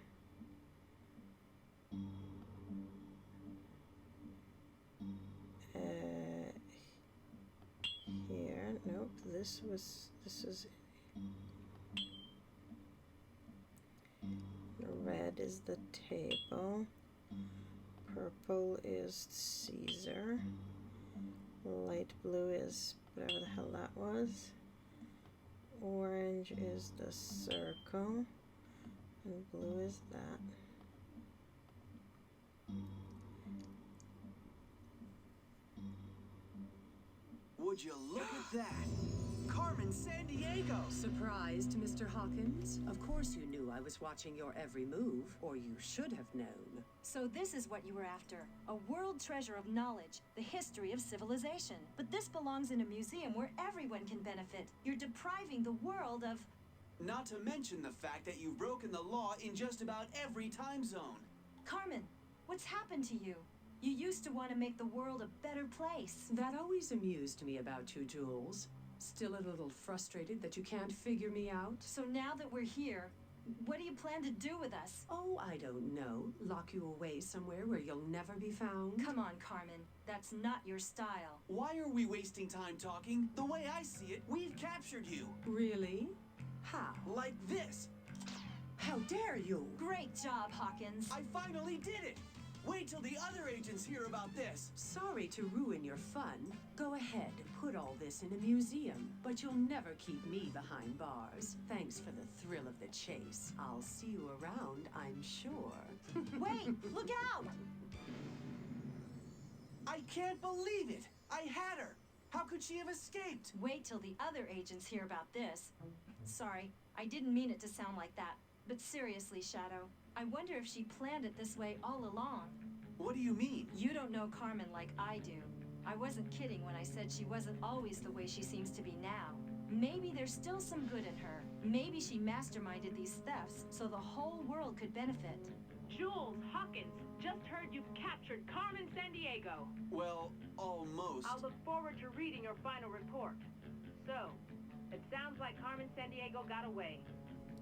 this is red is the table, purple is Caesar, light blue is whatever the hell that was, orange is the circle, and blue is that. Would you look at that? Carmen Sandiego! Surprised, Mr. Hawkins? Of course you knew I was watching your every move, or you should have known. So this is what you were after. A world treasure of knowledge, the history of civilization. But this belongs in a museum where everyone can benefit. You're depriving the world of... Not to mention the fact that you've broken the law in just about every time zone. Carmen, what's happened to you? You used to want to make the world a better place. That always amused me about you, Jules. Still a little frustrated that you can't figure me out? So now that we're here, what do you plan to do with us? Oh, I don't know. Lock you away somewhere where you'll never be found? Come on, Carmen. That's not your style. Why are we wasting time talking? The way I see it, we've captured you. Really? How? Like this. How dare you? Great job, Hawkins. I finally did it. Wait till the other agents hear about this. Sorry to ruin your fun. Go ahead, put all this in a museum, but you'll never keep me behind bars. Thanks for the thrill of the chase. I'll see you around, I'm sure. Wait, look out! I can't believe it. I had her. How could she have escaped? Wait till the other agents hear about this. Sorry, I didn't mean it to sound like that. But seriously, Shadow, I wonder if she planned it this way all along. What do you mean? You don't know Carmen like I do. I wasn't kidding when I said she wasn't always the way she seems to be now. Maybe there's still some good in her. Maybe she masterminded these thefts so the whole world could benefit. Jules, Hawkins, just heard you've captured Carmen Sandiego. Well, almost. I'll look forward to reading your final report. So, it sounds like Carmen Sandiego got away.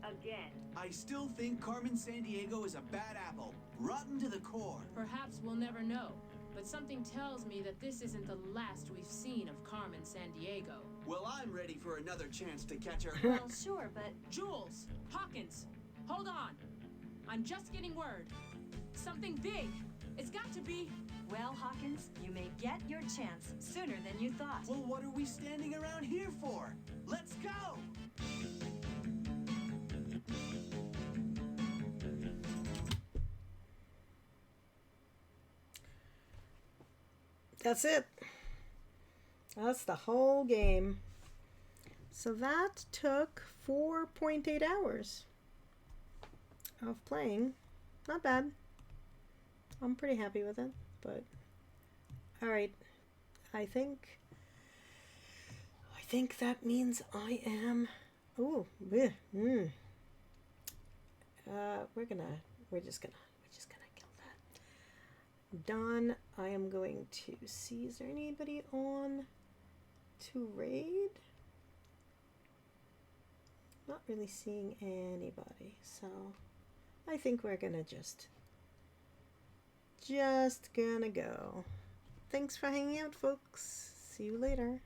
Again. I still think Carmen Sandiego is a bad apple, rotten to the core. Perhaps we'll never know, but something tells me that this isn't the last we've seen of Carmen Sandiego. Well, I'm ready for another chance to catch her. Well, sure, but... Jules! Hawkins! Hold on! I'm just getting word. Something big! It's got to be... Well, Hawkins, you may get your chance sooner than you thought. Well, what are we standing around here for? Let's go! That's it. That's the whole game. So that took 4.8 hours of playing. Not bad. I'm pretty happy with it, but alright. I think that means I am we're just gonna kill that. Done. I am going to see, is there anybody on to raid? Not really seeing anybody, so I think we're gonna just gonna go. Thanks for hanging out, folks. See you later.